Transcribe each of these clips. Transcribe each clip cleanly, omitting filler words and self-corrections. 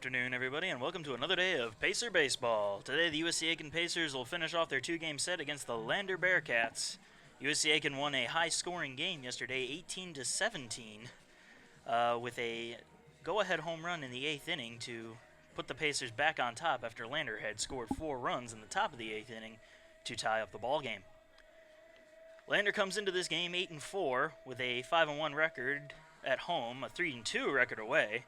afternoon, everybody, and welcome to another day of Pacer Baseball. Today, the USC Aiken Pacers will finish off their two-game set against the Lander Bearcats. USC Aiken won a high-scoring game yesterday, 18-17, with a go-ahead home run in the 8th inning to put the Pacers back on top after Lander had scored 4 runs in the top of the 8th inning to tie up the ball game. Lander comes into this game 8-4 with a 5-1 record at home, a 3-2 record away,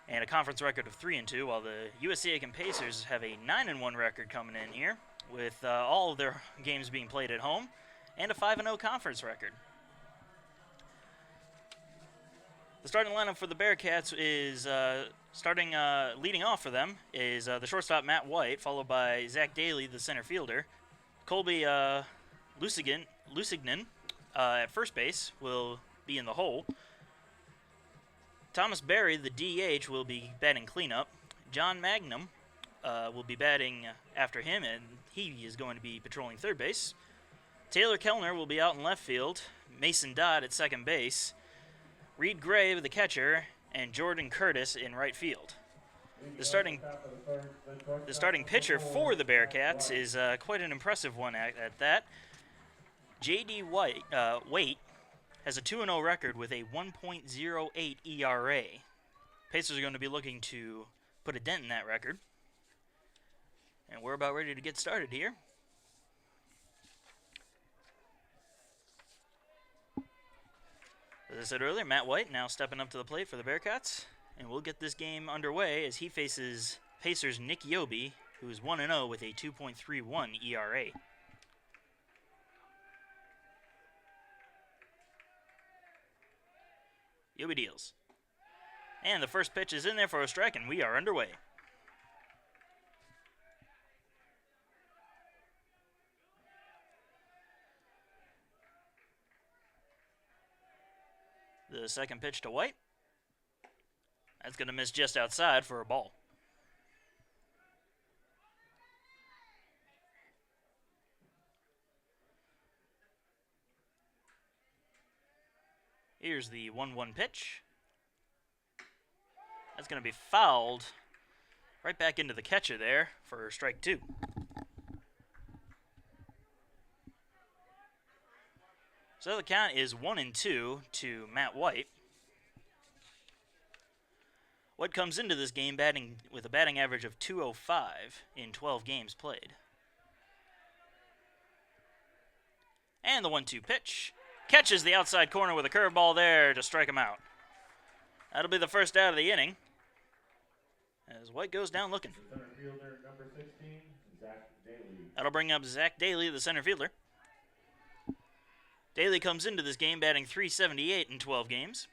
and a conference record of 3-2, while the USC Aiken Pacers have a 9-1 record coming in here, with all of their games being played at home, and a 5-0 conference record. The starting lineup for the Bearcats is leading off for them is the shortstop Matt White, followed by Zach Daly, the center fielder. Colby Lusignan at first base will be in the hole. Thomas Berry, the DH, will be batting cleanup. John Magnum will be batting after him, and he is going to be patrolling third base. Taylor Kellner will be out in left field. Mason Dodd at second base. Reed Gray, the catcher, and Jordan Curtis in right field. The starting pitcher for the Bearcats is quite an impressive one at that. J.D. Waite has a 2-0 record with a 1.08 ERA. Pacers are going to be looking to put a dent in that record. And we're about ready to get started here. As I said earlier, Matt White now stepping up to the plate for the Bearcats. And we'll get this game underway as he faces Pacers' Nick Yobi, who is 1-0 with a 2.31 ERA. Yobi deals. And the first pitch is in there for a strike, and we are underway. The second pitch to White. That's going to miss just outside for a ball. Here's the 1-1 pitch. That's going to be fouled right back into the catcher there for strike 2. So the count is 1-2 to Matt White. White comes into this game batting with a batting average of .205 in 12 games played. And the 1-2 pitch. Catches the outside corner with a curveball there to strike him out. That'll be the first out of the inning, as White goes down looking. The center fielder, number 16, Zach Daly. That'll bring up Zach Daly, the center fielder. Daly comes into this game batting .378 in 12 games.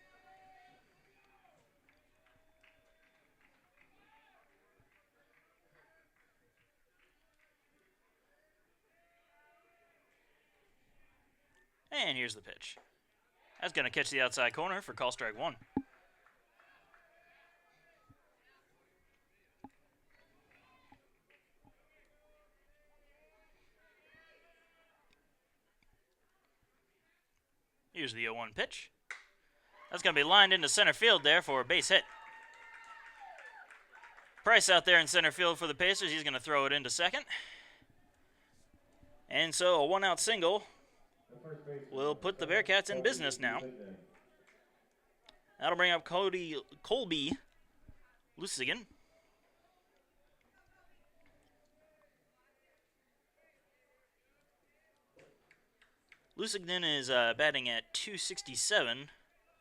And here's the pitch. That's going to catch the outside corner for call strike 1. Here's the 0-1 pitch. That's going to be lined into center field there for a base hit. Price out there in center field for the Pacers. He's going to throw it into second. And so a one-out single will put the Bearcats in business now. That'll bring up Colby Lusignan. Lusignan is batting at .267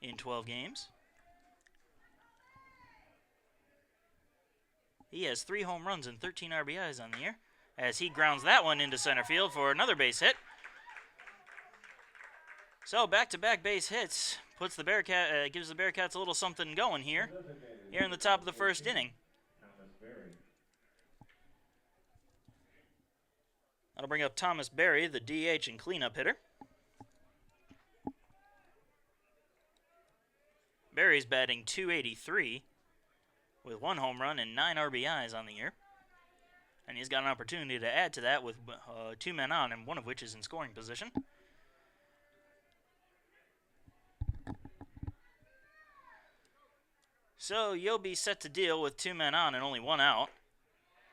in 12 games. He has 3 home runs and 13 RBIs on the year, as he grounds that one into center field for another base hit. So back-to-back base hits gives the Bearcats a little something going here in the top of the first inning. That'll bring up Thomas Berry, the DH and cleanup hitter. Berry's batting .283 with 1 home run and 9 RBIs on the year. And he's got an opportunity to add to that with 2 men on, and one of which is in scoring position. So you'll be set to deal with 2 men on and only 1 out.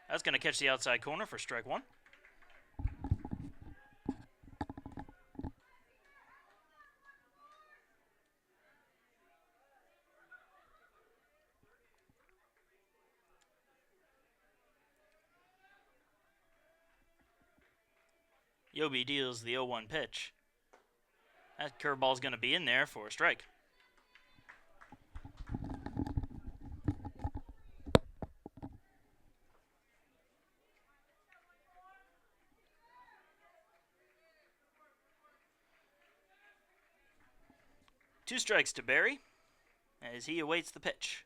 That's going to catch the outside corner for strike 1. Yobi deals the 0-1 pitch. That curveball's going to be in there for a strike. Two strikes to Barry as he awaits the pitch.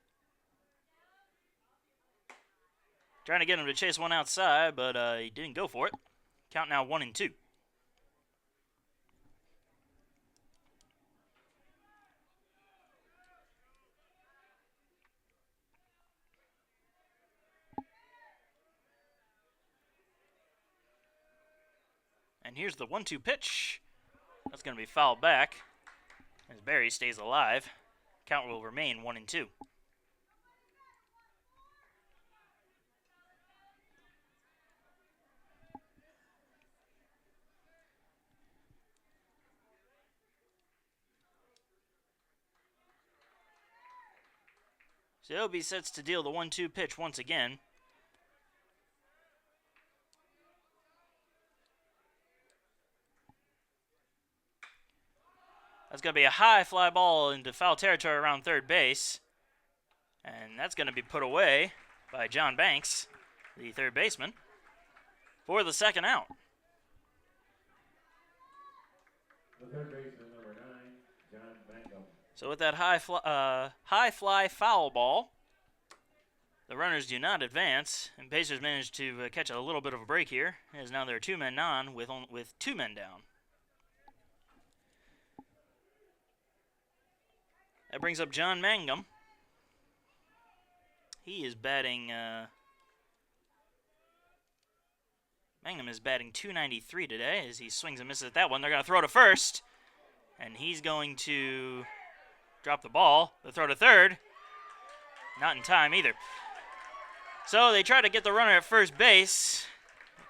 Trying to get him to chase one outside, but he didn't go for it. Count now 1-2. And here's the 1-2 pitch. That's going to be fouled back as Barry stays alive. Count will remain 1-2. So Yobi sets to deal the 1-2 pitch once again. That's going to be a high fly ball into foul territory around third base. And that's going to be put away by John Banks, the third baseman, for the second out. The third baseman, number 9, John Mangum. So with that high fly foul ball, the runners do not advance, and Pacers managed to catch a little bit of a break here, as now there are 2 men on with 2 men down. That brings up John Mangum. He is batting. Mangum is batting .293 today as he swings and misses at that one. They're going to throw to first, and he's going to drop the ball. The throw to third, not in time either. So they try to get the runner at first base,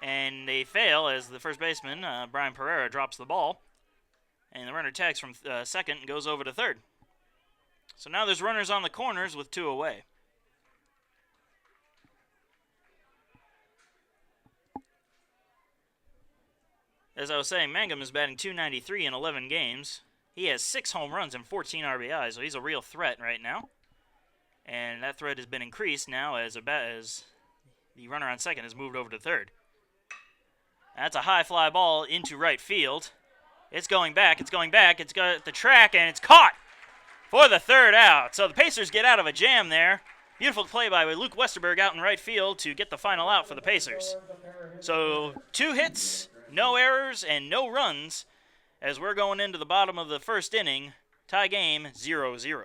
and they fail as the first baseman, Brian Pereira, drops the ball. And the runner tags from second and goes over to third. So now there's runners on the corners with 2 away. As I was saying, Mangum is batting .293 in 11 games. He has 6 home runs and 14 RBIs, so he's a real threat right now. And that threat has been increased now as the runner on second has moved over to third. That's a high fly ball into right field. It's going back, it's got the track, and it's caught for the third out. So the Pacers get out of a jam there. Beautiful play by Luke Westerberg out in right field to get the final out for the Pacers. So 2 hits, no errors, and no runs as we're going into the bottom of the first inning. Tie game 0-0.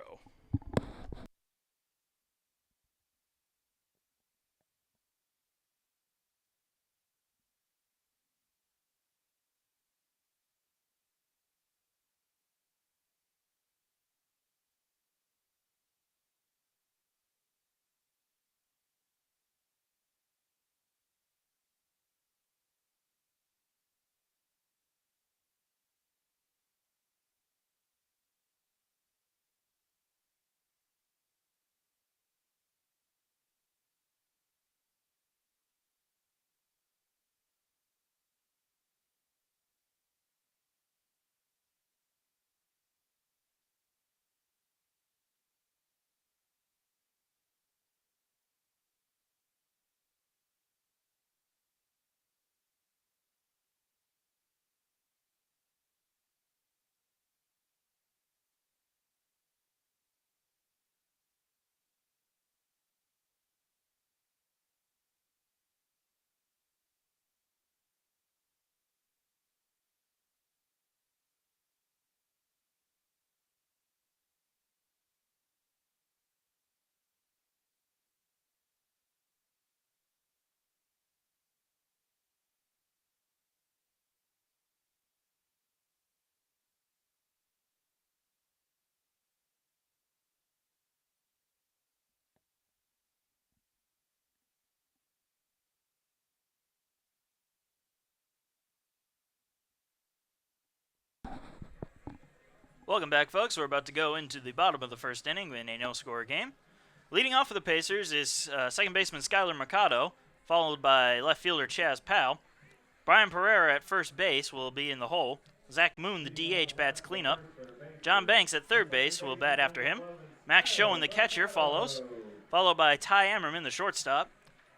Welcome back, folks. We're about to go into the bottom of the first inning in a no-score game. Leading off for the Pacers is second baseman Skyler Mercado, followed by left fielder Chaz Powell. Brian Pereira at first base will be in the hole. Zach Moon, the DH, bats cleanup. John Banks at third base will bat after him. Max Schoen, the catcher, follows, followed by Ty Ammerman, the shortstop.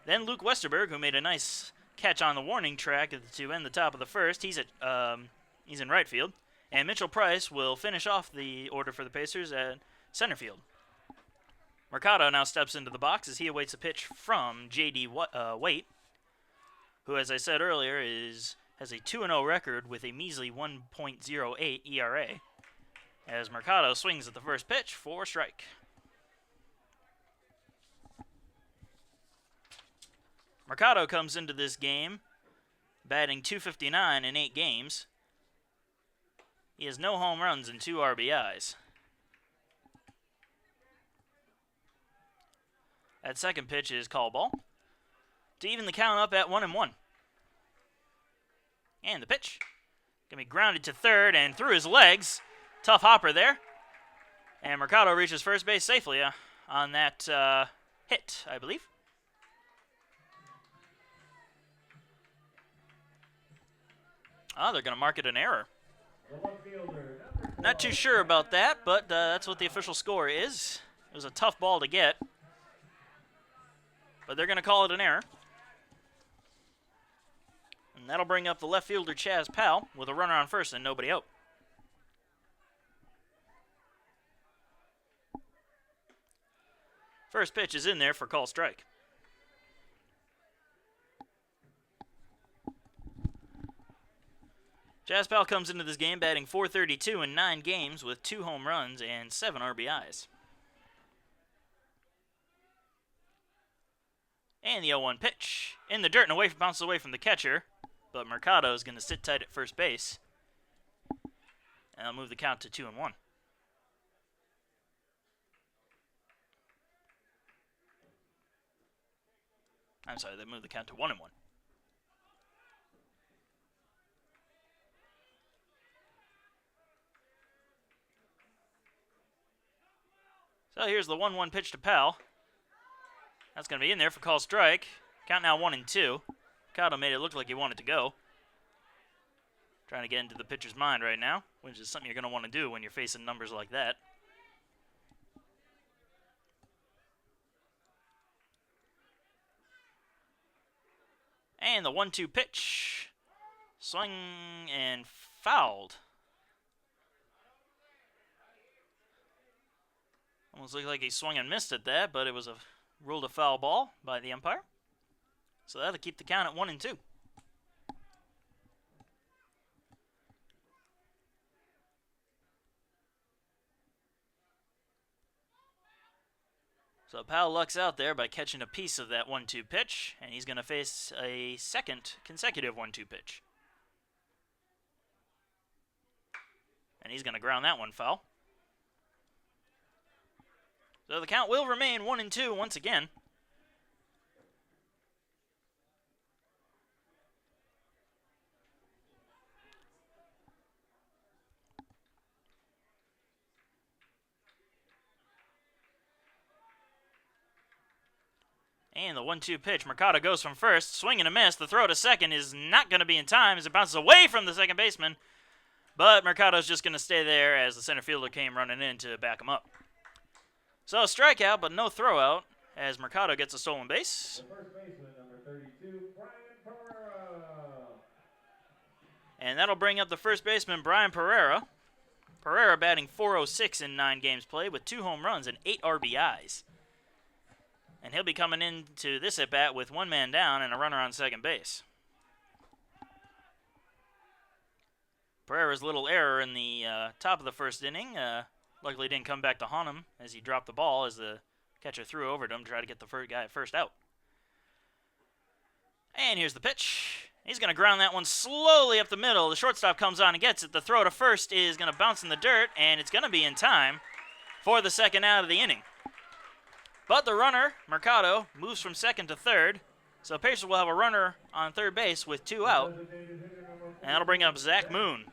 Then Luke Westerberg, who made a nice catch on the warning track to end the top of the first. He's in right field. And Mitchell Price will finish off the order for the Pacers at center field. Mercado now steps into the box as he awaits a pitch from J.D. Waite, who, as I said earlier, has a 2-0 record with a measly 1.08 ERA. As Mercado swings at the first pitch for strike. Mercado comes into this game batting .259 in 8 games. He has no home runs and 2 RBIs. That second pitch is call ball to even the count up at 1-1. And the pitch gonna be grounded to third and through his legs. Tough hopper there. And Mercado reaches first base safely on that hit, I believe. Oh, they're gonna mark it an error. Not too sure about that, but that's what the official score is. It was a tough ball to get, but they're going to call it an error. And that'll bring up the left fielder Chaz Powell with a runner on first and nobody out. First pitch is in there for call strike. Chaz Powell comes into this game batting .432 in 9 games with 2 home runs and 7 RBIs. And the 0-1 pitch. In the dirt and bounces away from the catcher. But Mercado is going to sit tight at first base. And I'll move the count to 2-1. I'm sorry, they moved the count to 1-1. So here's the 1-1 pitch to Powell. That's going to be in there for call strike. Count now 1-2. Mercado made it look like he wanted to go. Trying to get into the pitcher's mind right now, which is something you're going to want to do when you're facing numbers like that. And the 1-2 pitch. Swing and fouled. Almost looked like he swung and missed at that, but it was ruled a foul ball by the umpire. So that'll keep the count at 1-2. So Powell lucks out there by catching a piece of that 1-2 pitch, and he's going to face a second consecutive 1-2 pitch. And he's going to ground that one foul. So the count will remain 1-2 once again. And the 1-2 pitch. Mercado goes from first. Swing and a miss. The throw to second is not going to be in time as it bounces away from the second baseman. But Mercado's just going to stay there as the center fielder came running in to back him up. So a strikeout, but no throwout as Mercado gets a stolen base. The first baseman, number 32, Brian Pereira. And that'll bring up the first baseman, Brian Pereira. Pereira batting .406 in 9 games played with 2 home runs and 8 RBIs. And he'll be coming into this at-bat with 1 man down and a runner on second base. Pereira's little error in the top of the first inning luckily didn't come back to haunt him as he dropped the ball as the catcher threw over to him to try to get the first guy first out. And here's the pitch. He's going to ground that one slowly up the middle. The shortstop comes on and gets it. The throw to first is going to bounce in the dirt, and it's going to be in time for the second out of the inning. But the runner, Mercado, moves from second to third. So Pacers will have a runner on third base with 2 out. And that'll bring up Zach Moon.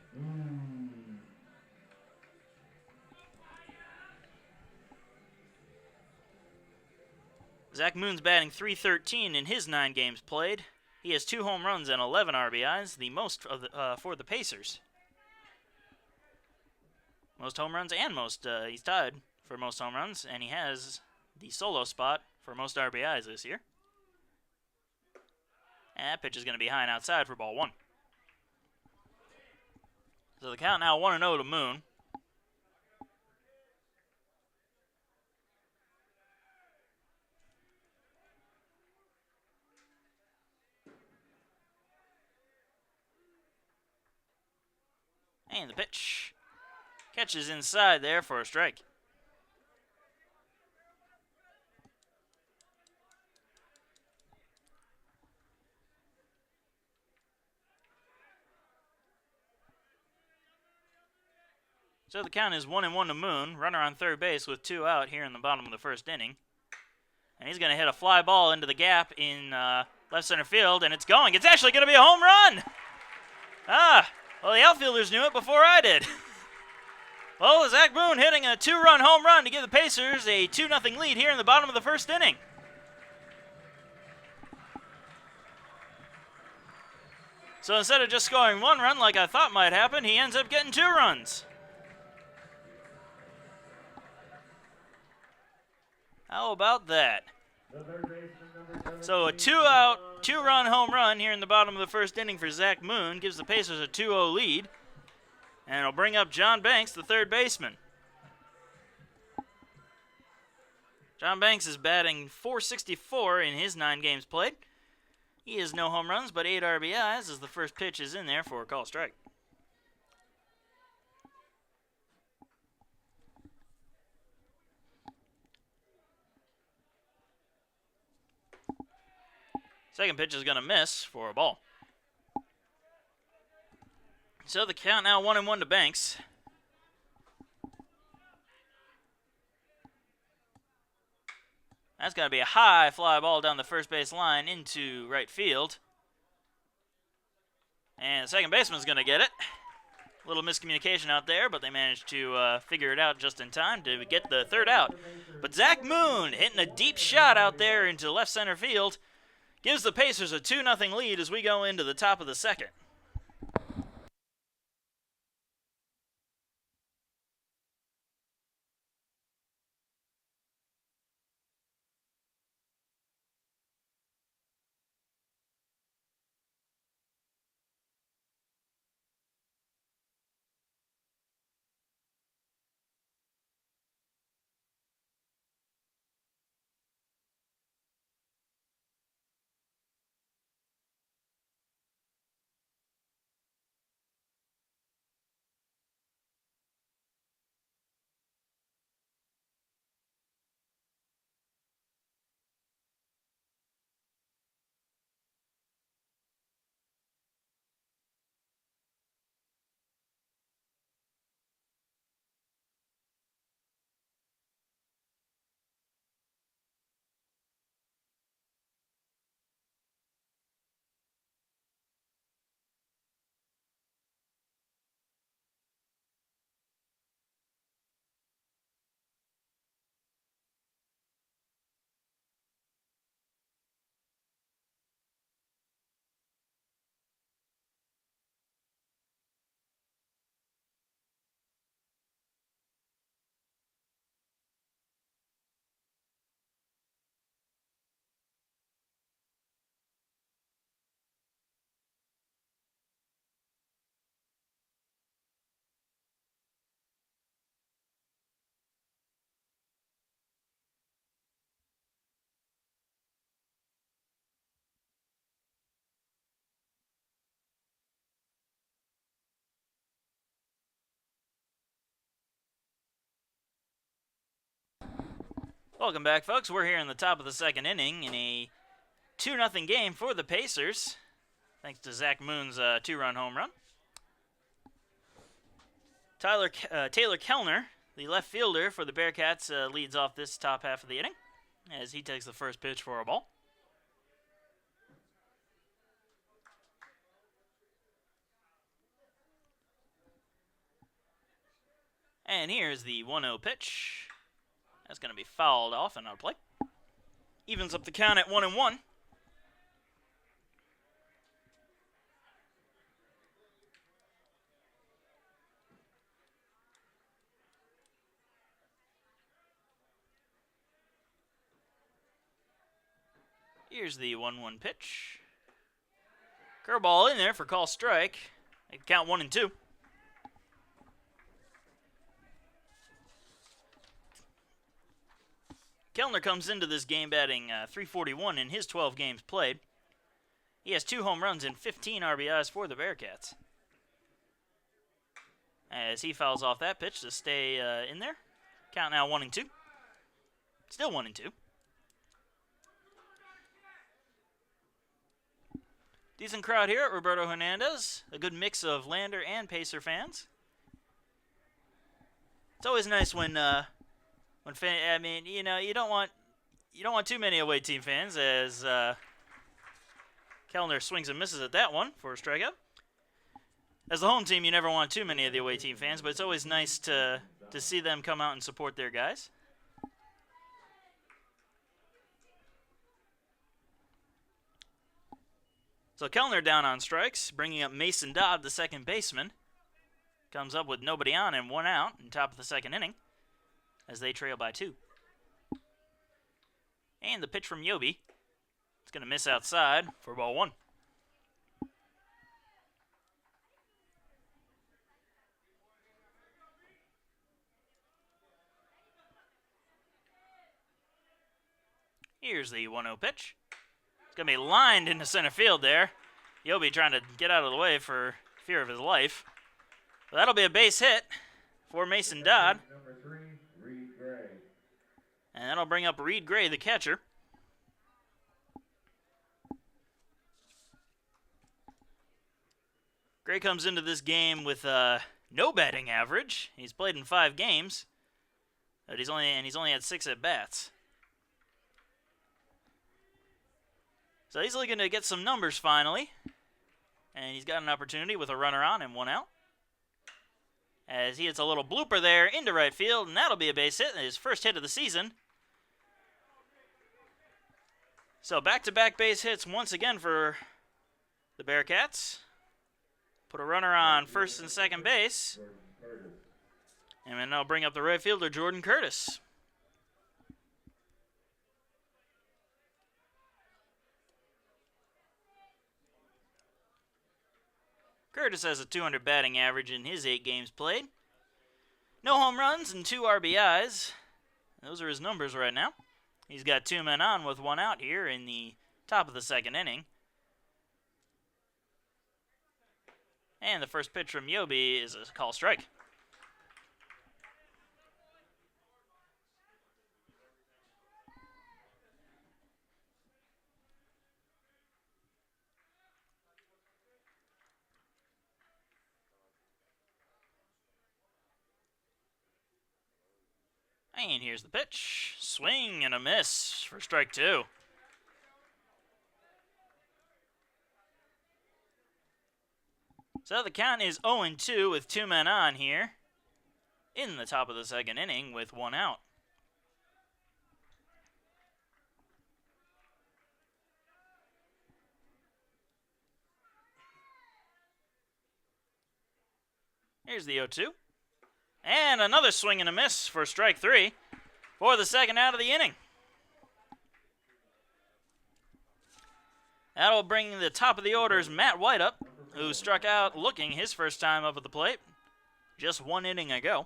Zach Moon's batting .313 in his 9 games played. He has 2 home runs and 11 RBIs, the most for the Pacers. Most home runs and he's tied for most home runs, and he has the solo spot for most RBIs this year. And that pitch is going to be high and outside for ball 1. So the count now 1-0 to Moon. And the pitch catches inside there for a strike. So the count is 1-1 to Moon. Runner on third base with 2 out here in the bottom of the first inning. And he's going to hit a fly ball into the gap in left center field, and it's going. It's actually going to be a home run! Well, the outfielders knew it before I did. Well, Zach Moon hitting a 2-run home run to give the Pacers a 2-0 lead here in the bottom of the first inning. So instead of just scoring 1 run like I thought might happen, he ends up getting 2 runs. How about that? So a 2-out, 2-run home run here in the bottom of the first inning for Zach Moon gives the Pacers a 2-0 lead. And it'll bring up John Banks, the third baseman. John Banks is batting .464 in his 9 games played. He has no home runs but 8 RBIs as the first pitch is in there for a call strike. Second pitch is going to miss for a ball. So the count now 1-1 to Banks. That's got to be a high fly ball down the first base line into right field. And the second baseman's going to get it. A little miscommunication out there, but they managed to figure it out just in time to get the third out. But Zach Moon hitting a deep shot out there into left center field gives the Pacers a 2-0 lead as we go into the top of the second. Welcome back, folks. We're here in the top of the second inning in a 2-0 game for the Pacers, thanks to Zach Moon's 2-run home run. Taylor Kellner, the left fielder for the Bearcats, leads off this top half of the inning as he takes the first pitch for a ball. And here's the 1-0 pitch. That's going to be fouled off and out of play. Evens up the count at 1-1. Here's the 1-1 pitch. Curveball in there for call strike. They count 1-2. Kellner comes into this game batting .341 in his 12 games played. He has 2 home runs and 15 RBIs for the Bearcats. As he fouls off that pitch to stay in there. Count now 1-2. Still 1-2. Decent crowd here at Roberto Hernandez. A good mix of Lander and Pacer fans. It's always nice when I mean, you know, you don't want too many away team fans, as Kellner swings and misses at that one for a strikeout. As the home team, you never want too many of the away team fans, but it's always nice to see them come out and support their guys. So Kellner down on strikes, bringing up Mason Dodd, the second baseman. Comes up with nobody on and 1 out in top of the second inning as they trail by 2. And the pitch from Yobi. It's going to miss outside for ball 1. Here's the 1-0 pitch. It's going to be lined into center field there. Yobi trying to get out of the way for fear of his life. But that'll be a base hit for Mason Dodd. Number 3, Reed Gray. And that'll bring up Reed Gray, the catcher. Gray comes into this game with no batting average. He's played in 5 games, but he's only had 6 at bats. So he's looking to get some numbers finally. And he's got an opportunity with a runner on and 1 out. As he hits a little blooper there into right field, and that'll be a base hit, his first hit of the season. So back-to-back base hits once again for the Bearcats. Put a runner on first and second base. And then I'll bring up the right fielder, Jordan Curtis. Curtis has a .200 batting average in his 8 games played. No home runs and 2 RBIs. Those are his numbers right now. He's got 2 men on with 1 out here in the top of the second inning. And the first pitch from Yobi is a call strike. And here's the pitch. Swing and a miss for strike 2. So the count is 0-2 with 2 men on here in the top of the second inning with 1 out. Here's the 0-2. And another swing and a miss for strike 3 for the second out of the inning. That'll bring the top of the order's Matt White up, who struck out looking his first time up at the plate just 1 inning ago.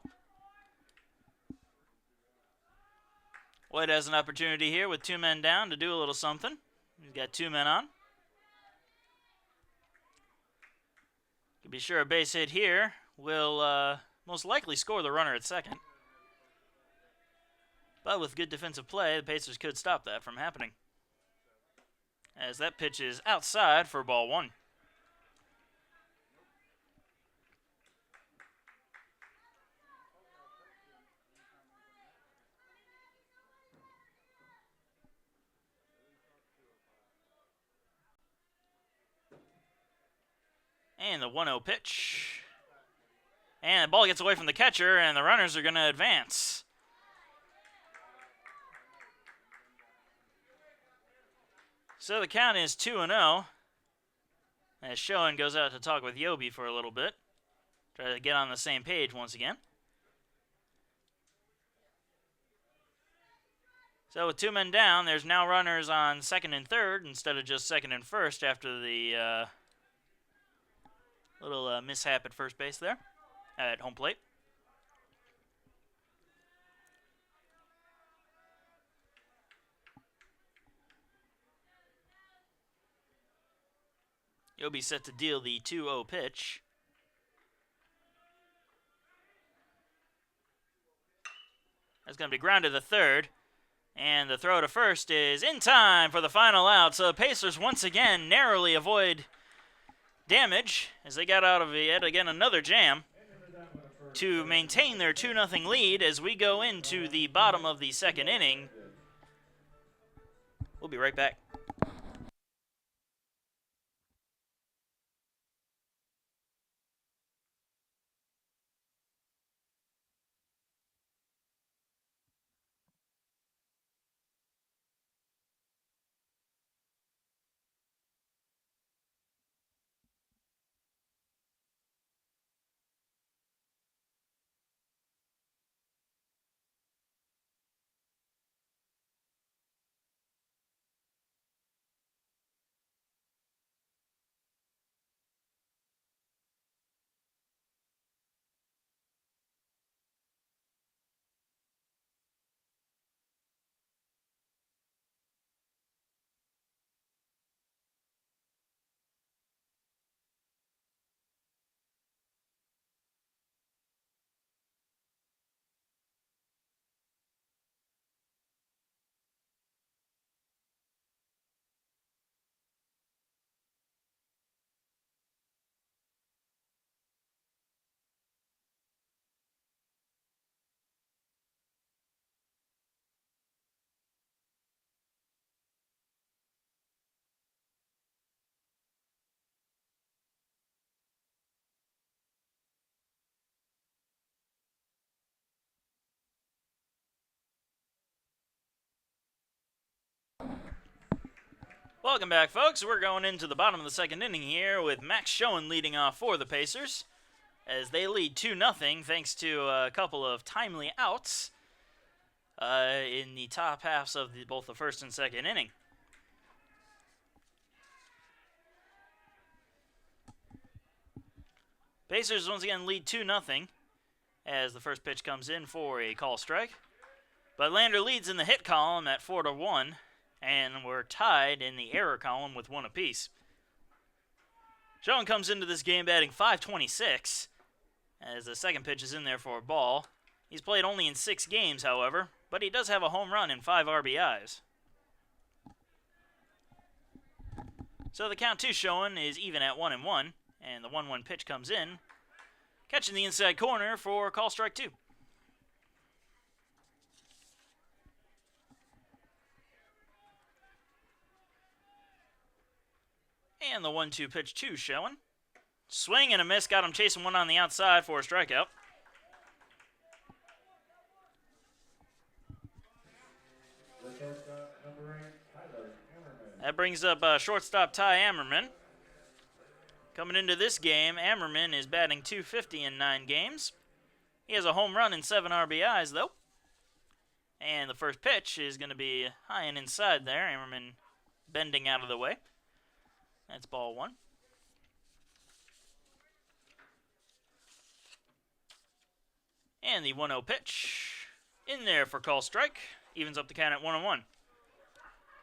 White has an opportunity here with 2 men down to do a little something. He's got 2 men on. Can be sure a base hit here will most likely score the runner at second. But with good defensive play, the Pacers could stop that from happening, as that pitch is outside for ball 1. And the 1-0 pitch. And the ball gets away from the catcher, and the runners are going to advance. So the count is 2-0. As Schoen goes out to talk with Yobi for a little bit. Try to get on the same page once again. So with 2 men down, there's now runners on second and third instead of just second and first after the little mishap at first base there at home plate. Yobi set to deal the 2-0 pitch. That's going to be grounded to third. And the throw to first is in time for the final out. So the Pacers once again narrowly avoid damage as they got out of yet again another jam to maintain their 2-0 lead as we go into the bottom of the second inning. We'll be right back. Welcome back, folks. We're going into the bottom of the second inning here with Max Schoen leading off for the Pacers as they lead 2-0 thanks to a couple of timely outs in the top halves of both the first and second inning. Pacers once again lead 2-0 as the first pitch comes in for a call strike. But Lander leads in the hit column at 4-1. And we're tied in the error column with 1 apiece. Schoen comes into this game batting .526 as the second pitch is in there for a ball. He's played only in 6 games, however, but he does have a home run and 5 RBIs. So the count to Schoen is even at 1-1, and the 1-1 pitch comes in, catching the inside corner for call strike 2. And the 1-2 pitch to Schoen. Swing and a miss, got him chasing one on the outside for a strikeout. That brings up shortstop Ty Ammerman. Coming into this game, Ammerman is batting .250 in 9 games. He has a home run and 7 RBIs, though. And the first pitch is going to be high and inside there. Ammerman bending out of the way. That's ball 1. And the 1-0 pitch in there for call strike. Evens up the count at 1-1.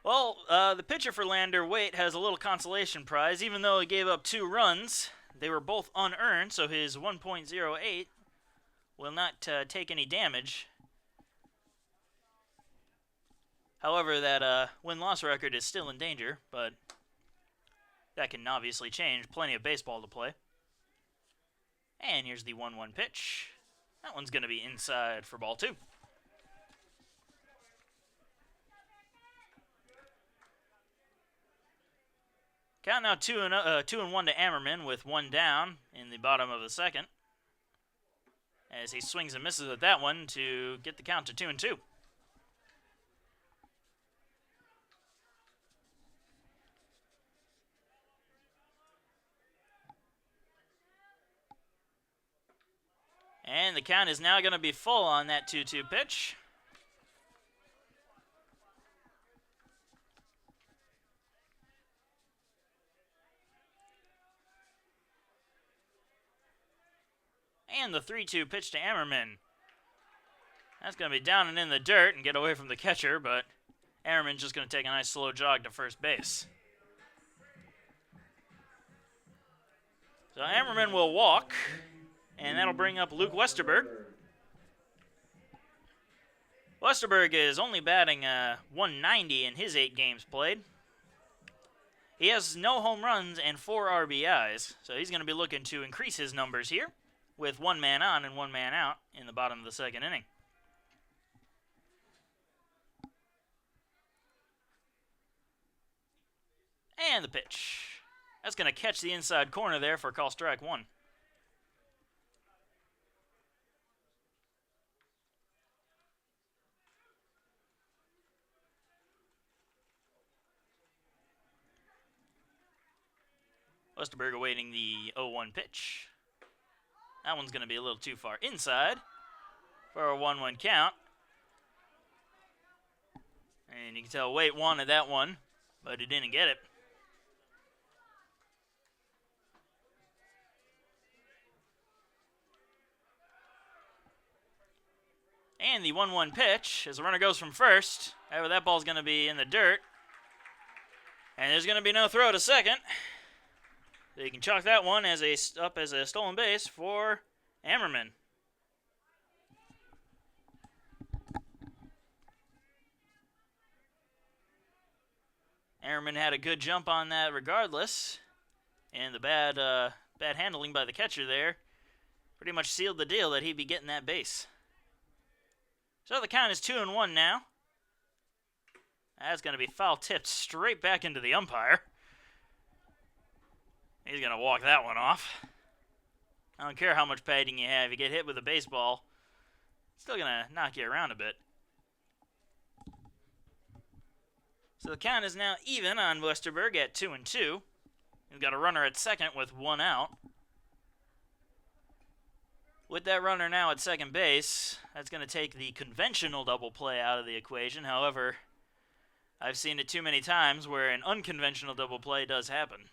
Well, the pitcher for Lander, Waite, has a little consolation prize. Even though he gave up 2 runs, they were both unearned, so his 1.08 will not take any damage. However, that win-loss record is still in danger, but that can obviously change. Plenty of baseball to play. And here's the 1-1 pitch. That one's going to be inside for ball 2. Count now 2-1 to Ammerman with 1 down in the bottom of the second. As he swings and misses with that one to get the count to 2-2. And the count is now going to be full on that 2-2 pitch. And the 3-2 pitch to Ammerman. That's going to be down and in the dirt and get away from the catcher, but Ammerman's just going to take a nice slow jog to first base. So Ammerman will walk, and that'll bring up Luke Westerberg. Westerberg is only batting 190 in his 8 games played. He has no home runs and 4 RBIs, so he's going to be looking to increase his numbers here with 1 man on and 1 man out in the bottom of the 2nd inning. And the pitch. That's going to catch the inside corner there for call strike 1. Westerberg awaiting the 0-1 pitch. That one's going to be a little too far inside for a 1-1 count. And you can tell Waite wanted that one, but he didn't get it. And the 1-1 pitch as the runner goes from first. However, that ball's going to be in the dirt. And there's going to be no throw to second. So you can chalk that one as up as a stolen base for Ammerman. Ammerman had a good jump on that regardless. And the bad handling by the catcher there pretty much sealed the deal that he'd be getting that base. So the count is 2-1 now. That's going to be foul tipped straight back into the umpire. He's going to walk that one off. I don't care how much padding you have. You get hit with a baseball, it's still going to knock you around a bit. So the count is now even on Westerberg at 2-2. He's got a runner at second with 1 out. With that runner now at second base, that's going to take the conventional double play out of the equation. However, I've seen it too many times where an unconventional double play does happen.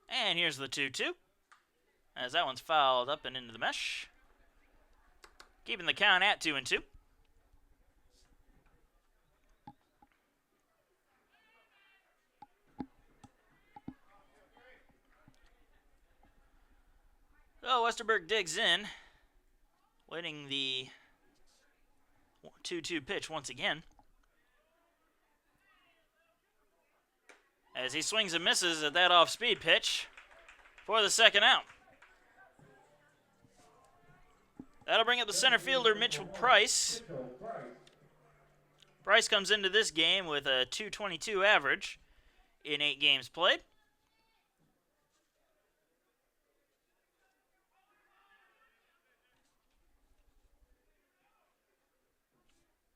And here's the 2-2, as that one's fouled up and into the mesh, keeping the count at 2-2. So Westerberg digs in, waiting the 2-2 pitch once again. As he swings and misses at that off-speed pitch for the second out. That'll bring up the center fielder, Mitchell Price. Price comes into this game with a .222 average in 8 games played.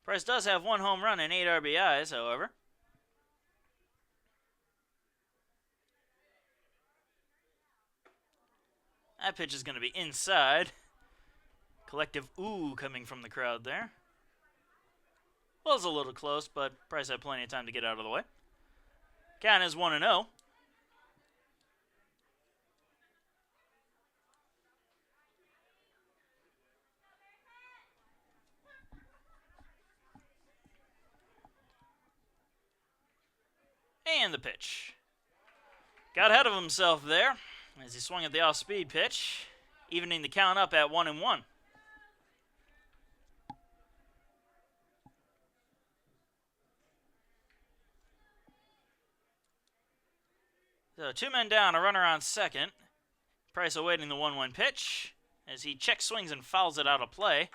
Price does have 1 home run and 8 RBIs, however. That pitch is going to be inside. Collective ooh coming from the crowd there. Well, it's a little close, but Price had plenty of time to get out of the way. Count is 1-0. And the pitch. Got ahead of himself there as he swung at the off-speed pitch, evening the count up at 1-1. So 2 men down, a runner on second. Price awaiting the 1-1 pitch as he check swings and fouls it out of play.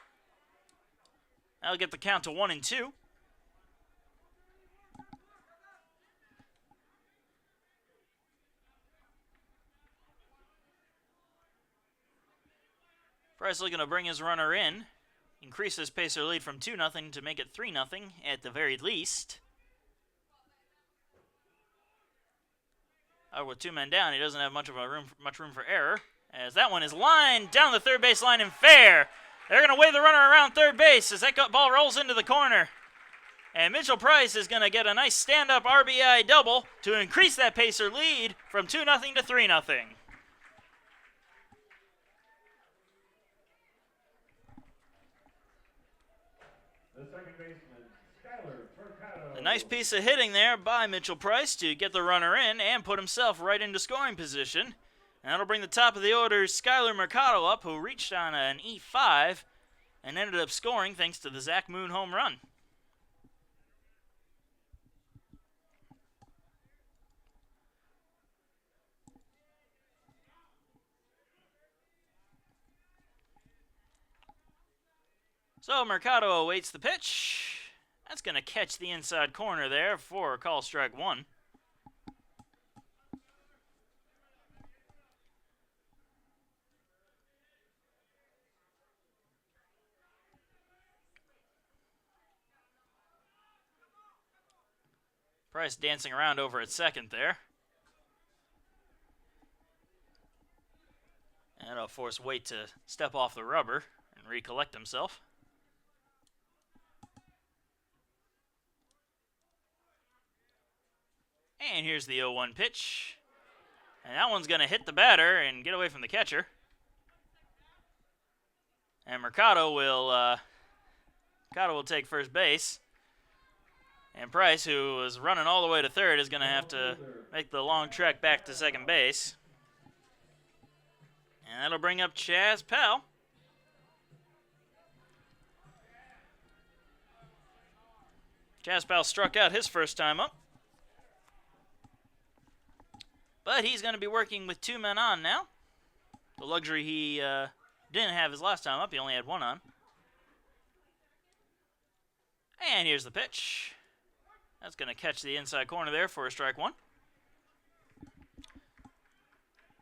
That'll get the count to 1-2. Price looking to bring his runner in, increase his Pacer lead from 2-0 to make it 3-0 at the very least. With 2 men down, he doesn't have much room for error, as that one is lined down the third base line and fair. They're going to wave the runner around third base as that ball rolls into the corner. And Mitchell Price is going to get a nice stand-up RBI double to increase that Pacer lead from 2-0 to 3-0. The second baseman, Skyler Mercado. A nice piece of hitting there by Mitchell Price to get the runner in and put himself right into scoring position. And that'll bring the top of the order, Skyler Mercado, up, who reached on an E5 and ended up scoring thanks to the Zach Moon home run. So Mercado awaits the pitch. That's going to catch the inside corner there for a call strike 1. Price dancing around over at second there. And that'll force Waite to step off the rubber and recollect himself. And here's the 0-1 pitch. And that one's going to hit the batter and get away from the catcher. And Mercado will take first base. And Price, who was running all the way to third, is going to have to make the long trek back to second base. And that'll bring up Chaz Powell. Chaz Powell struck out his first time up. But he's going to be working with 2 men on now. The luxury he didn't have his last time up. He only had 1 on. And here's the pitch. That's going to catch the inside corner there for a strike 1.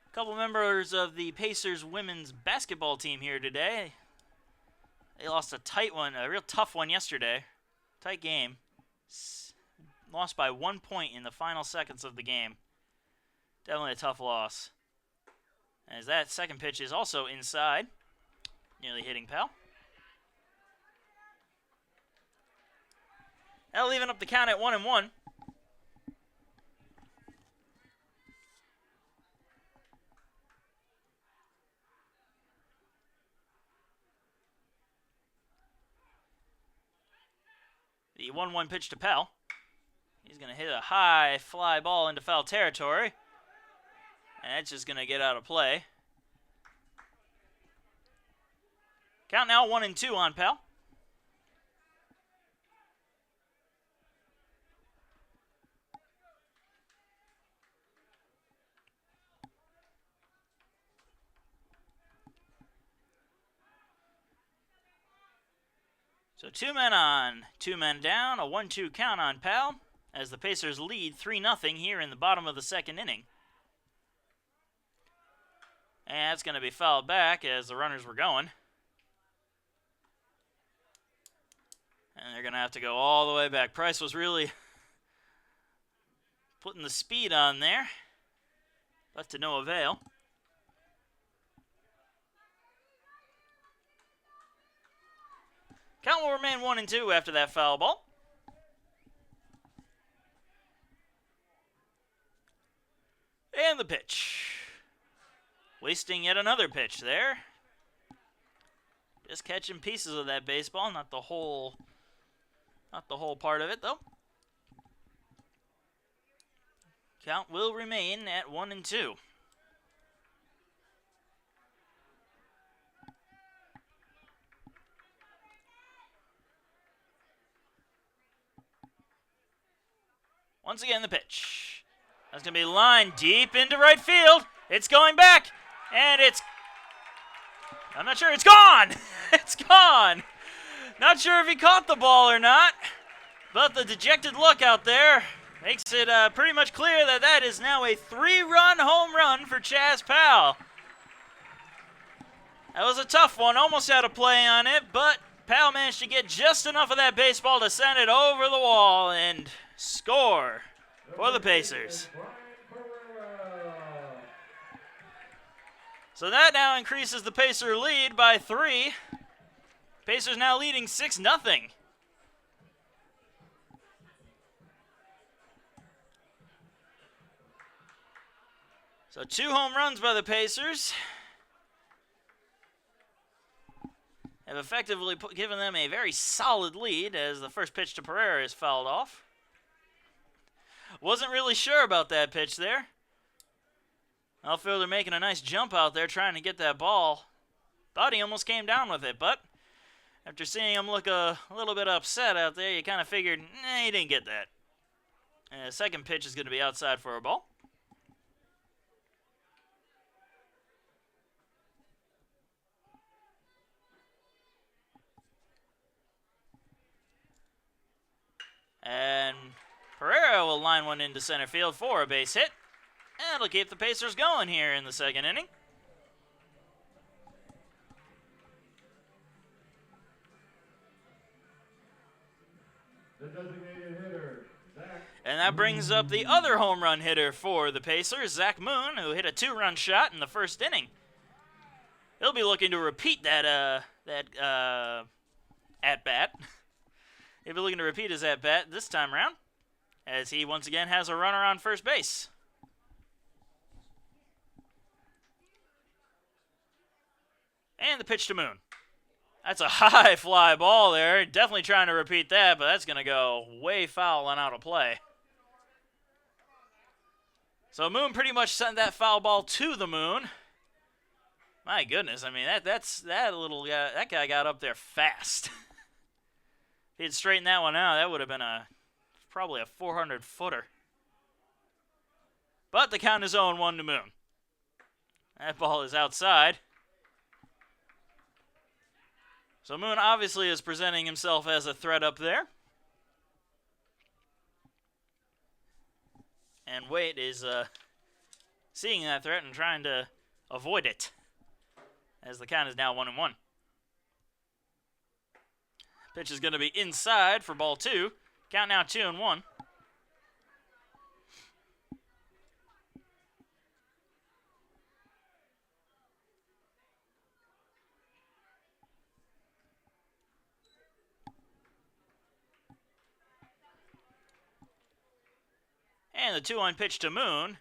A couple members of the Pacers women's basketball team here today. They lost a tight one, a real tough one yesterday. Tight game. Lost by 1 point in the final seconds of the game. Definitely a tough loss. As that second pitch is also inside. Nearly hitting Powell. That'll even up the count at 1-1. The 1-1 pitch to Powell. He's going to hit a high fly ball into foul territory. And it's just going to get out of play. Count now 1-2 on Powell. So 2 men on, 2 men down, a 1-2 count on Powell as the Pacers lead 3-0 here in the bottom of the second inning. And it's going to be fouled back as the runners were going. And they're going to have to go all the way back. Price was really putting the speed on there, but to no avail. Count will remain 1-2 after that foul ball. And the pitch. Wasting yet another pitch there. Just catching pieces of that baseball, not the whole part of it though. Count will remain at 1-2. Once again, the pitch. That's going to be lined deep into right field. It's going back, and I'm not sure. It's gone. It's gone. Not sure if he caught the ball or not, but the dejected look out there makes it pretty much clear that that is now a 3-run home run for Chaz Powell. That was a tough one. Almost had a play on it, but Powell managed to get just enough of that baseball to send it over the wall and score for the Pacers. So that now increases the Pacer lead by 3. Pacers now leading 6-0. So 2 home runs by the Pacers have effectively given them a very solid lead as the first pitch to Pereira is fouled off. Wasn't really sure about that pitch there. Outfielder making a nice jump out there trying to get that ball. Thought he almost came down with it, but after seeing him look a little bit upset out there, you kind of figured, nah, he didn't get that. And the second pitch is going to be outside for a ball. And Pereira will line one into center field for a base hit. And it'll keep the Pacers going here in the second inning. The designated hitter, Zach. And that brings up the other home run hitter for the Pacers, Zach Moon, who hit a 2-run shot in the first inning. He'll be looking to repeat that at-bat. He'll be looking to repeat his at-bat this time around, as he once again has a runner on first base. And the pitch to Moon. That's a high fly ball there. Definitely trying to repeat that, but that's going to go way foul and out of play. So Moon pretty much sent that foul ball to the moon. My goodness, I mean that guy got up there fast. If he had straightened that one out, that would have been probably a 400-footer. But the count is 0-1 to Moon. That ball is outside. So Moon obviously is presenting himself as a threat up there. And Waite is seeing that threat and trying to avoid it, as the count is now 1-1. Pitch is going to be inside for ball 2. Count now 2-1. And the 2-1 pitch to Moon.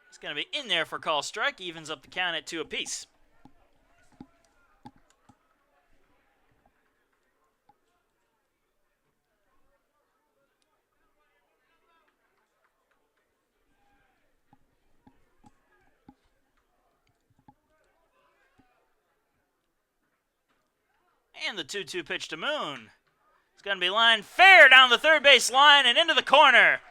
It's going to be in there for call strike. Evens up the count at 2 apiece. And the 2-2 pitch to Moon. It's going to be lined fair down the third base line and into the corner.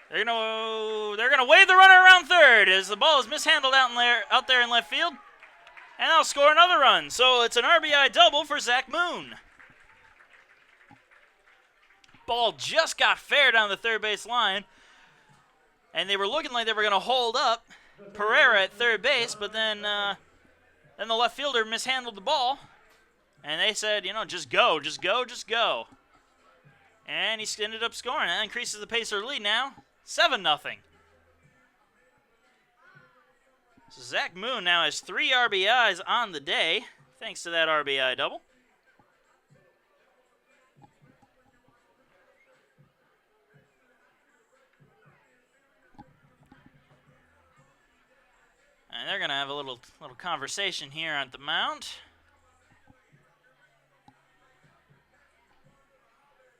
They're gonna wave the runner around third as the ball is mishandled out there in left field, and they'll score another run. So it's an RBI double for Zach Moon. Ball just got fair down the third base line, and they were looking like they were gonna hold up Pereira at third base, but then the left fielder mishandled the ball, and they said, just go, just go, just go. And he ended up scoring. That increases the Pacer lead now. 7-0. So Zach Moon now has 3 RBIs on the day, thanks to that RBI double. And they're going to have a little conversation here at the mound.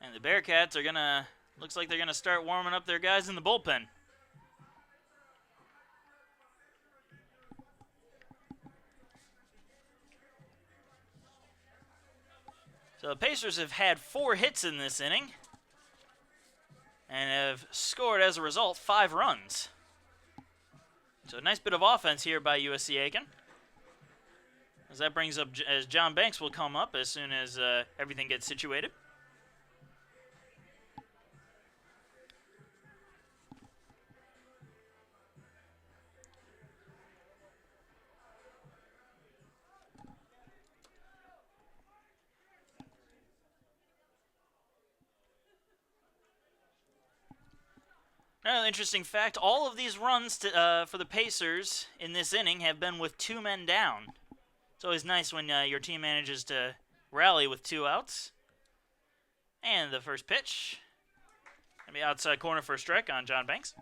And the Bearcats are going to, looks like they're going to start warming up their guys in the bullpen. So the Pacers have had 4 hits in this inning and have scored, as a result, 5 runs. So a nice bit of offense here by USC Aiken. As that brings up, as John Banks will come up as soon as everything gets situated. Another interesting fact, all of these runs for the Pacers in this inning have been with 2 men down. It's always nice when your team manages to rally with 2 outs. And the first pitch. Gonna be outside corner for a strike on John Banks.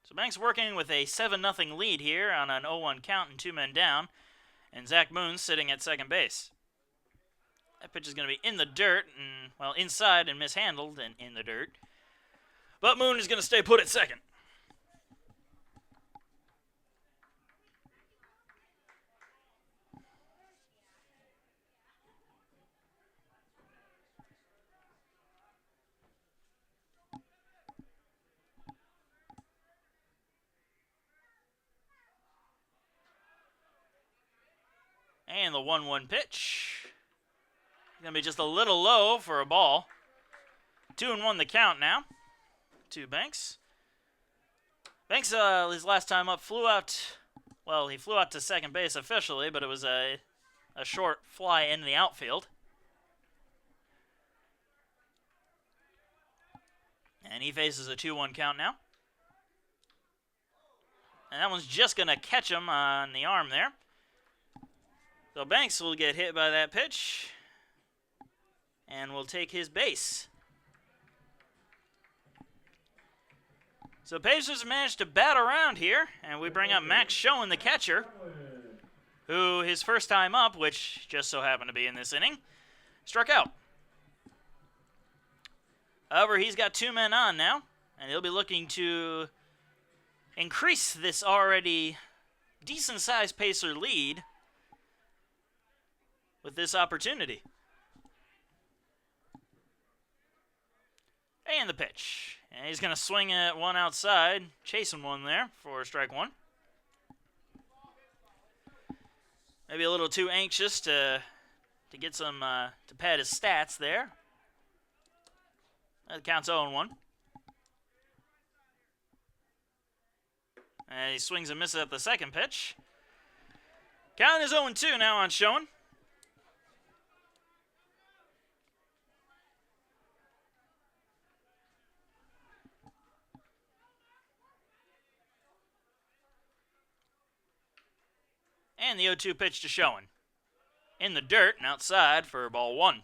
So Banks working with a 7-0 lead here on an 0-1 count and 2 men down. And Zach Moon's sitting at second base. That pitch is going to be in the dirt, and well, inside and mishandled and in the dirt. But Moon is going to stay put at second. And the 1-1 pitch. Going to be just a little low for a ball. 2-1 the count now to Banks. Banks, his last time up, flew out. Well, he flew out to second base officially, but it was a short fly into the outfield. And he faces a 2-1 count now. And that one's just going to catch him on the arm there. So Banks will get hit by that pitch and will take his base. So Pacers managed to bat around here, and we bring up Max Schoen, the catcher, who his first time up, which just so happened to be in this inning, struck out. However, he's got 2 men on now, and he'll be looking to increase this already decent-sized Pacer lead with this opportunity. And the pitch. And he's going to swing at one outside, chasing one there for strike 1. Maybe a little too anxious to get some, to pad his stats there. That counts 0-1. And he swings and misses at the second pitch. Count is 0-2 now on Schoen. And the 0-2 pitch to Schoen. In the dirt and outside for ball 1.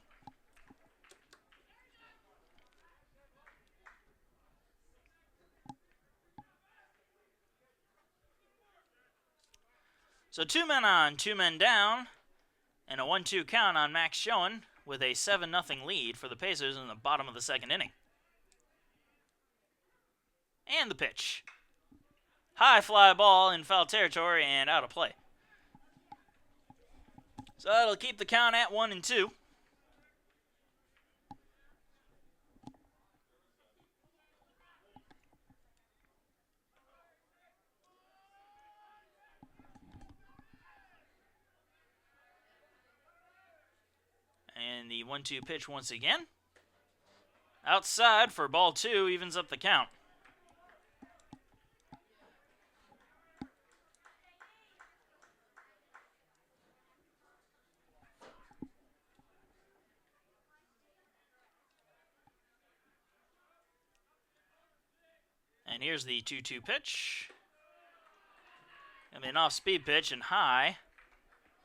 So 2 men on, 2 men down, and a 1-2 count on Max Schoen with a 7-0 lead for the Pacers in the bottom of the second inning. And the pitch. High fly ball in foul territory and out of play. So that'll keep the count at 1-2. And the 1-2 pitch once again. Outside for ball 2, evens up the count. And here's the 2-2 pitch. Gonna be an off-speed pitch and high.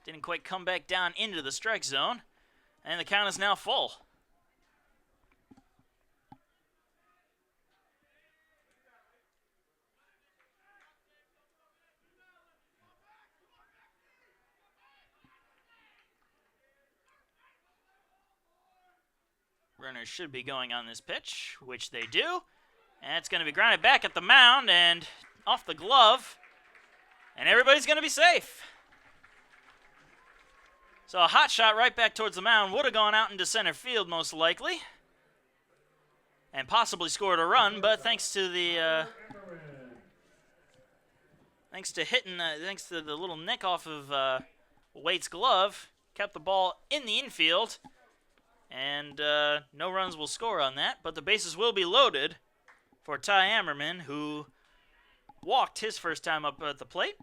Didn't quite come back down into the strike zone. And the count is now full. Runners should be going on this pitch, which they do. And it's going to be grounded back at the mound and off the glove. And everybody's going to be safe. So a hot shot right back towards the mound would have gone out into center field most likely. And possibly scored a run, but thanks to the thanks to the little nick off of Waite's glove, kept the ball in the infield. And no runs will score on that, but the bases will be loaded for Ty Ammerman, who walked his first time up at the plate.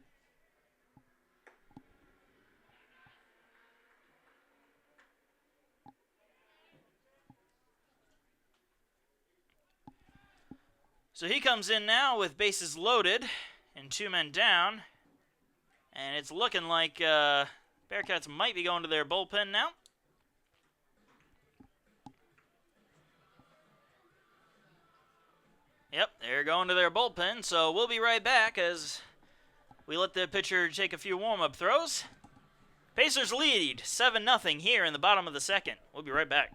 So he comes in now with bases loaded and 2 men down. And it's looking like Bearcats might be going to their bullpen now. Yep, they're going to their bullpen, so we'll be right back as we let the pitcher take a few warm-up throws. Pacers lead 7-0 here in the bottom of the second. We'll be right back.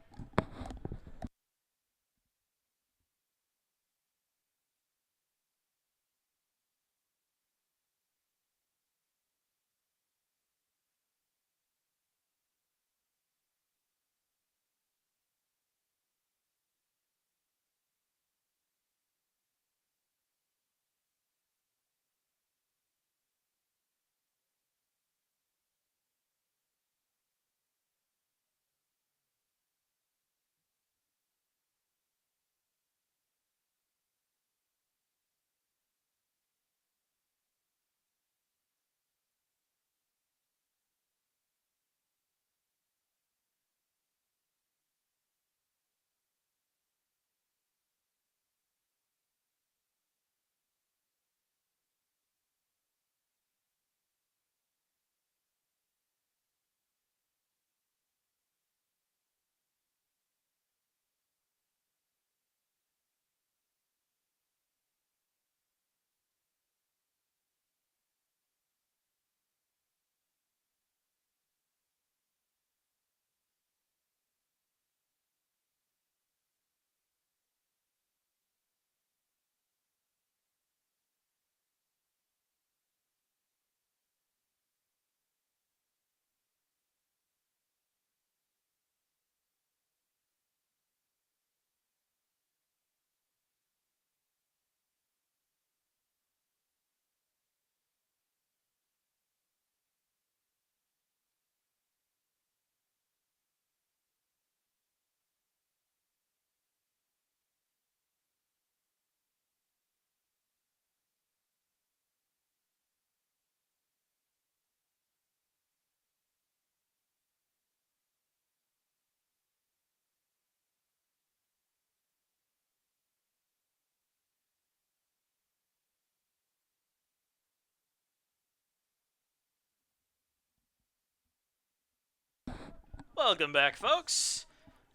Welcome back, folks.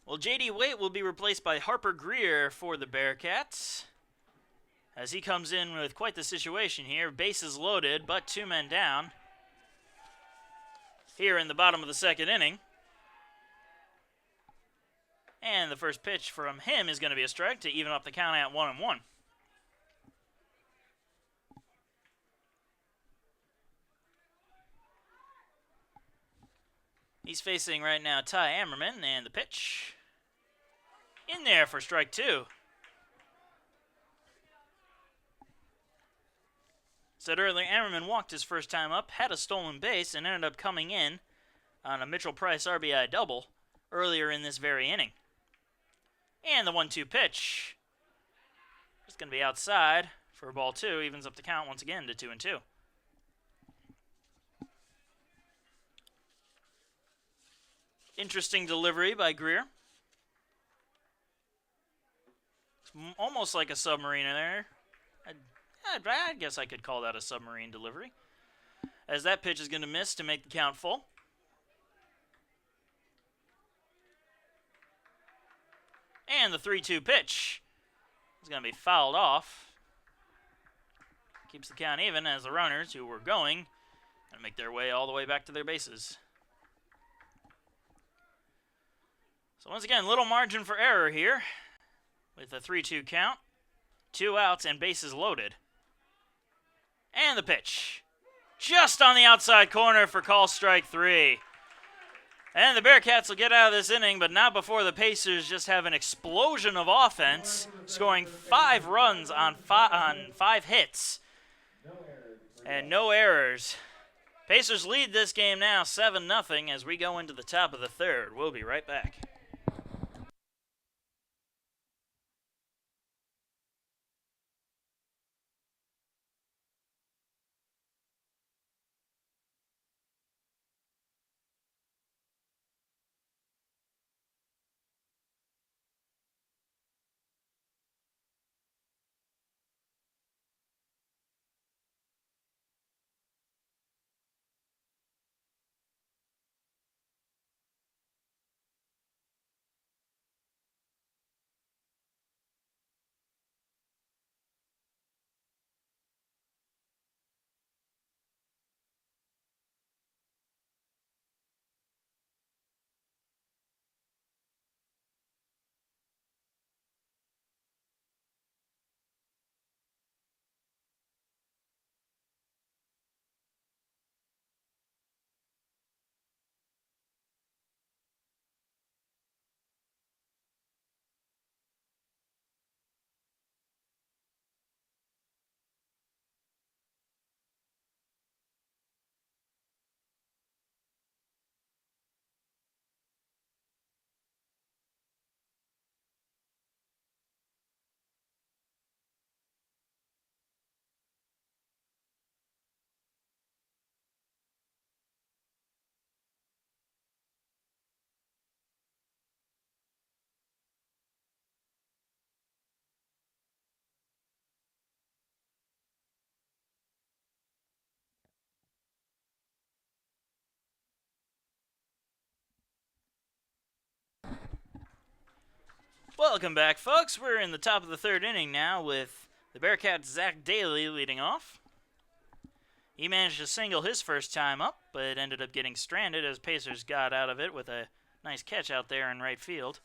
Well, J.D. Waite will be replaced by Harper Greer for the Bearcats, as he comes in with quite the situation here. Bases loaded, but 2 men down here in the bottom of the second inning. And the first pitch from him is going to be a strike to even up the count at 1-1. He's facing right now Ty Ammerman, and the pitch in there for strike 2. Said earlier, Ammerman walked his first time up, had a stolen base, and ended up coming in on a Mitchell Price RBI double earlier in this very inning. And the 1-2 pitch is going to be outside for ball 2, evens up the count once again to 2-2. Interesting delivery by Greer. It's almost like a submarine in there. I guess I could call that a submarine delivery, as that pitch is going to miss to make the count full. And the 3-2 pitch is going to be fouled off. Keeps the count even as the runners who were going and make their way all the way back to their bases. So once again, little margin for error here with a 3-2 count, 2 outs and bases loaded. And the pitch, just on the outside corner for call strike 3. And the Bearcats will get out of this inning, but not before the Pacers just have an explosion of offense, scoring 5 runs on 5 hits. And no errors. Pacers lead this game now 7-0 as we go into the top of the third. We'll be right back. Welcome back, folks. We're in the top of the third inning now with the Bearcats' Zach Daly leading off. He managed to single his first time up, but ended up getting stranded as Pacers got out of it with a nice catch out there in right field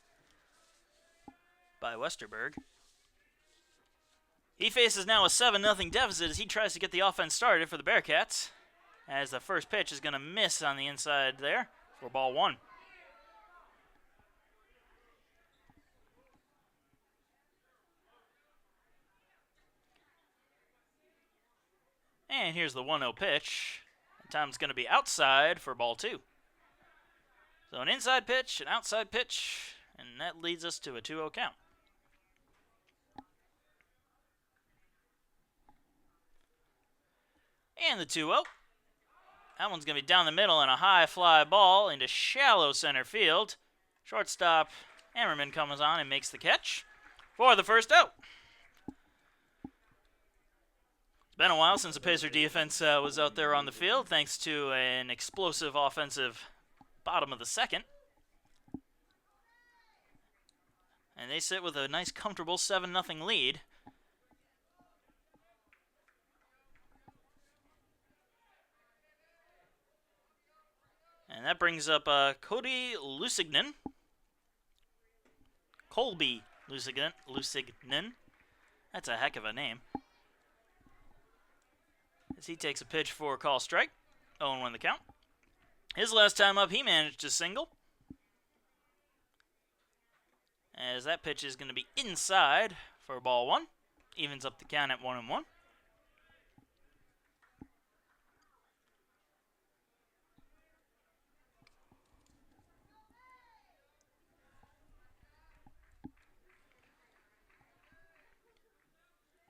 by Westerberg. He faces now a 7-0 deficit as he tries to get the offense started for the Bearcats, as the first pitch is going to miss on the inside there for ball one. And here's the 1-0 pitch. Time's going to be outside for ball two. So an inside pitch, an outside pitch, and that leads us to a 2-0 count. And the 2-0. That one's going to be down the middle and a high fly ball into shallow center field. Shortstop Ammerman comes on and makes the catch for the first out. It's been a while since the Pacer defense was out there on the field, thanks to an explosive offensive bottom of the second. And they sit with a nice, comfortable 7-0 lead. And that brings up Colby Lusignan. That's a heck of a name. As he takes a pitch for a call strike. 0-1 the count. His last time up, he managed to single. As that pitch is going to be inside for ball one. Evens up the count at 1-1.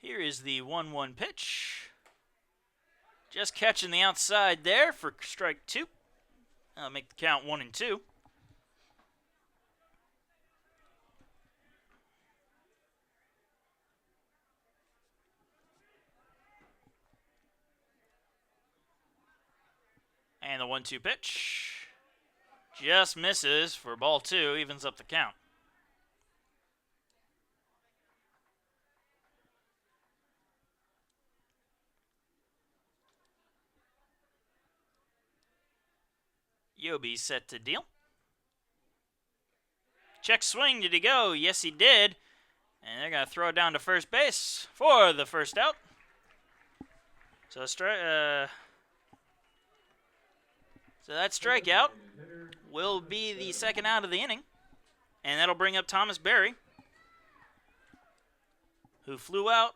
Here is the 1-1 pitch. Just catching the outside there for strike two. That'll make the count 1-2. And the 1-2 pitch just misses for ball two, evens up the count. Yobi set to deal. Check swing, did he go? Yes, he did. And they're going to throw it down to first base for the first out. So that strikeout will be the second out of the inning. And that'll bring up Thomas Berry, who flew out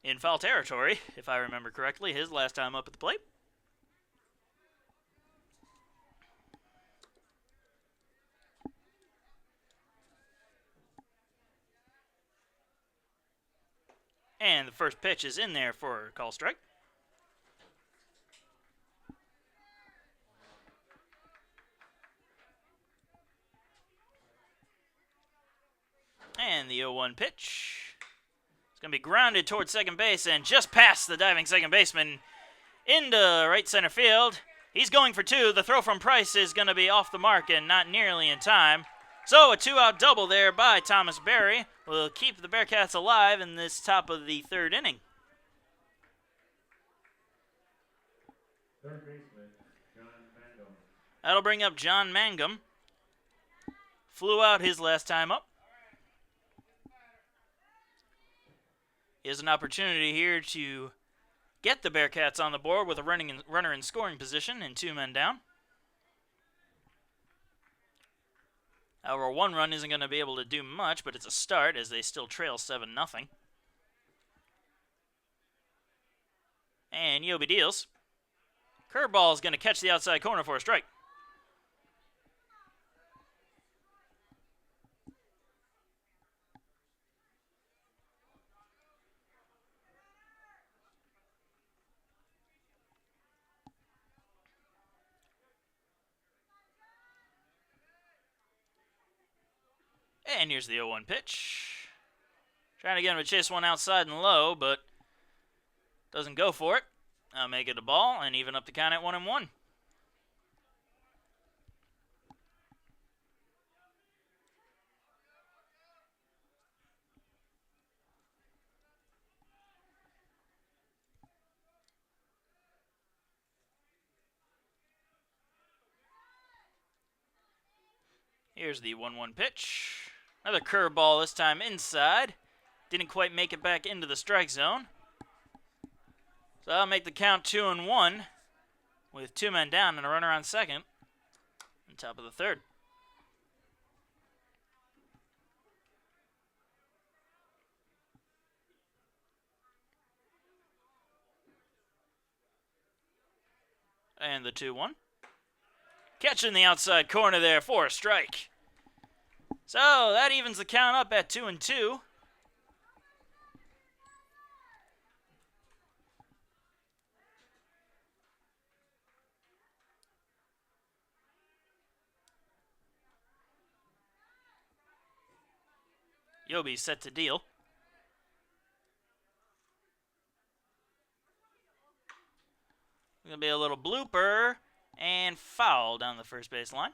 in foul territory, if I remember correctly, his last time up at the plate. And the first pitch is in there for a call strike. And the 0-1 pitch. It's going to be grounded towards second base and just past the diving second baseman into right center field. He's going for two. The throw from Price is going to be off the mark and not nearly in time. So a two-out double there by Thomas Berry will keep the Bearcats alive in this top of the third inning. Third baseman, John Mangum. That'll bring up John Mangum. Flew out his last time up. He has an opportunity here to get the Bearcats on the board with a runner in scoring position and 2 men down. However, one run isn't going to be able to do much, but it's a start as they still trail 7-0. And Yobi deals. Curveball is going to catch the outside corner for a strike. And here's the 0-1 pitch. Trying to get him to chase one outside and low, but doesn't go for it. I'll make it a ball and even up the count at 1-1. Here's the 1-1 pitch. Another curveball, this time inside. Didn't quite make it back into the strike zone. So that'll make the count 2-1 with 2 men down and a runner on second. On top of the third. And the 2-1. Catching the outside corner there for a strike. So that evens the count up at 2-2. Yobi set to deal. Gonna be a little blooper and foul down the first base line.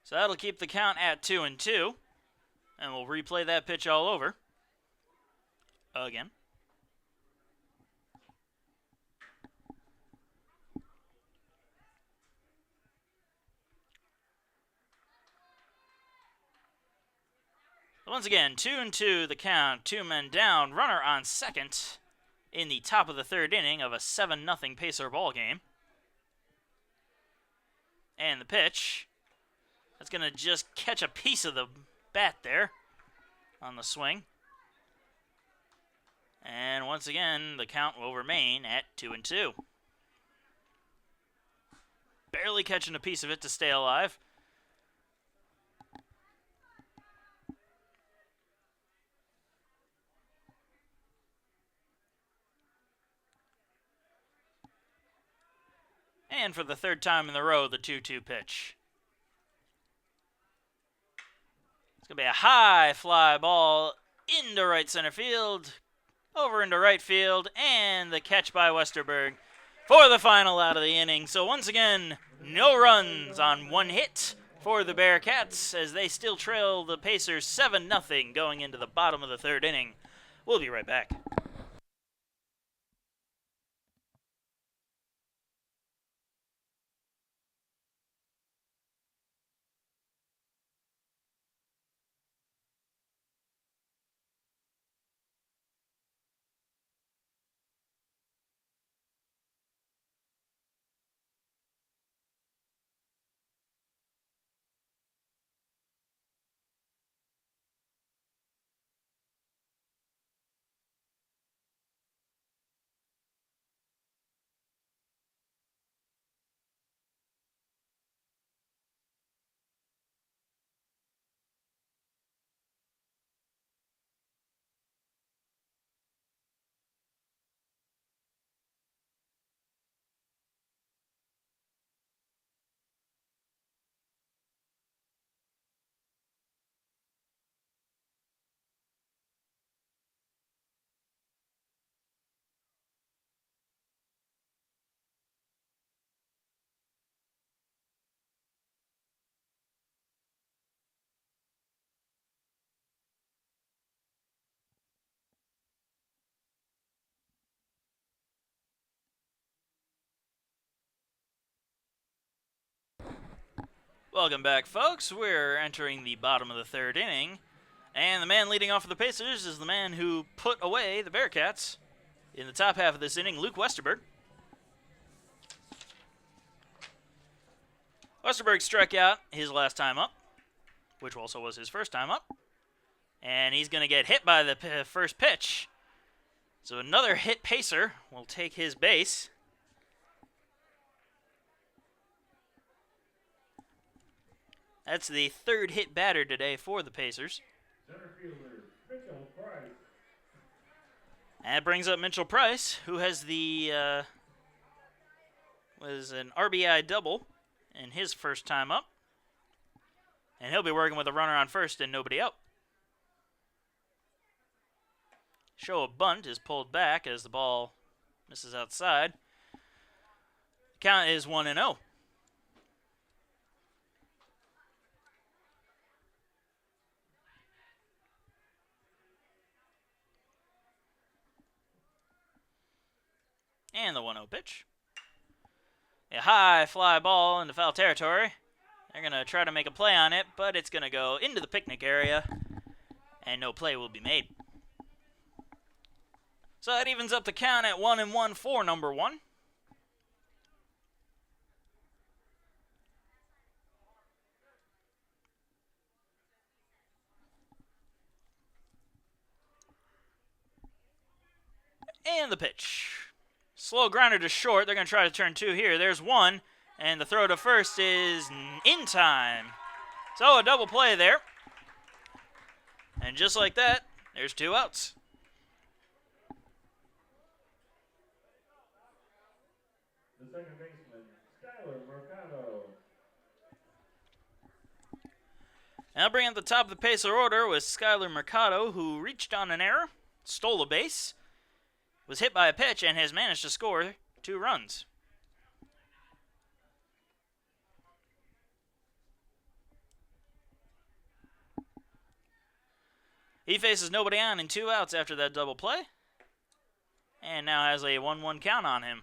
So that'll keep the count at 2-2. And we'll replay that pitch all over. Again. Once again, 2-2 the count, 2 men down, runner on second in the top of the third inning of a 7-0 Pacer ball game. And the pitch, that's going to just catch a piece of the bat there on the swing. And once again, the count will remain at 2-2. Barely catching a piece of it to stay alive. And for the third time in a row, the 2-2 pitch. It's going to be a high fly ball into right center field, over into right field, and the catch by Westerberg for the final out of the inning. So once again, no runs on 1 hit for the Bearcats as they still trail the Pacers 7-0 going into the bottom of the third inning. We'll be right back. Welcome back, folks. We're entering the bottom of the third inning. And the man leading off for the Pacers is the man who put away the Bearcats in the top half of this inning, Luke Westerberg. Westerberg struck out his last time up, which also was his first time up. And he's going to get hit by the first pitch. So another hit Pacer will take his base. That's the third hit batter today for the Pacers. Center fielder, Mitchell Price. And that brings up Mitchell Price, who has the was an RBI double in his first time up. And he'll be working with a runner on first and nobody out. Show a bunt is pulled back as the ball misses outside. Count is 1-0. And the 1-0 pitch. A high fly ball into foul territory. They're going to try to make a play on it, but it's going to go into the picnic area, and no play will be made. So that evens up the count at 1-1 for number 1. And the pitch. Slow grounder to short. They're going to try to turn 2 here. There's 1, and the throw to first is in time. So a double play there. And just like that, there's 2 outs. The second baseman, Skylar Mercado. Now bringing up the top of the Pacer order was Skylar Mercado, who reached on an error, stole a base, was hit by a pitch, and has managed to score 2 runs. He faces nobody on in 2 outs after that double play, and now has a 1-1 count on him.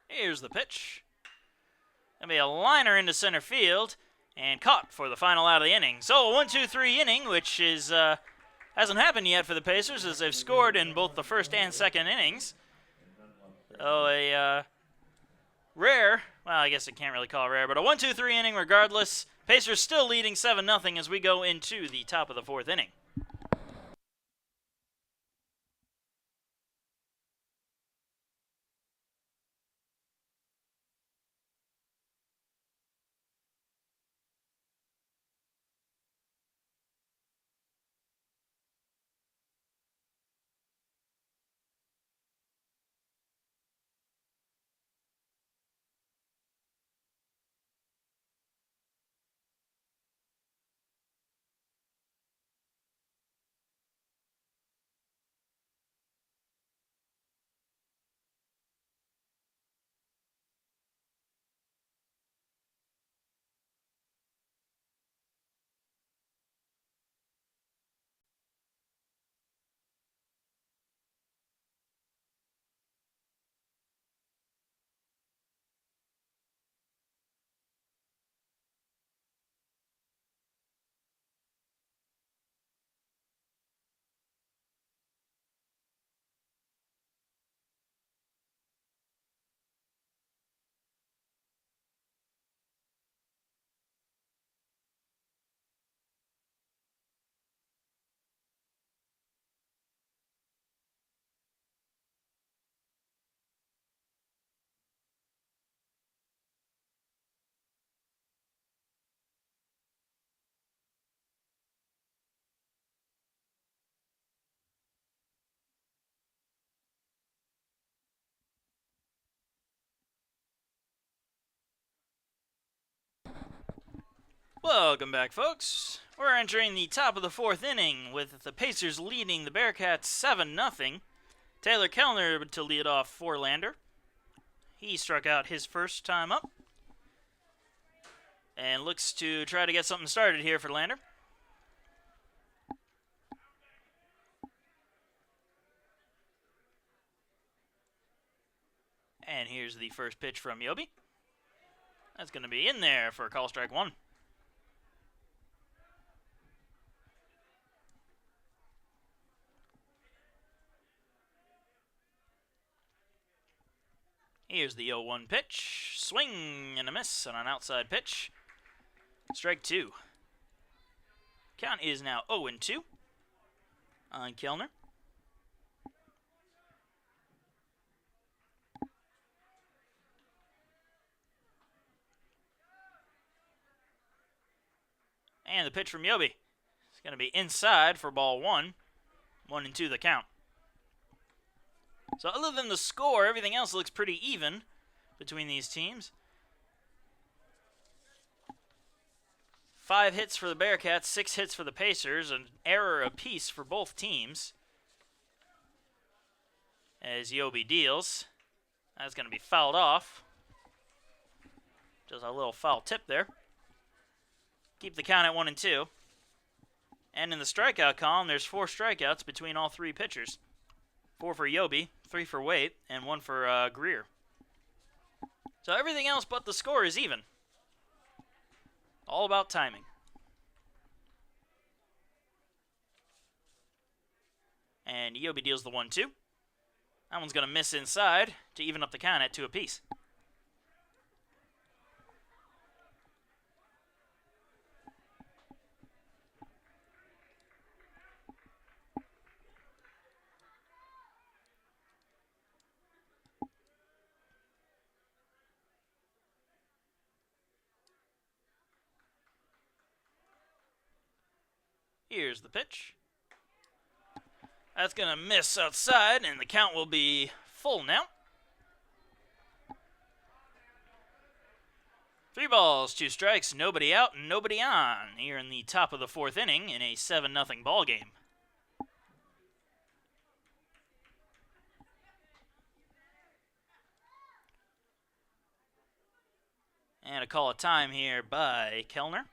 Here's the pitch. Gonna be a liner into center field, and caught for the final out of the inning. So a 1-2-3 inning, which is hasn't happened yet for the Pacers, as they've scored in both the first and second innings. Oh, a rare, well, I guess I can't really call it rare, but a 1-2-3 inning regardless. Pacers still leading 7-0 as we go into the top of the 4th inning. Welcome back, folks. We're entering the top of the 4th inning with the Pacers leading the Bearcats 7-0. Taylor Kellner to lead off for Lander. He struck out his first time up and looks to try to get something started here for Lander. And here's the first pitch from Yobi. That's going to be in there for call strike 1. Here's the 0-1 pitch. Swing and a miss on an outside pitch. Strike 2. Count is now 0-2 on Kellner. And the pitch from Yobi. It's going to be inside for ball 1. 1-2 the count. So other than the score, everything else looks pretty even between these teams. 5 hits for the Bearcats, 6 hits for the Pacers, an error apiece for both teams. As Yobi deals. That's going to be fouled off. Just a little foul tip there. Keep the count at 1-2. And in the strikeout column, there's 4 strikeouts between all 3 pitchers. 4 for Yobi, 3 for Waite, and 1 for Greer. So everything else but the score is even. All about timing. And Yobi deals the 1-2. That one's going to miss inside to even up the count at 2 apiece. Here's the pitch. That's going to miss outside, and the count will be full now. 3 balls, 2 strikes, nobody out, nobody on here in the top of the 4th inning in a 7-0 ball game. And a call of time here by Kellner.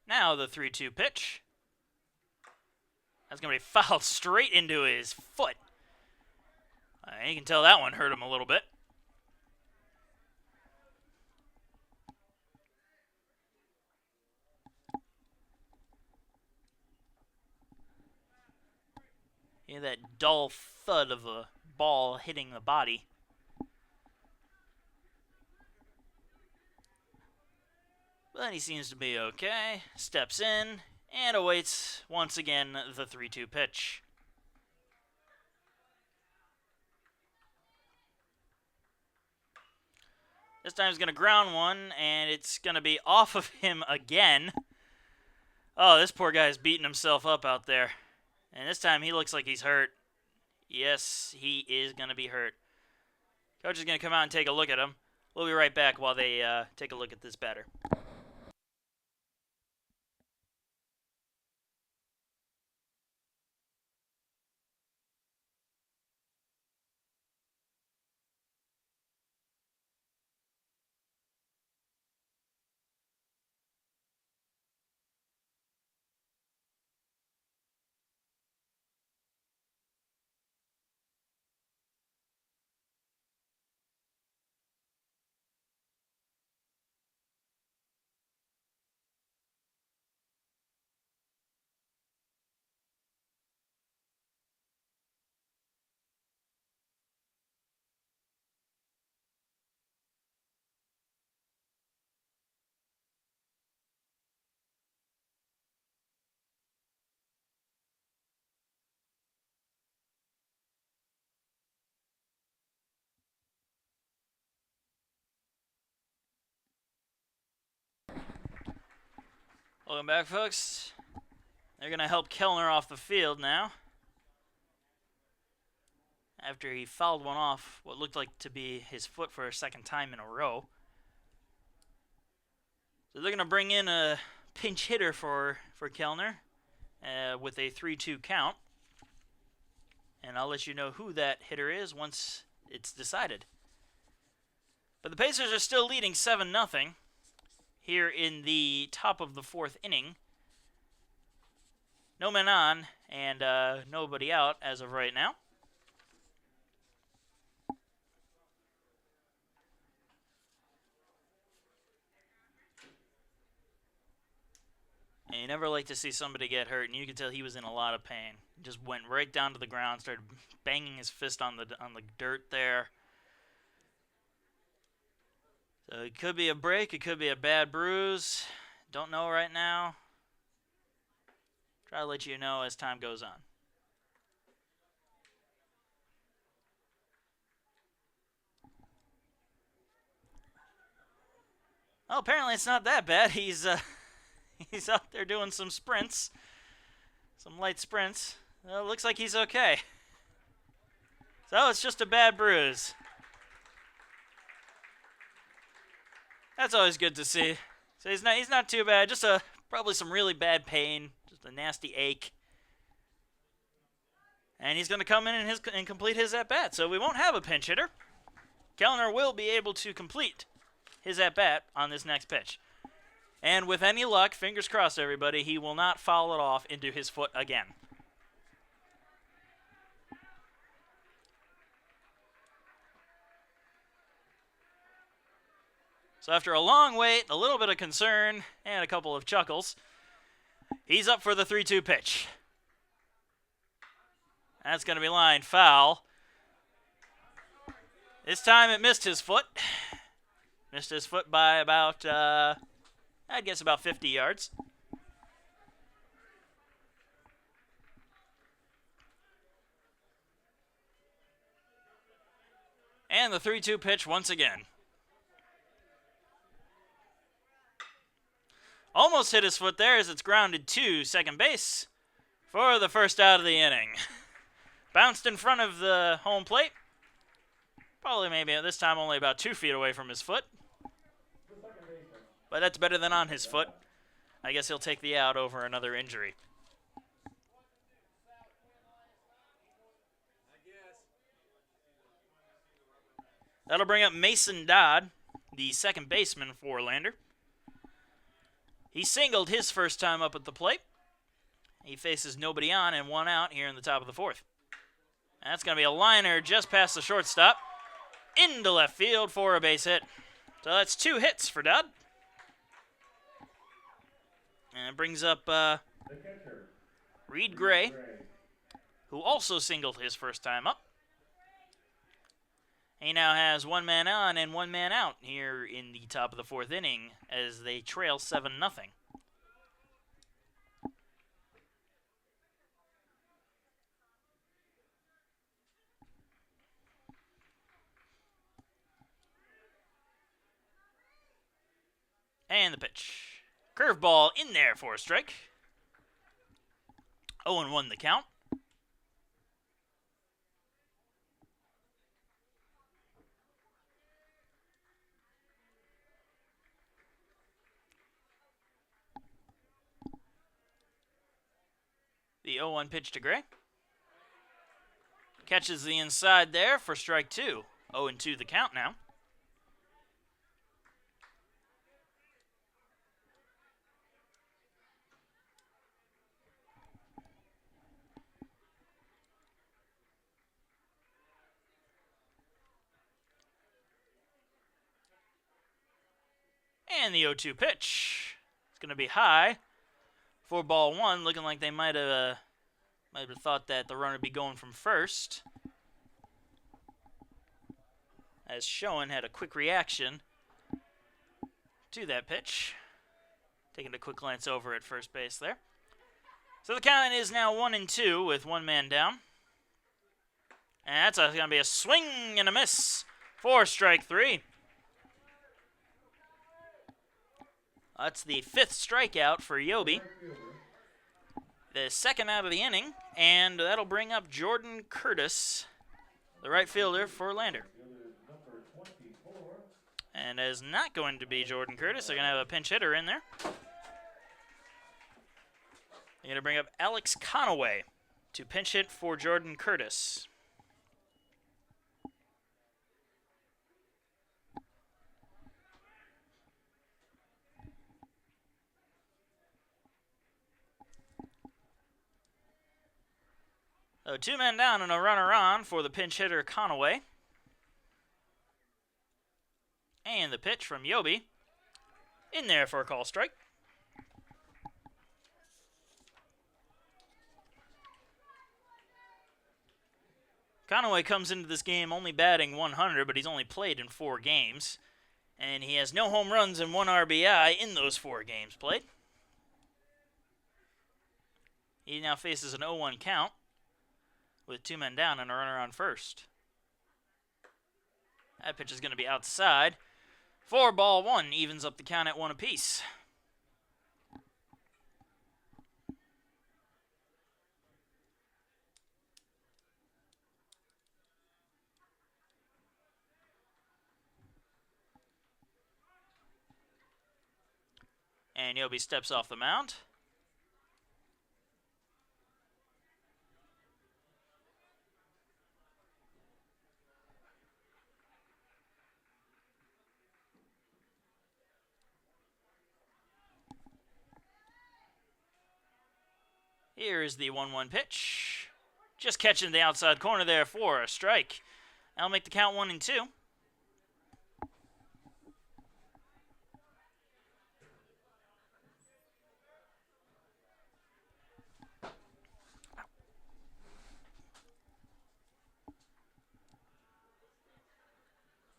Now the 3-2 pitch. That's going to be fouled straight into his foot. You can tell that one hurt him a little bit. You hear that dull thud of a ball hitting the body. But he seems to be okay. Steps in and awaits once again the 3-2 pitch. This time he's going to ground one, and it's going to be off of him again. Oh, this poor guy's beating himself up out there. And this time he looks like he's hurt. Yes, he is going to be hurt. Coach is going to come out and take a look at him. We'll be right back while they take a look at this batter. Welcome back, folks. They're going to help Kellner off the field now. After he fouled one off what looked like to be his foot for a 2nd time in a row. So they're going to bring in a pinch hitter for Kellner with a 3-2 count. And I'll let you know who that hitter is once it's decided. But the Pacers are still leading 7-0 here in the top of the 4th inning. No men on and nobody out as of right now. And you never like to see somebody get hurt, and you could tell he was in a lot of pain. Just went right down to the ground, started banging his fist on the dirt there. So it could be a break, it could be a bad bruise. Don't know right now. Try to let you know as time goes on. Well, apparently it's not that bad. He's out there doing some sprints, some light sprints. It looks like he's okay. So it's just a bad bruise. That's always good to see. So he's not too bad. Just probably some really bad pain, just a nasty ache. And he's going to come in and complete his at-bat. So we won't have a pinch hitter. Kellner will be able to complete his at-bat on this next pitch. And with any luck, fingers crossed, everybody, he will not foul it off into his foot again. So after a long wait, a little bit of concern, and a couple of chuckles, he's up for the 3-2 pitch. That's going to be lined foul. This time it missed his foot. Missed his foot by about, I'd guess about 50 yards. And the 3-2 pitch once again. Almost hit his foot there as it's grounded to second base for the first out of the inning. Bounced in front of the home plate. Probably maybe at this time only about 2 feet away from his foot. But that's better than on his foot. I guess he'll take the out over another injury. That'll bring up Mason Dodd, the second baseman for Lander. He singled his first time up at the plate. He faces nobody on and 1 out here in the top of the 4th. That's going to be a liner just past the shortstop into left field for a base hit. So that's 2 hits for Dodd. And it brings up Reed Gray, who also singled his first time up. He now has 1 man on and 1 man out here in the top of the 4th inning as they trail 7-0. And the pitch. Curveball in there for a strike. 0-1 the count. The 0-1 pitch to Gray. Catches the inside there for strike 2. 0-2 the count now. And the 0-2 pitch. It's going to be high for ball 1, looking like they might have thought that the runner would be going from first. As Schoen had a quick reaction to that pitch. Taking a quick glance over at first base there. So the count is now 1-2 with 1 man down. And that's going to be a swing and a miss for strike 3. That's the 5th strikeout for Yobi. The 2nd out of the inning, and that'll bring up Jordan Curtis, the right fielder for Lander. And as not going to be Jordan Curtis, they're going to have a pinch hitter in there. They're going to bring up Alex Conaway to pinch hit for Jordan Curtis. So 2 men down and a runner on for the pinch hitter Conaway. And the pitch from Yobi. In there for a call strike. Conaway comes into this game only batting 100, but he's only played in 4 games. And he has no home runs and 1 RBI in those 4 games played. He now faces an 0-1 count with 2 men down and a runner on first. That pitch is going to be outside. 4-1 evens up the count at 1 apiece. And Yobi steps off the mound. Here is the 1-1 pitch. Just catching the outside corner there for a strike. That'll make the count 1-2.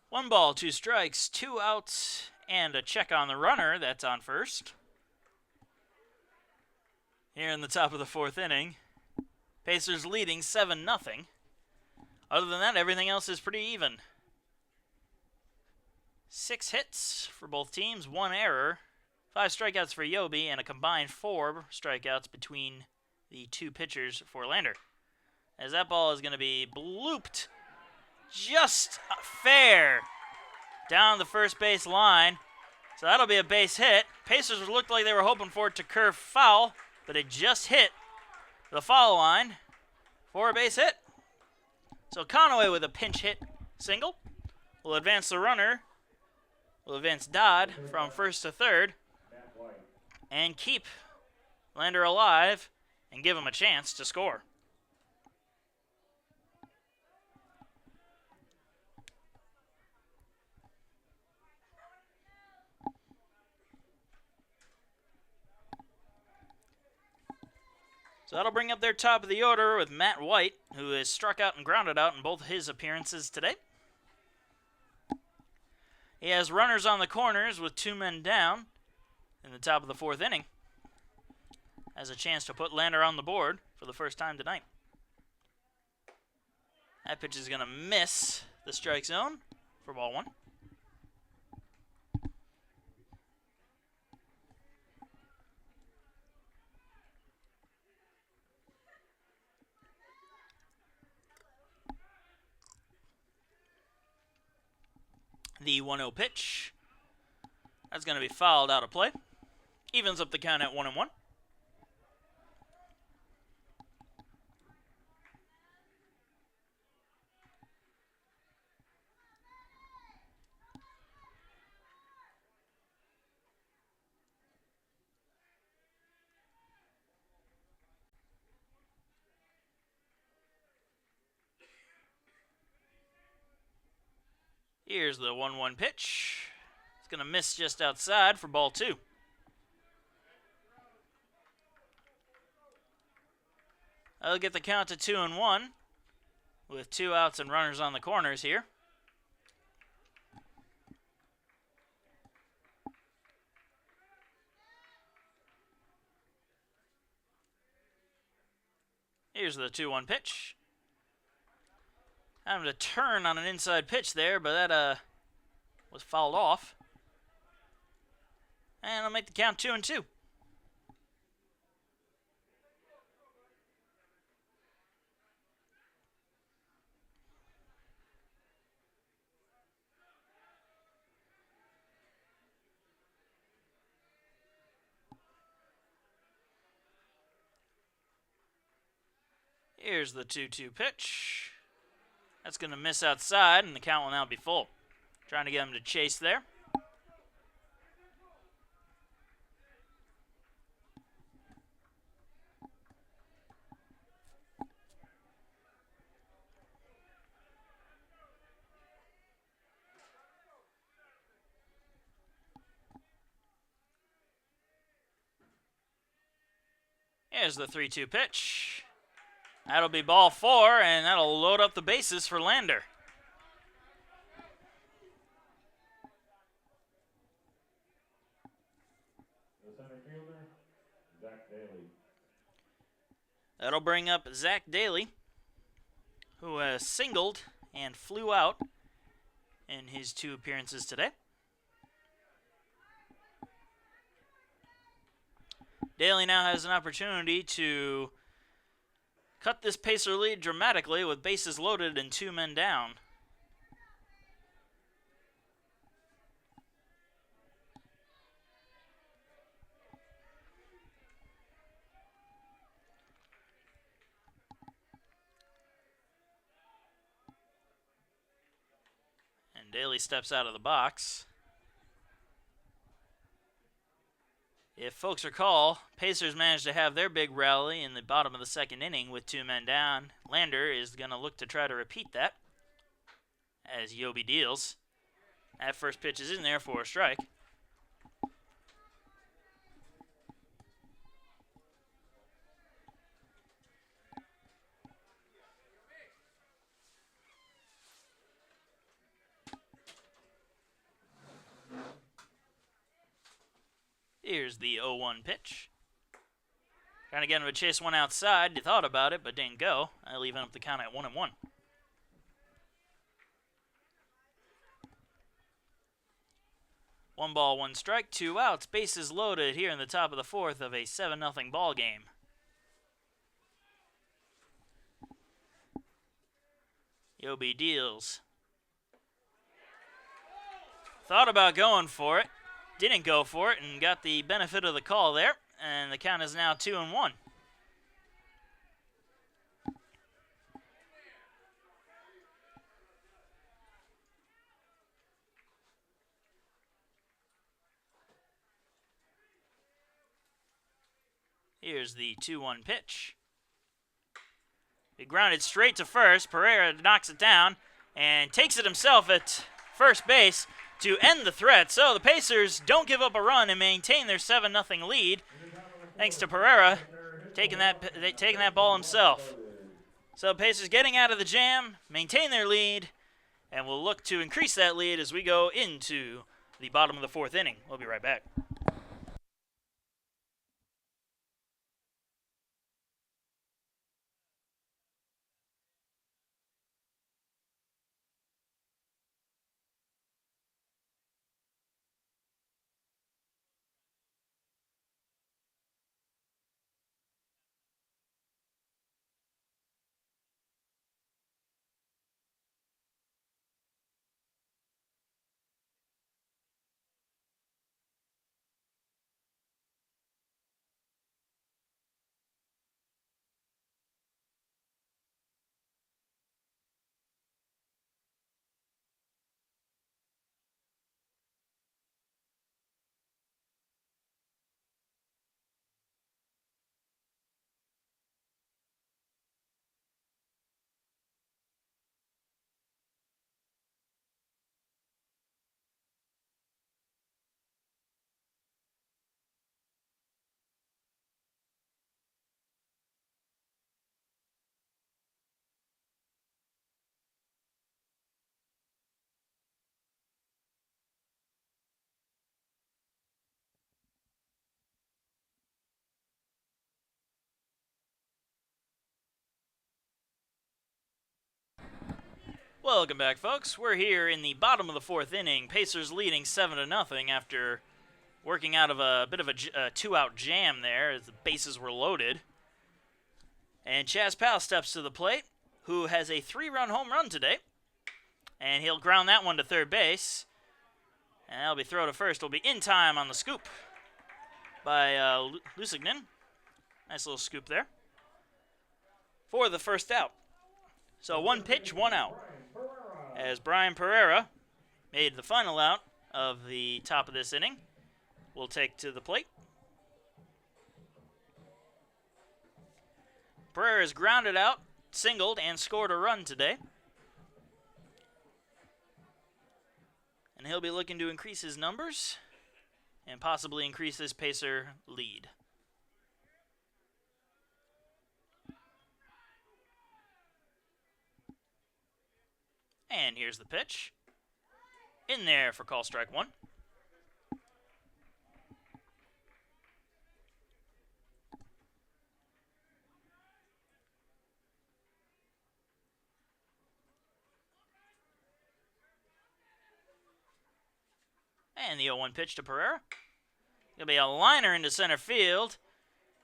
One ball, 2 strikes, 2 outs, and a check on the runner. That's on first. Here in the top of the 4th inning, Pacers leading 7-0. Other than that, everything else is pretty even. 6 hits for both teams, 1 error, 5 strikeouts for Yobi, and a combined 4 strikeouts between the 2 pitchers for Lander. As that ball is going to be blooped just fair down the first base line. So that'll be a base hit. Pacers looked like they were hoping for it to curve foul, but it just hit the foul line for a base hit. So Conaway with a pinch hit single will advance the runner, will advance Dodd from first to third, and keep Lander alive and give him a chance to score. So that'll bring up their top of the order with Matt White, who has struck out and grounded out in both his appearances today. He has runners on the corners with 2 men down in the top of the 4th inning. Has a chance to put Lander on the board for the first time tonight. That pitch is going to miss the strike zone for ball 1. The 1-0 pitch. That's going to be fouled out of play. Evens up the count at 1-1. Here's the 1-1 pitch. It's going to miss just outside for ball 2. I'll get the count to 2-1 with 2 outs and runners on the corners here. Here's the 2-1 pitch. Having to turn on an inside pitch there, but that was fouled off. And I'll make the count 2-2. Here's the 2-2 pitch. That's going to miss outside, and the count will now be full. Trying to get him to chase there. Here's the 3-2 pitch. That'll be ball 4, and that'll load up the bases for Lander. The center fielder, Zach Daly. That'll bring up Zach Daly, who has singled and flew out in his 2 appearances today. Daly now has an opportunity to cut this Pacer lead dramatically with bases loaded and 2 men down. And Daly steps out of the box. If folks recall, Pacers managed to have their big rally in the bottom of the second inning with 2 men down. Lander is going to look to try to repeat that as Yobi deals. That first pitch is in there for a strike. Here's the 0-1 pitch. Trying to get him to chase one outside. He thought about it, but didn't go. Leaving up the count at 1-1. 1 ball, 1 strike, 2 outs. Bases loaded here in the top of the fourth of a 7-0 ball game. Yobi deals. Thought about going for it. Didn't go for it and got the benefit of the call there. And the count is now 2-1. Here's the 2-1 pitch. It grounded straight to first. Pereira knocks it down and takes it himself at first base to end the threat. So the Pacers don't give up a run and maintain their 7-0 lead, thanks to Pereira taking that ball himself. So Pacers getting out of the jam, maintain their lead, and will look to increase that lead as we go into the bottom of the fourth inning. We'll be right back. Welcome back, folks. We're here in the bottom of the fourth inning. Pacers leading 7-0 after working out of a bit of a 2-out jam there as the bases were loaded. And Chaz Powell steps to the plate, who has a 3-run home run today. And he'll ground that one to third base. And that'll be throw to first. Will be in time on the scoop by Lusignan. Nice little scoop there for the first out. So 1 pitch, 1 out. As Brian Pereira made the final out of the top of this inning, will take to the plate. Pereira is grounded out, singled, and scored a run today. And he'll be looking to increase his numbers and possibly increase his Pacer lead. And here's the pitch. In there for call strike 1. And the 0-1 pitch to Pereira. It'll be a liner into center field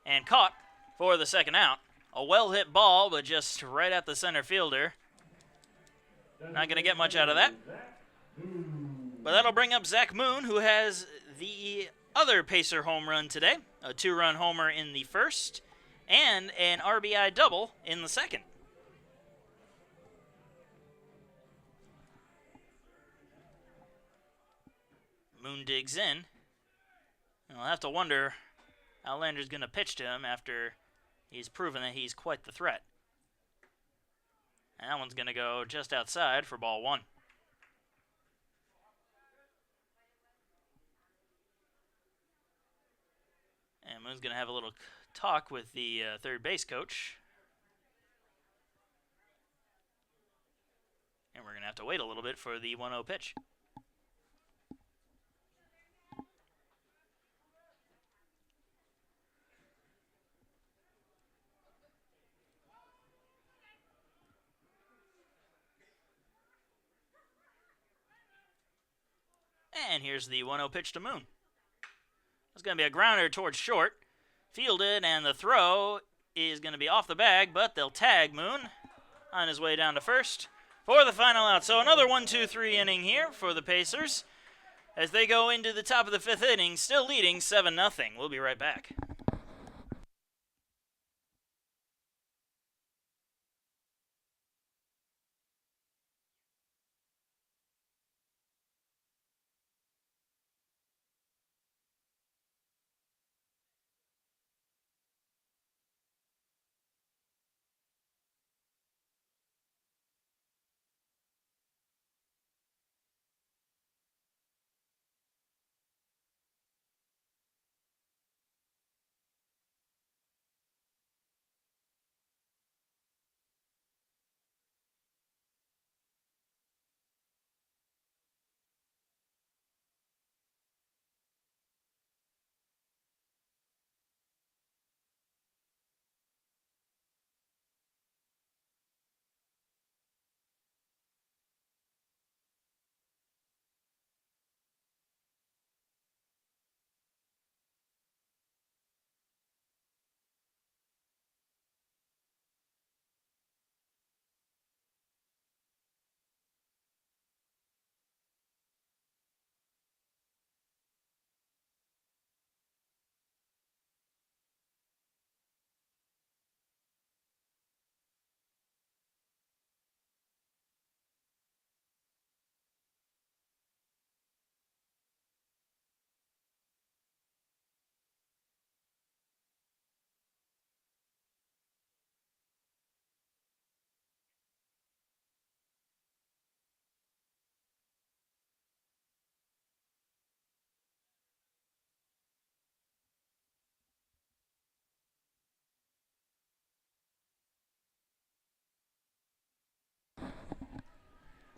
and caught for the second out. A well-hit ball, but just right at the center fielder. Not going to get much out of that. But that'll bring up Zach Moon, who has the other Pacer home run today. A 2-run homer in the first and an RBI double in the second. Moon digs in. And I'll have to wonder Lander's going to pitch to him after he's proven that he's quite the threat. And that one's going to go just outside for ball 1. And Moon's going to have a little talk with the third base coach. And we're going to have to wait a little bit for the 1-0 pitch. And here's the 1-0 pitch to Moon. It's going to be a grounder towards short. Fielded, and the throw is going to be off the bag, but they'll tag Moon on his way down to first for the final out. So another 1-2-3 inning here for the Pacers as they go into the top of the 5th inning, still leading 7-0. We'll be right back.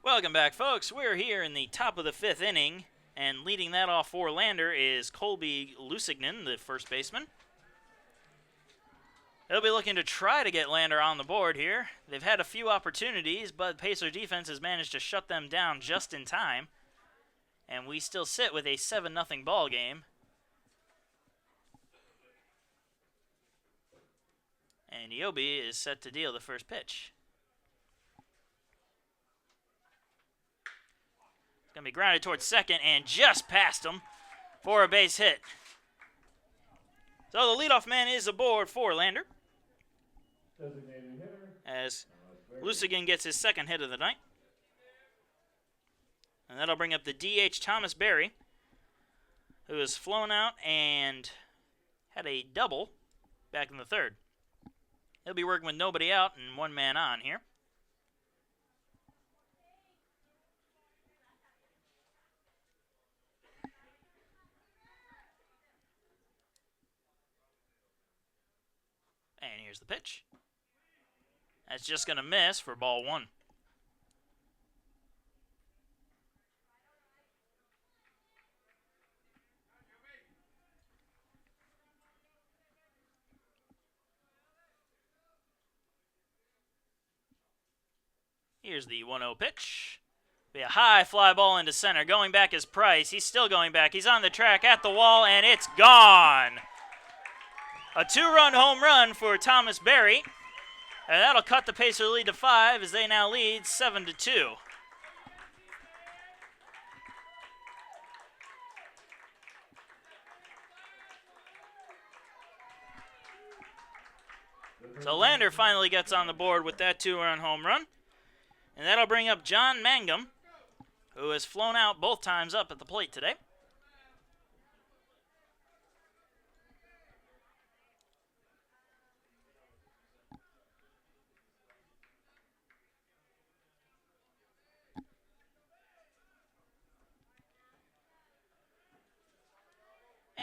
Welcome back, folks. We're here in the top of the 5th inning, and leading that off for Lander is Colby Lusignan, the first baseman. They'll be looking to try to get Lander on the board here. They've had a few opportunities, but Pacer defense has managed to shut them down just in time, and we still sit with a 7-0 ball game. And Yobi is set to deal the first pitch. Going to be grounded towards second and just past him for a base hit. So the leadoff man is aboard for Lander as Lusignan gets his second hit of the night. And that'll bring up the DH Thomas Berry, who has flown out and had a double back in the 3rd. He'll be working with nobody out and 1 man on here. And here's the pitch. That's just going to miss for ball 1. Here's the 1-0 pitch. Be a high fly ball into center. Going back is Price. He's still going back. He's on the track at the wall, and it's gone. A 2-run home run for Thomas Berry. And that'll cut the Pacer lead to 5 as they now lead 7-2. So Lander finally gets on the board with that 2-run home run. And that'll bring up John Mangum, who has flown out both times up at the plate today.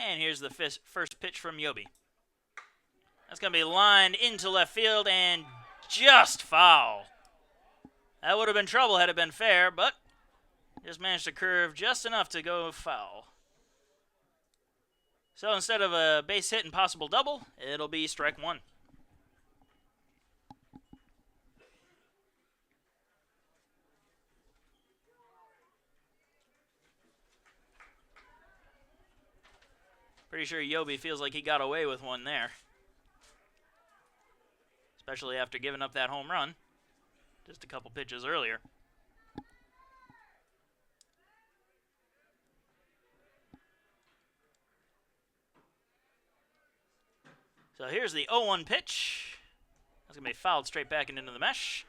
And here's the first pitch from Yobi. That's going to be lined into left field and just foul. That would have been trouble had it been fair, but just managed to curve just enough to go foul. So instead of a base hit and possible double, it'll be strike one. Pretty sure Yobi feels like he got away with one there. Especially after giving up that home run just a couple pitches earlier. So here's the 0-1 pitch. That's going to be fouled straight back into the mesh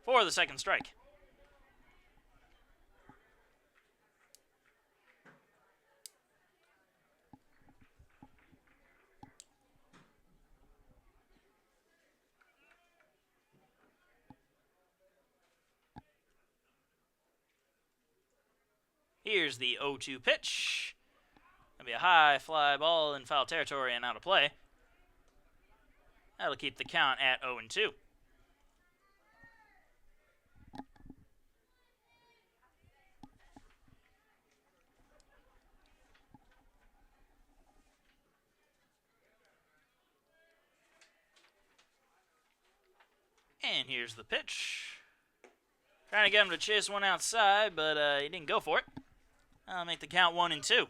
for the second strike. Here's the 0-2 pitch. Going to be a high fly ball in foul territory and out of play. That'll keep the count at 0-2. And here's the pitch. Trying to get him to chase one outside, but he didn't go for it. I'll make the count 1-2.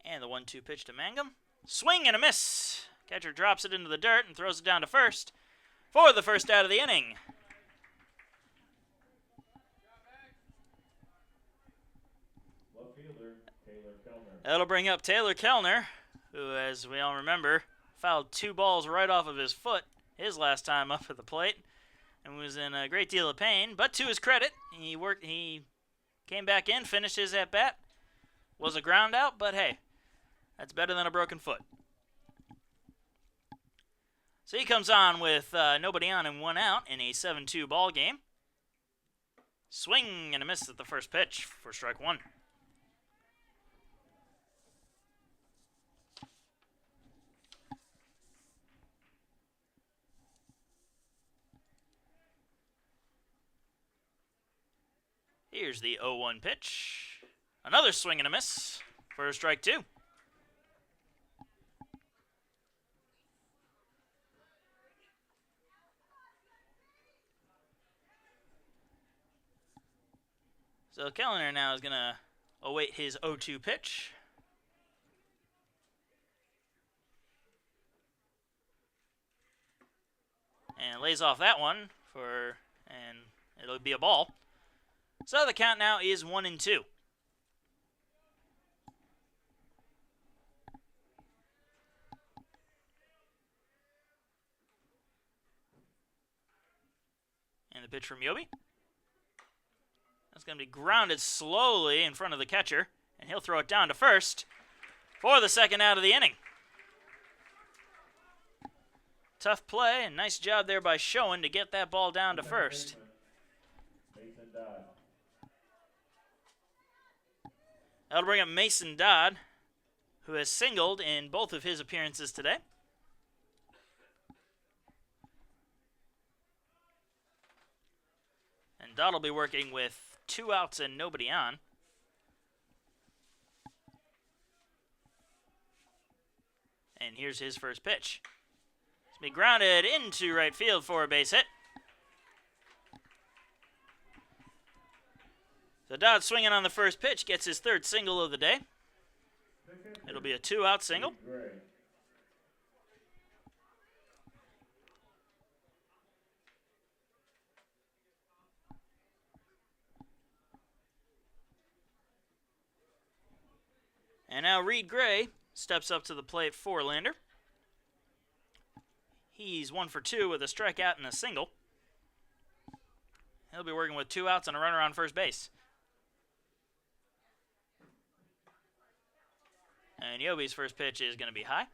And the 1-2 pitch to Mangum. Swing and a miss. Catcher drops it into the dirt and throws it down to first for the first out of the inning. Left fielder, Taylor Kellner. That'll bring up Taylor Kellner, who, as we all remember, fouled 2 balls right off of his foot his last time up at the plate and was in a great deal of pain. But to his credit, he came back in, finished his at-bat. Was a ground out, but hey, that's better than a broken foot. So he comes on with nobody on and 1 out in a 7-2 ball game. Swing and a miss at the first pitch for strike 1. Here's the 0-1 pitch. Another swing and a miss for strike 2. So Kellner now is going to await his 0-2 pitch. And lays off that one and it'll be a ball. So the count now is 1-2. And the pitch from Yobi. That's going to be grounded slowly in front of the catcher, and he'll throw it down to first for the second out of the inning. Tough play, and nice job there by Schoen to get that ball down to first. Mason Dodd. That'll bring up Mason Dodd, who has singled in both of his appearances today. And Dodd will be working with 2 outs and nobody on. And here's his first pitch. It's going to be grounded into right field for a base hit. So Dodd swinging on the first pitch gets his 3rd single of the day. It'll be a 2-out single. And now Reed Gray steps up to the plate for Lander. He's 1 for 2 with a strikeout and a single. He'll be working with 2 outs and a runner on first base. And Yobi's first pitch is going to be high.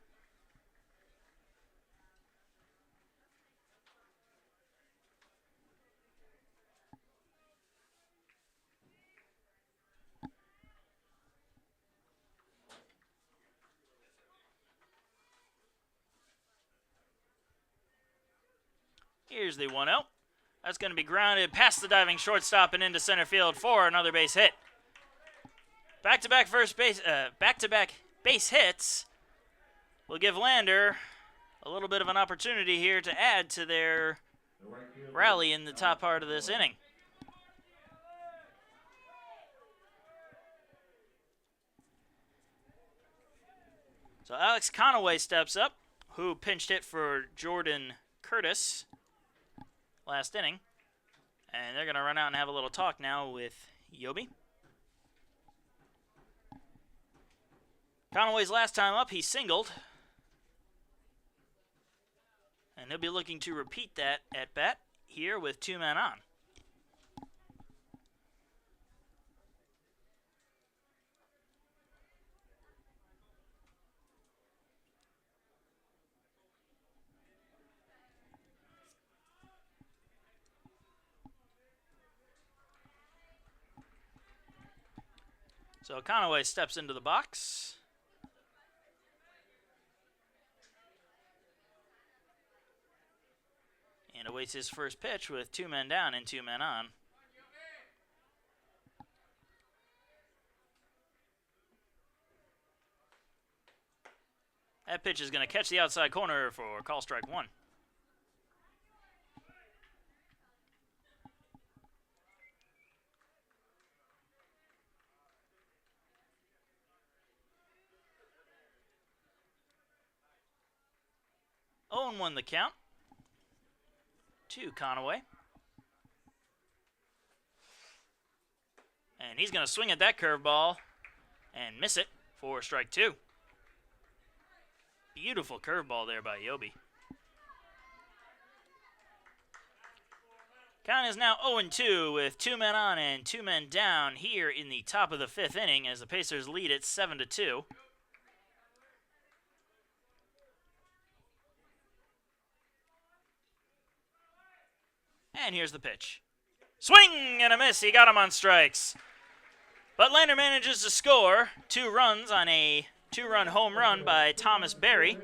Here's the 1-0. That's going to be grounded past the diving shortstop and into center field for another base hit. Back-to-back base hits will give Lander a little bit of an opportunity here to add to their rally in the top part of this inning. So Alex Conaway steps up, who pinched hit for Jordan Curtis last inning. And they're going to run out and have a little talk now with Yobi. Conaway's last time up, he singled. And he'll be looking to repeat that at bat here with 2 men on. So Conaway steps into the box. And awaits his first pitch with 2 men down and 2 men on. That pitch is going to catch the outside corner for call strike 1. Oh, 0-1 the count to Conaway. And he's going to swing at that curveball and miss it for strike 2. Beautiful curveball there by Yobi. Count is now 0-2 with 2 men on and 2 men down here in the top of the 5th inning as the Pacers lead it 7-2. And here's the pitch. Swing and a miss. He got him on strikes. But Lander manages to score 2 runs on a 2-run home run by Thomas Berry.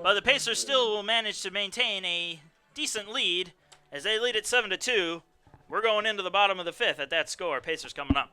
But the Pacers still will manage to maintain a decent lead as they lead at 7-2. We're going into the bottom of the 5th at that score. Pacers coming up.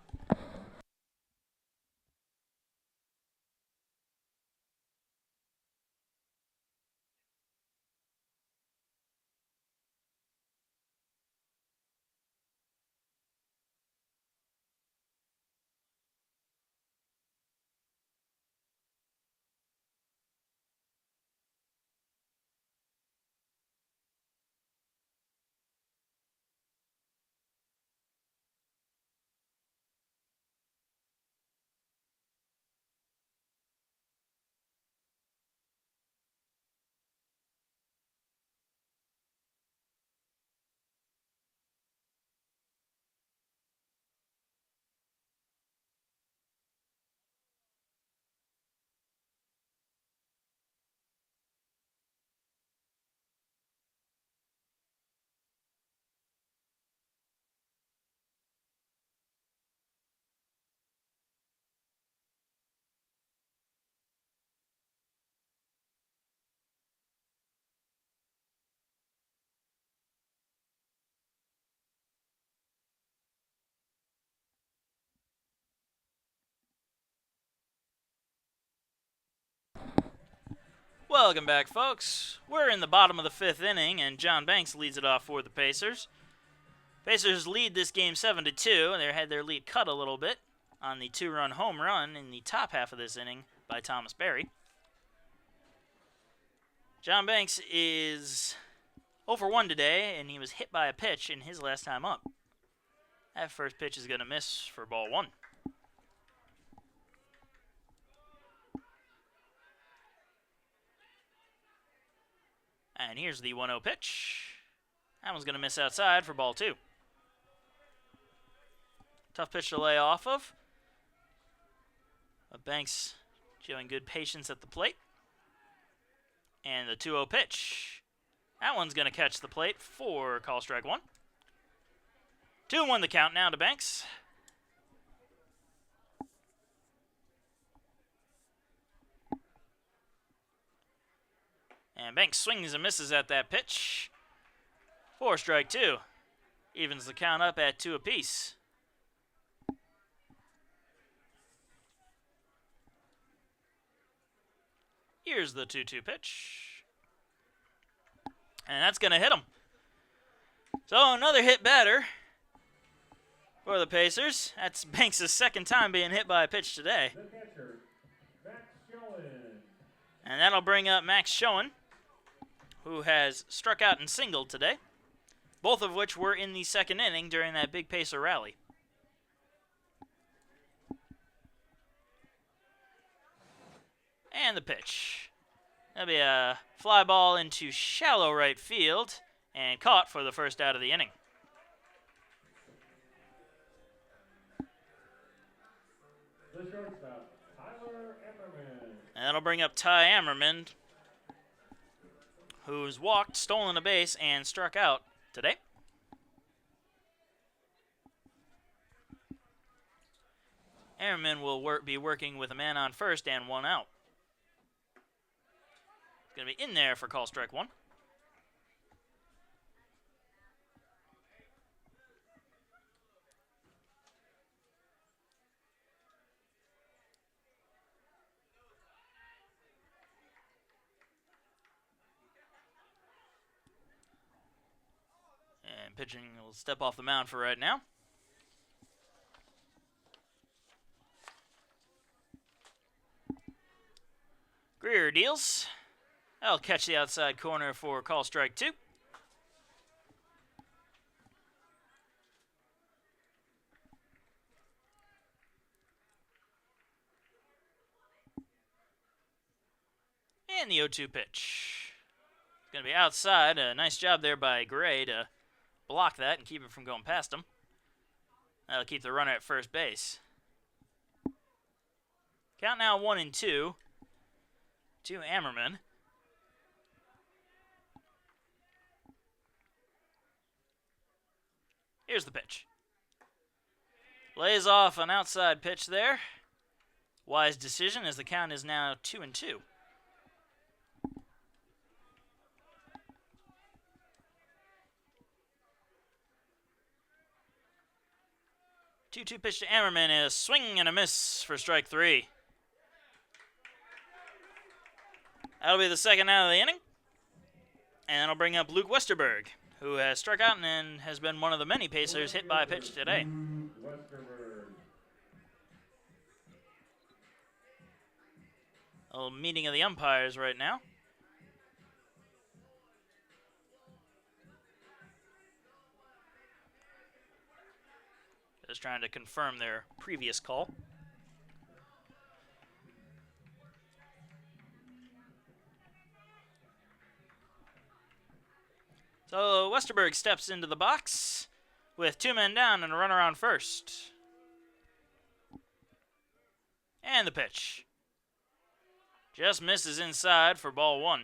Welcome back, folks. We're in the bottom of the 5th inning, and John Banks leads it off for the Pacers. Pacers lead this game 7-2, and they had their lead cut a little bit on the 2-run home run in the top half of this inning by Thomas Berry. John Banks is 0 for 1 today, and he was hit by a pitch in his last time up. That first pitch is going to miss for ball 1. And here's the 1-0 pitch. That one's going to miss outside for ball 2. Tough pitch to lay off of. But Banks showing good patience at the plate. And the 2-0 pitch. That one's going to catch the plate for call strike 1. 2-1 the count now to Banks. And Banks swings and misses at that pitch. For strike two. Evens the count up at 2 apiece. Here's the 2-2 pitch. And that's going to hit him. So another hit batter for the Pacers. That's Banks' second time being hit by a pitch today. The catcher, Max Schoen. And that'll bring up Max Schoen, who has struck out and singled today, both of which were in the second inning during that big Pacer rally. And the pitch. That'll be a fly ball into shallow right field and caught for the first out of the inning. The shortstop, Tyler Emmerman. And that'll bring up Ty Ammerman, who's walked, stolen a base, and struck out today. Ammerman will be working with a man on first and one out. Going to be in there for call strike one. And pitching will step off the mound for right now. Greer deals. That'll catch the outside corner for call strike two. And the 0-2 pitch. It's going to be outside. A nice job there by Gray to block that and keep it from going past him. That'll keep the runner at first base. Count now 1-2 to Ammerman. Here's the pitch. Lays off an outside pitch there. Wise decision as the count is now 2-2. 2-2 pitch to Ammerman is a swing and a miss for strike three. That'll be the second out of the inning. And that'll bring up Luke Westerberg, who has struck out and has been one of the many Pacers hit by a pitch today. Westerberg. A little meeting of the umpires right now. Just trying to confirm their previous call. So Westerberg steps into the box with 2 men down and a runner on first. And the pitch. Just misses inside for ball one.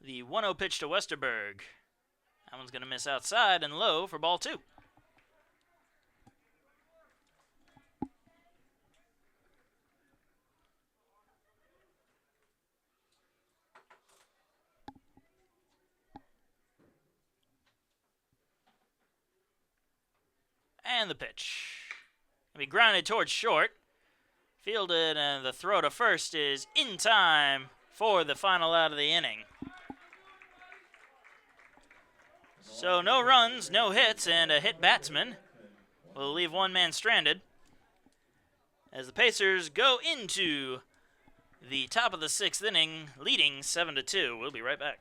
The 1-0 pitch to Westerberg. That one's going to miss outside and low for ball two. And the pitch. It'll be grounded towards short. Fielded, and the throw to first is in time for the final out of the inning. So no runs, no hits, and a hit batsman will leave one man stranded as the Pacers go into the top of the 6th inning, leading 7-2. We'll be right back.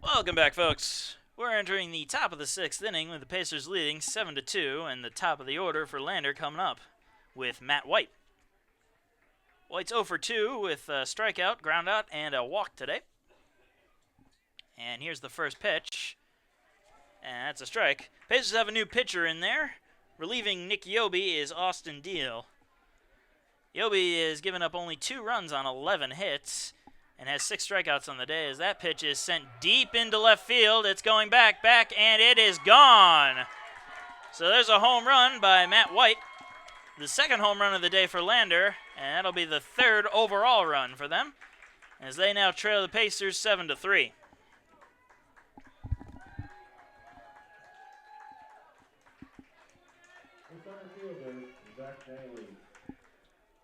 Welcome back, folks. We're entering the top of the 6th inning with the Pacers leading 7-2, and the top of the order for Lander coming up with Matt White. White's 0 for 2 with a strikeout, ground out, and a walk today. And here's the first pitch. And that's a strike. Pacers have a new pitcher in there. Relieving Nick Yobi is Austin Deal. Yobi has given up only 2 runs on 11 hits and has 6 strikeouts on the day as that pitch is sent deep into left field. It's going back, and it is gone. So there's a home run by Matt White. The second home run of the day for Lander, and that'll be the 3rd overall run for them as they now trail the Pacers 7-3.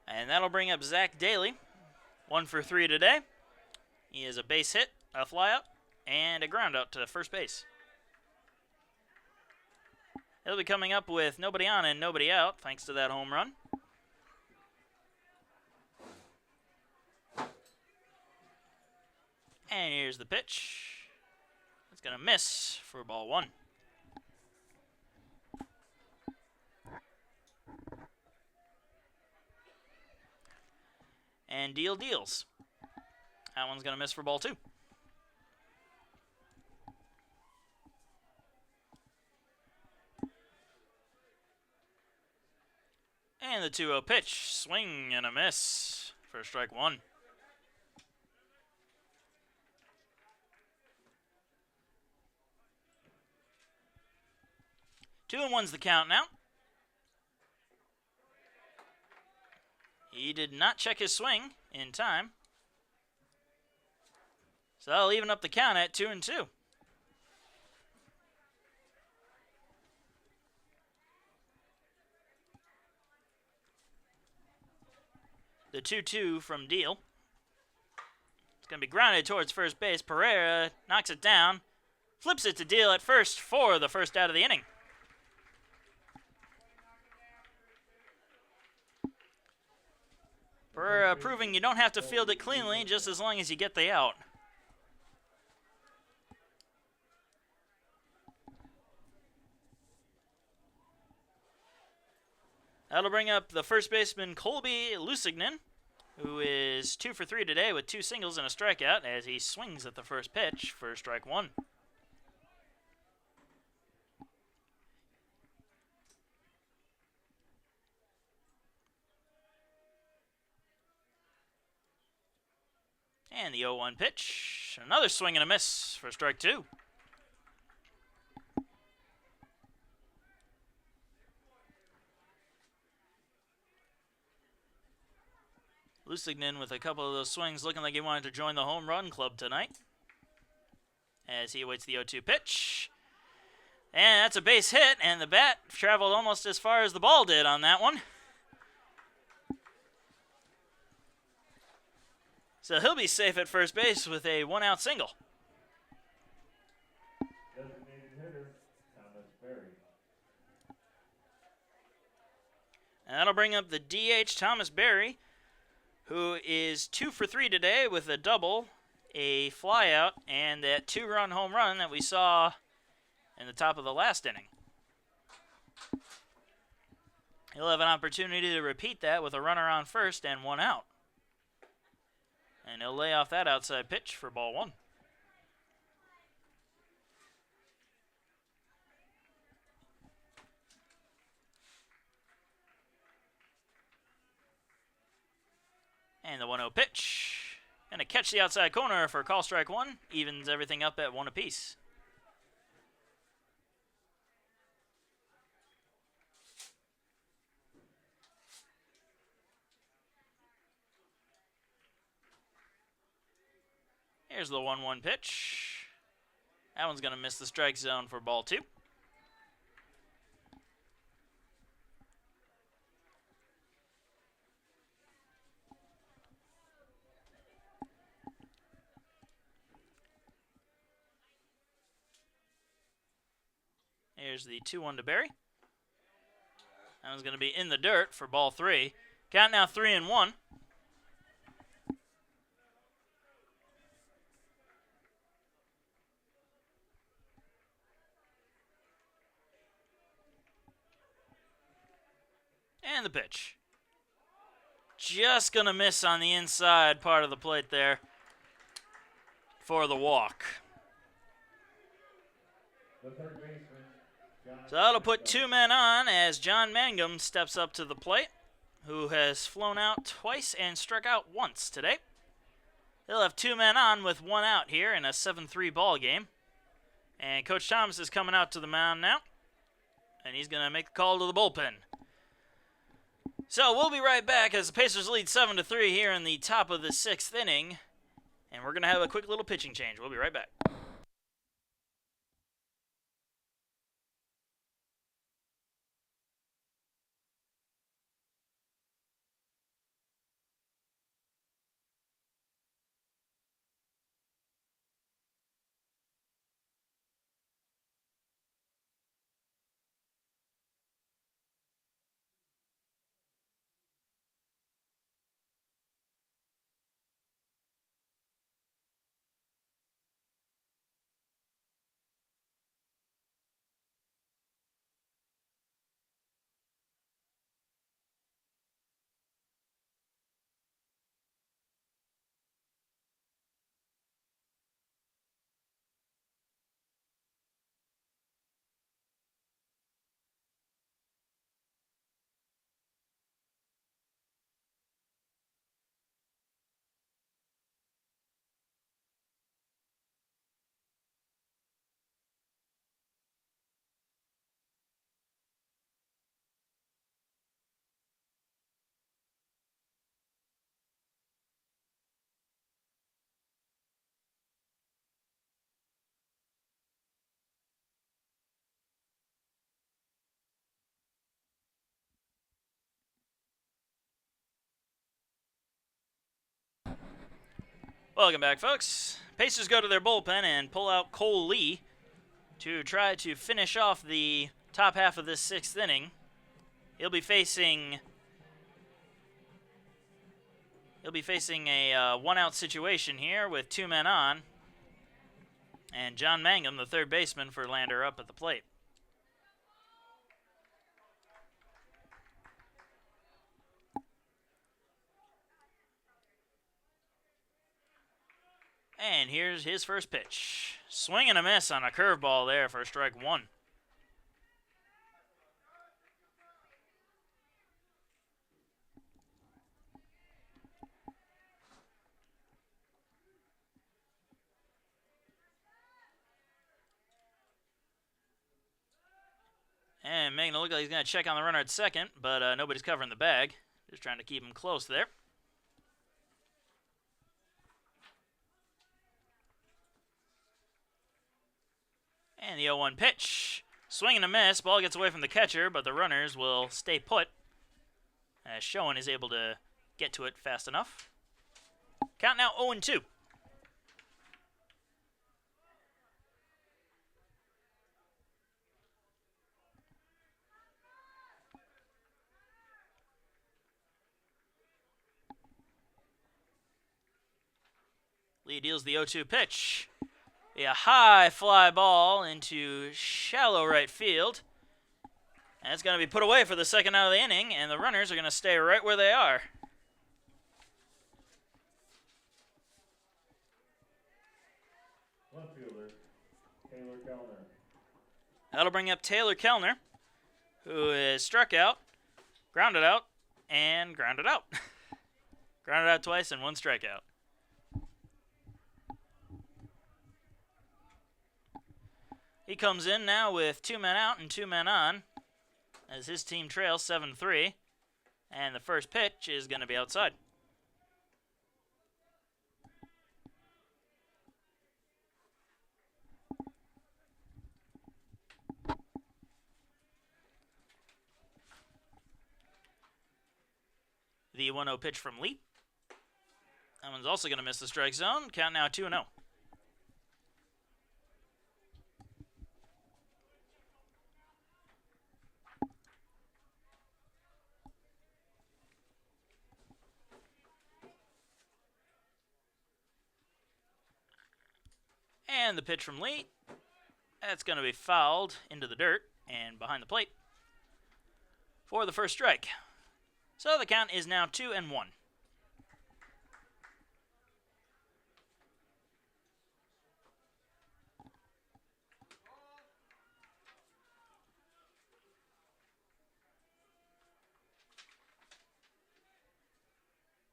And that'll bring up Zach Daly, 1 for 3 today. He has a base hit, a flyout, and a ground out to first base. He'll be coming up with nobody on and nobody out, thanks to that home run. And here's the pitch. It's going to miss for ball 1. And Deal deals. That one's going to miss for ball 2. And the 2-0 pitch. Swing and a miss for strike 1. 2-1's the count now. He did not check his swing in time. So that'll even up the count at 2-2. The 2-2 from Deal. It's going to be grounded towards first base. Pereira knocks it down. Flips it to Deal at first for the first out of the inning. Pereira proving you don't have to field it cleanly just as long as you get the out. That'll bring up the first baseman Colby Lusignan, who is 2 for 3 today with 2 singles and a strikeout as he swings at the first pitch for strike 1. And the 0-1 pitch. Another swing and a miss for strike 2. Lusignan with a couple of those swings looking like he wanted to join the home run club tonight as he awaits the 0-2 pitch. And that's a base hit, and the bat traveled almost as far as the ball did on that one. So he'll be safe at first base with a 1-out single. Designated hitter, Thomas Berry. And that'll bring up the DH, Thomas Berry, who is 2 for 3 today with a double, a flyout, and that 2-run home run that we saw in the top of the last inning. He'll have an opportunity to repeat that with a runner on first and 1 out. And he'll lay off that outside pitch for ball 1. And the 1-0 pitch. Gonna catch the outside corner for call strike 1. Evens everything up at 1 apiece. Here's the 1-1 pitch. That one's going to miss the strike zone for ball 2. Here's the 2-1 to Berry. That one's going to be in the dirt for ball 3. Count now 3-1. And the pitch. Just going to miss on the inside part of the plate there for the walk. The third baseman, John So that'll put Mangum. 2 men on as John Mangum steps up to the plate, who has flown out twice and struck out once today. He'll have 2 men on with 1 out here in a 7-3 ball game. And Coach Thomas is coming out to the mound now, and he's going to make the call to the bullpen. So we'll be right back as the Pacers lead 7-3 here in the top of the 6th inning, and we're going to have a quick little pitching change. We'll be right back. Welcome back, folks. Pacers go to their bullpen and pull out Cole Lee to try to finish off the top half of this 6th inning. He'll be facing a 1-out situation here with 2 men on, and John Mangum, the third baseman for Lander, up at the plate. And here's his first pitch. Swing and a miss on a curveball there for strike 1. And making it look like he's going to check on the runner at second, but nobody's covering the bag. Just trying to keep him close there. And the 0-1 pitch. Swing and a miss. Ball gets away from the catcher, but the runners will stay put, as Schoen is able to get to it fast enough. Count now 0-2. Lee deals the 0-2 pitch. A high fly ball into shallow right field. And it's going to be put away for the second out of the inning, and the runners are going to stay right where they are. Left fielder, Taylor Kellner. That'll bring up Taylor Kellner, who is struck out, grounded out, and grounded out. Grounded out twice and 1 strikeout. He comes in now with 2 men out and 2 men on as his team trails 7-3. And the first pitch is going to be outside. The 1-0 pitch from Lee. That one's also going to miss the strike zone. Count now 2-0. And the pitch from Lee. That's going to be fouled into the dirt and behind the plate for the first strike. So the count is now 2-1.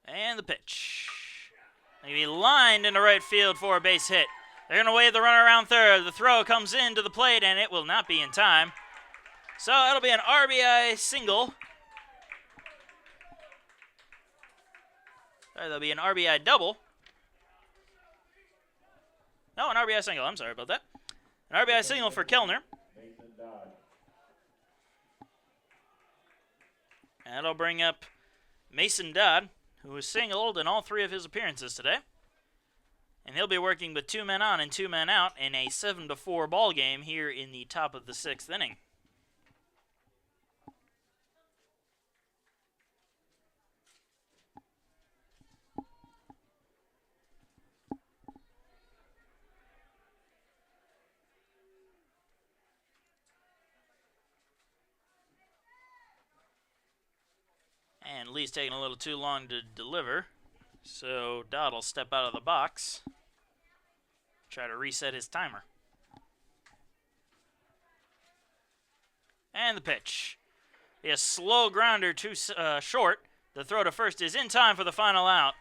And the pitch. Maybe lined into right field for a base hit. They're going to wave the runner around third. The throw comes into the plate, and it will not be in time. So it'll be an RBI single. Sorry, there'll be an RBI double. No, an RBI single. I'm sorry about that. An RBI single for Kellner. And that'll bring up Mason Dodd, who was singled in all 3 of his appearances today. And he'll be working with 2 men on and 2 men out in a 7-4 ball game here in the top of the 6th inning. And Lee's taking a little too long to deliver, so Dodd will step out of the box, try to reset his timer. And the pitch. A slow grounder too short. The throw to first is in time for the final out.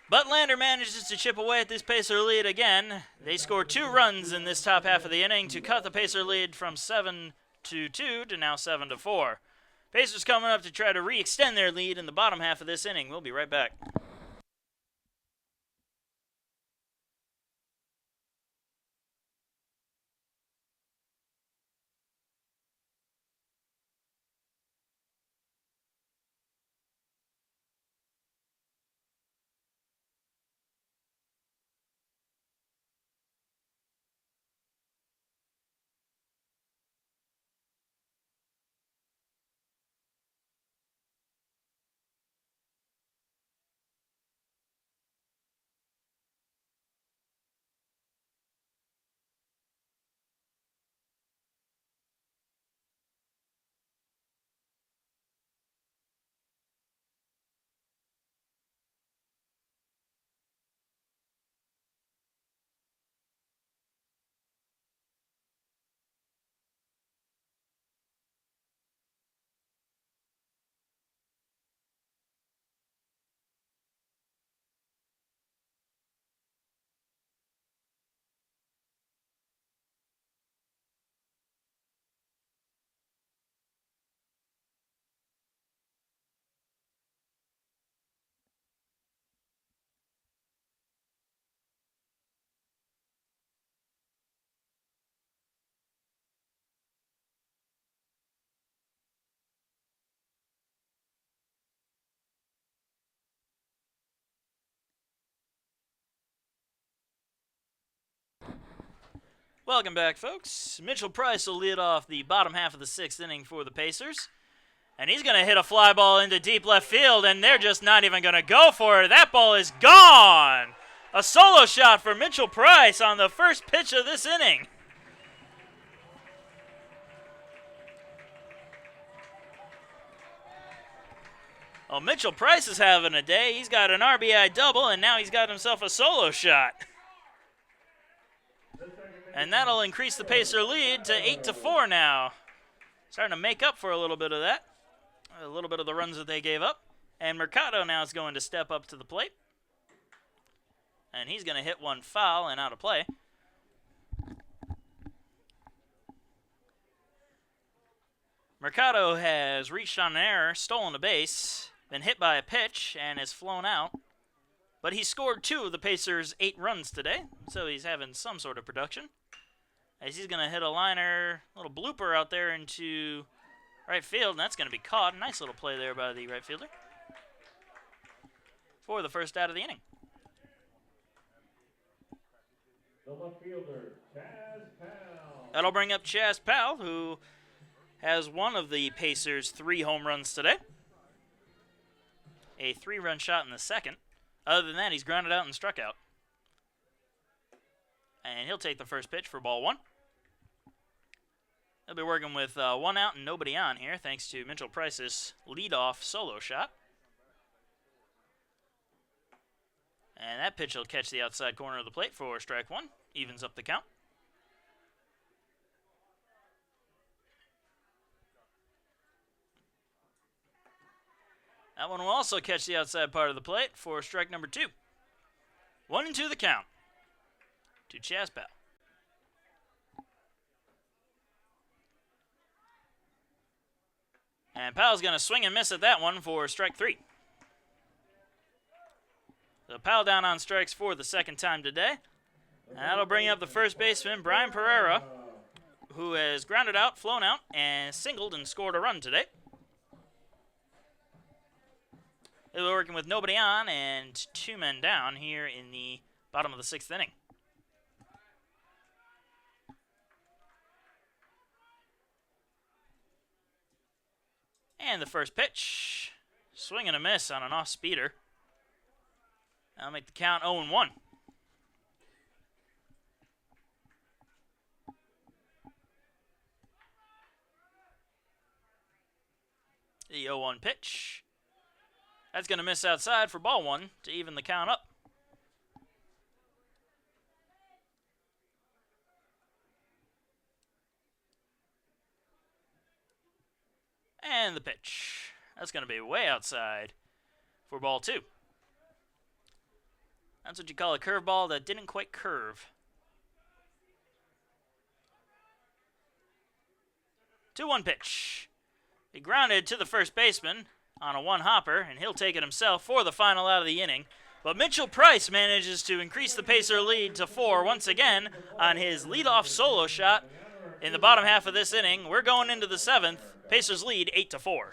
But Lander manages to chip away at this Pacer lead again. They score 2 runs in this top half of the inning to cut the Pacer lead from 7-2 to now 7-4. Pacers coming up to try to re-extend their lead in the bottom half of this inning. We'll be right back. Welcome back, folks. Mitchell Price will lead off the bottom half of the 6th inning for the Pacers. And he's going to hit a fly ball into deep left field, and they're just not even going to go for it. That ball is gone! A solo shot for Mitchell Price on the first pitch of this inning. Well, Mitchell Price is having a day. He's got an RBI double, and now he's got himself a solo shot. And that'll increase the Pacer lead to 8-4 now. Starting to make up for a little bit of that. A little bit of the runs that they gave up. And Mercado now is going to step up to the plate. And he's going to hit one foul and out of play. Mercado has reached on an error, stolen a base, been hit by a pitch, and has flown out. But he scored 2 of the Pacers' 8 runs today, so he's having some sort of production. As he's going to hit a liner, little blooper out there into right field, and that's going to be caught. Nice little play there by the right fielder for the first out of the inning. The left fielder, Chaz Powell. That'll bring up Chaz Powell, who has one of the Pacers' 3 home runs today. A 3-run shot in the second. Other than that, he's grounded out and struck out. And he'll take the first pitch for ball 1. They'll be working with 1 out and nobody on here, thanks to Mitchell Price's leadoff solo shot. And that pitch will catch the outside corner of the plate for strike 1. Evens up the count. That one will also catch the outside part of the plate for strike number 2. 1-2 the count to Chaz Powell. And Powell's going to swing and miss at that one for strike 3. So Powell down on strikes for the second time today. And that'll bring up the first baseman, Brian Pereira, who has grounded out, flown out, and singled and scored a run today. They'll be working with nobody on and 2 men down here in the bottom of the 6th inning. And the first pitch, swing and a miss on an off-speeder. That'll make the count 0-1. The 0-1 pitch. That's going to miss outside for ball 1 to even the count up. And the pitch. That's going to be way outside for ball 2. That's what you call a curveball that didn't quite curve. 2-1 pitch. He grounded to the first baseman on a one-hopper, and he'll take it himself for the final out of the inning. But Mitchell Price manages to increase the Pacer lead to 4 once again on his leadoff solo shot in the bottom half of this inning. We're going into the 7th. Pacers lead 8-4.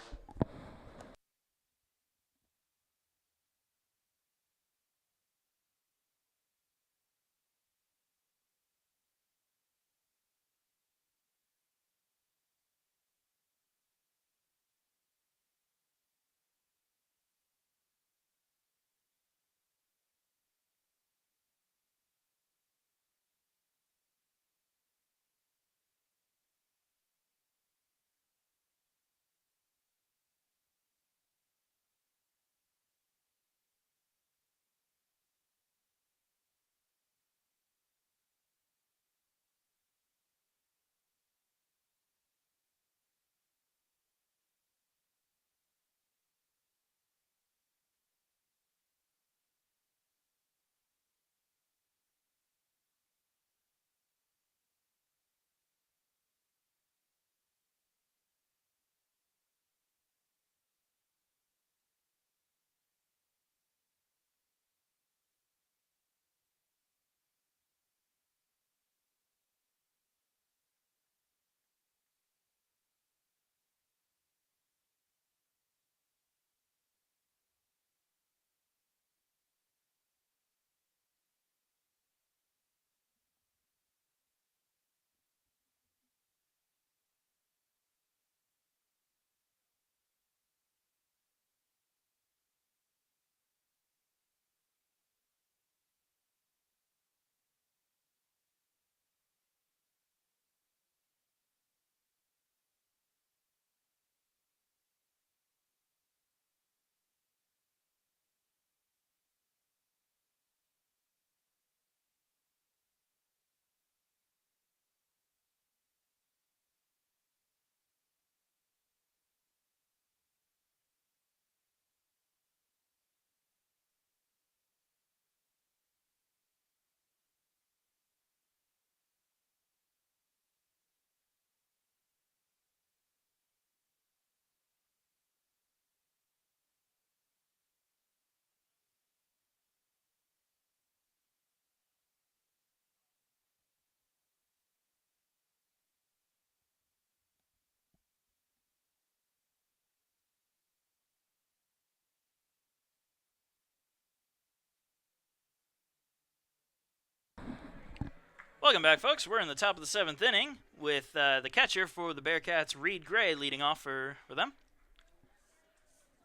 Welcome back, folks. We're in the top of the 7th inning with the catcher for the Bearcats, Reed Gray, leading off for them.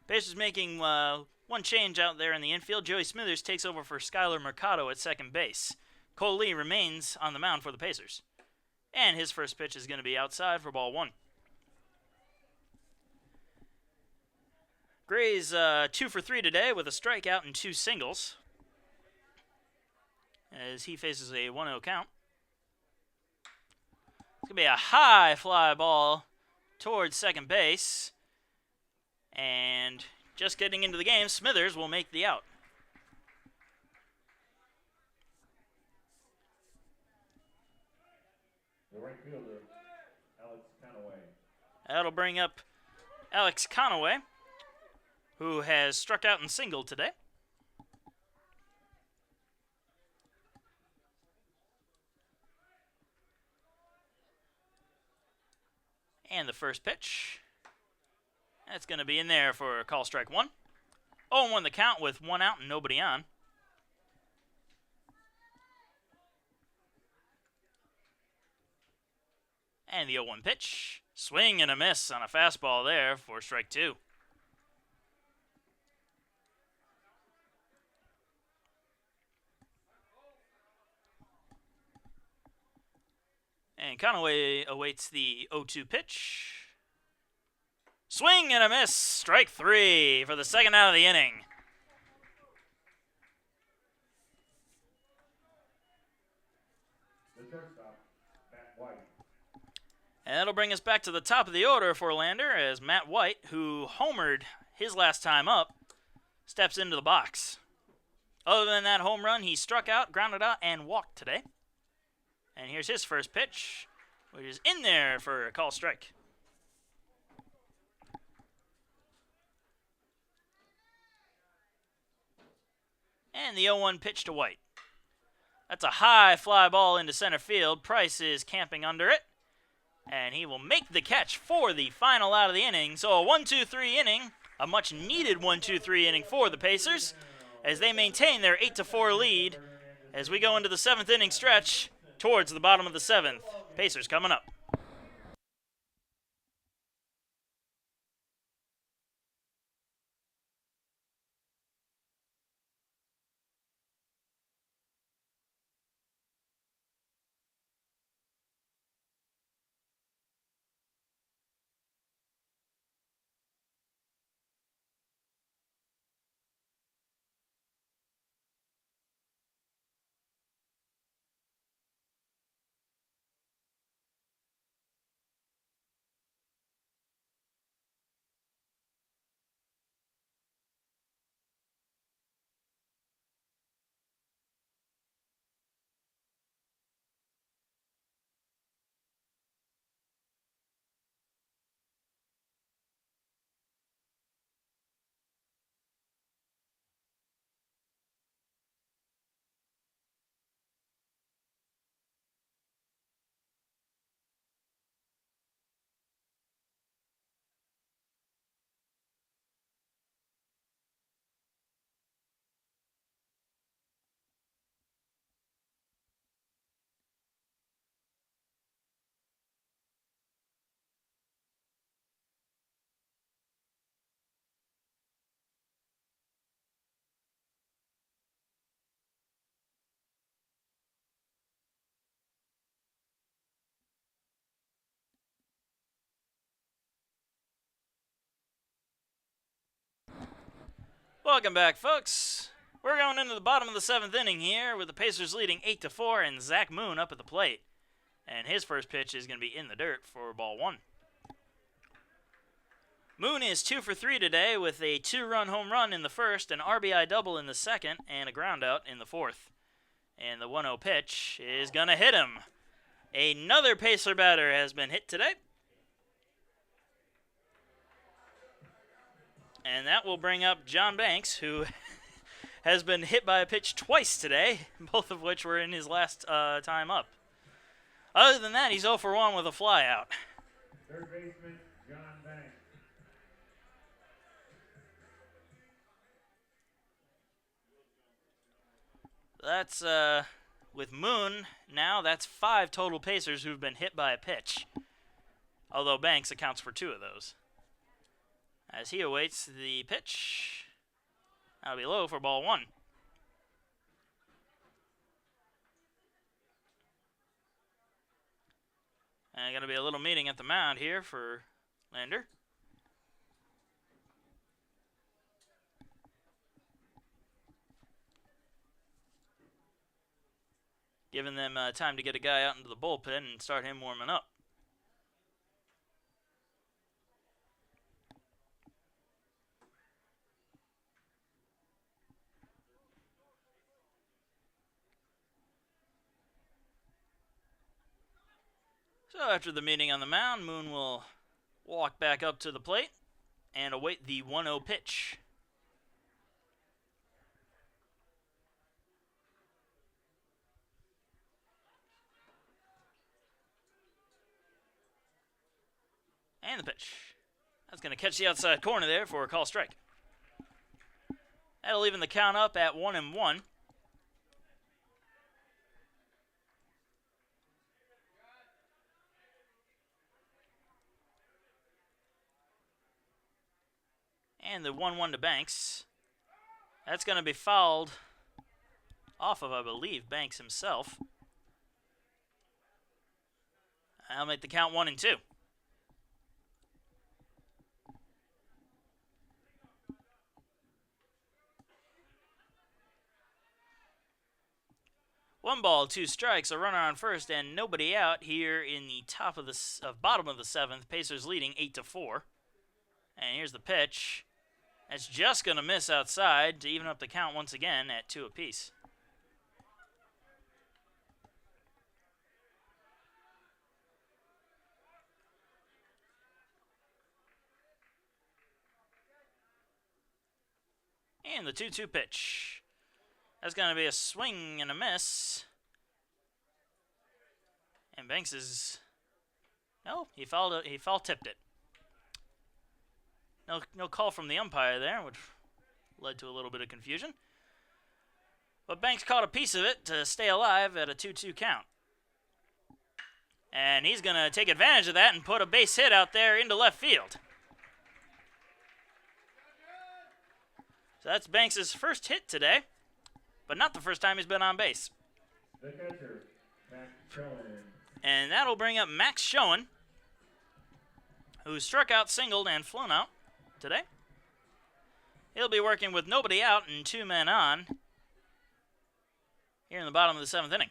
Pacers making one change out there in the infield. Joey Smithers takes over for Skylar Mercado at second base. Cole Lee remains on the mound for the Pacers. And his first pitch is going to be outside for ball 1. Gray's 2 for 3 today with a strikeout and 2 singles, as he faces a 1-0 count. It's going to be a high fly ball towards second base. And just getting into the game, Smithers will make the out. The right fielder, Alex Conaway. That'll bring up Alex Conaway, who has struck out and singled today. And the first pitch, that's going to be in there for call strike 1. 0-1 the count with 1 out and nobody on. And the 0-1 pitch, swing and a miss on a fastball there for strike 2. And Conaway awaits the 0-2 pitch. Swing and a miss. Strike 3 for the second out of the inning. The shortstop, Matt White. And that'll bring us back to the top of the order for Lander, as Matt White, who homered his last time up, steps into the box. Other than that home run, he struck out, grounded out, and walked today. And here's his first pitch, which is in there for a call strike. And the 0-1 pitch to White. That's a high fly ball into center field. Price is camping under it. And he will make the catch for the final out of the inning. So a 1-2-3 inning, a much needed 1-2-3 inning for the Pacers, as they maintain their 8-4 lead as we go into the 7th inning stretch towards the bottom of the 7th. Pacers coming up. Welcome back, folks. We're going into the bottom of the 7th inning here with the Pacers leading 8-4 and Zach Moon up at the plate. And his first pitch is going to be in the dirt for ball 1. Moon is 2 for 3 today with a 2-run home run in the first, an RBI double in the second, and a groundout in the fourth. And the 1-0 pitch is going to hit him. Another Pacer batter has been hit today. And that will bring up John Banks, who has been hit by a pitch twice today, both of which were in his last time up. Other than that, he's 0 for 1 with a fly out. Third baseman, John Banks. That's, with Moon, now that's 5 total Pacers who've been hit by a pitch. Although Banks accounts for 2 of those. As he awaits the pitch, that'll be low for ball 1. And going to be a little meeting at the mound here for Lander. Giving them time to get a guy out into the bullpen and start him warming up. So after the meeting on the mound, Moon will walk back up to the plate and await the 1-0 pitch. And the pitch. That's going to catch the outside corner there for a call strike. That'll even the count up at 1-1. And the 1-1 to Banks. That's going to be fouled off of, I believe, Banks himself. I'll make the count 1-2. One ball, 2 strikes, a runner on first, and nobody out here in the top of the bottom of the 7th. Pacers leading 8-4. And here's the pitch. That's just going to miss outside to even up the count once again at 2 apiece. And the 2-2 pitch. That's going to be a swing and a miss. And Banks is... No, he foul tipped it. No call from the umpire there, which led to a little bit of confusion. But Banks caught a piece of it to stay alive at a 2-2 count. And he's going to take advantage of that and put a base hit out there into left field. So that's Banks' first hit today, but not the first time he's been on base. The catcher, Max Schoen. And that'll bring up Max Schoen, who struck out, singled, and flown out today. He'll be working with nobody out and 2 men on here in the bottom of the 7th inning.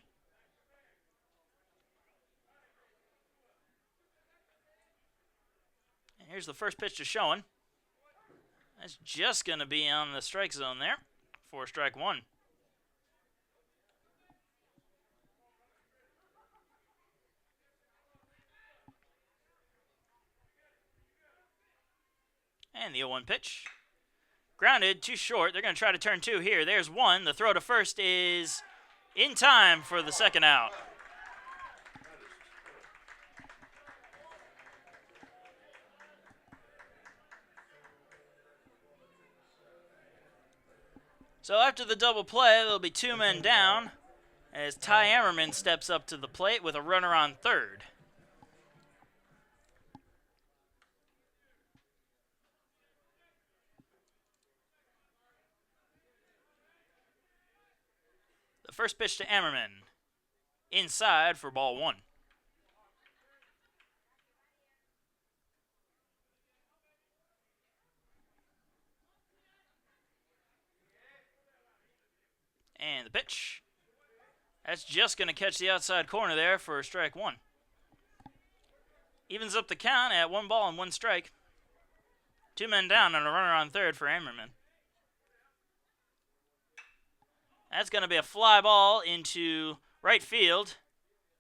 And here's the first pitch to Schoen. That's just going to be on the strike zone there for strike 1. And the 0-1 pitch. Grounded, too short. They're going to try to turn 2 here. There's 1. The throw to first is in time for the second out. So after the double play, there'll be 2 men down as Ty Ammerman steps up to the plate with a runner on third. The first pitch to Ammerman. Inside for ball 1. And the pitch. That's just going to catch the outside corner there for strike 1. Evens up the count at 1 ball and 1 strike. 2 men down and a runner on third for Ammerman. That's going to be a fly ball into right field.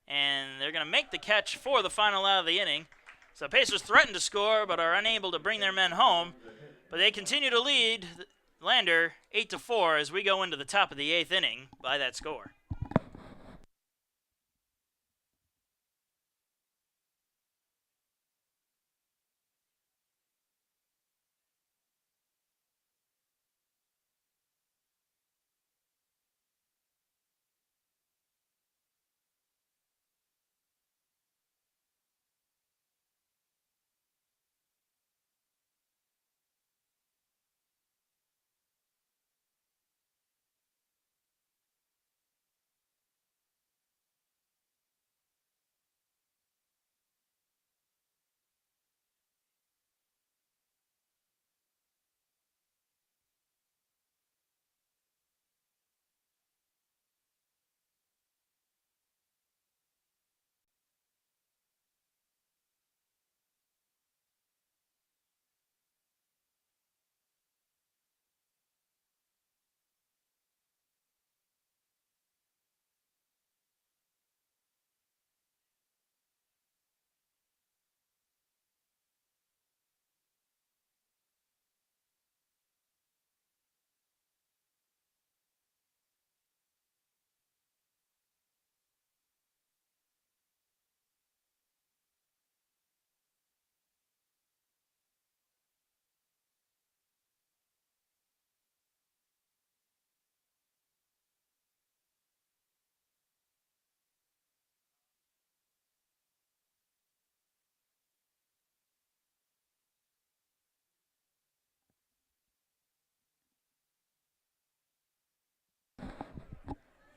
And they're going to make the catch for the final out of the inning. So Pacers threaten to score but are unable to bring their men home. But they continue to lead Lander 8-4 as we go into the top of the 8th inning by that score.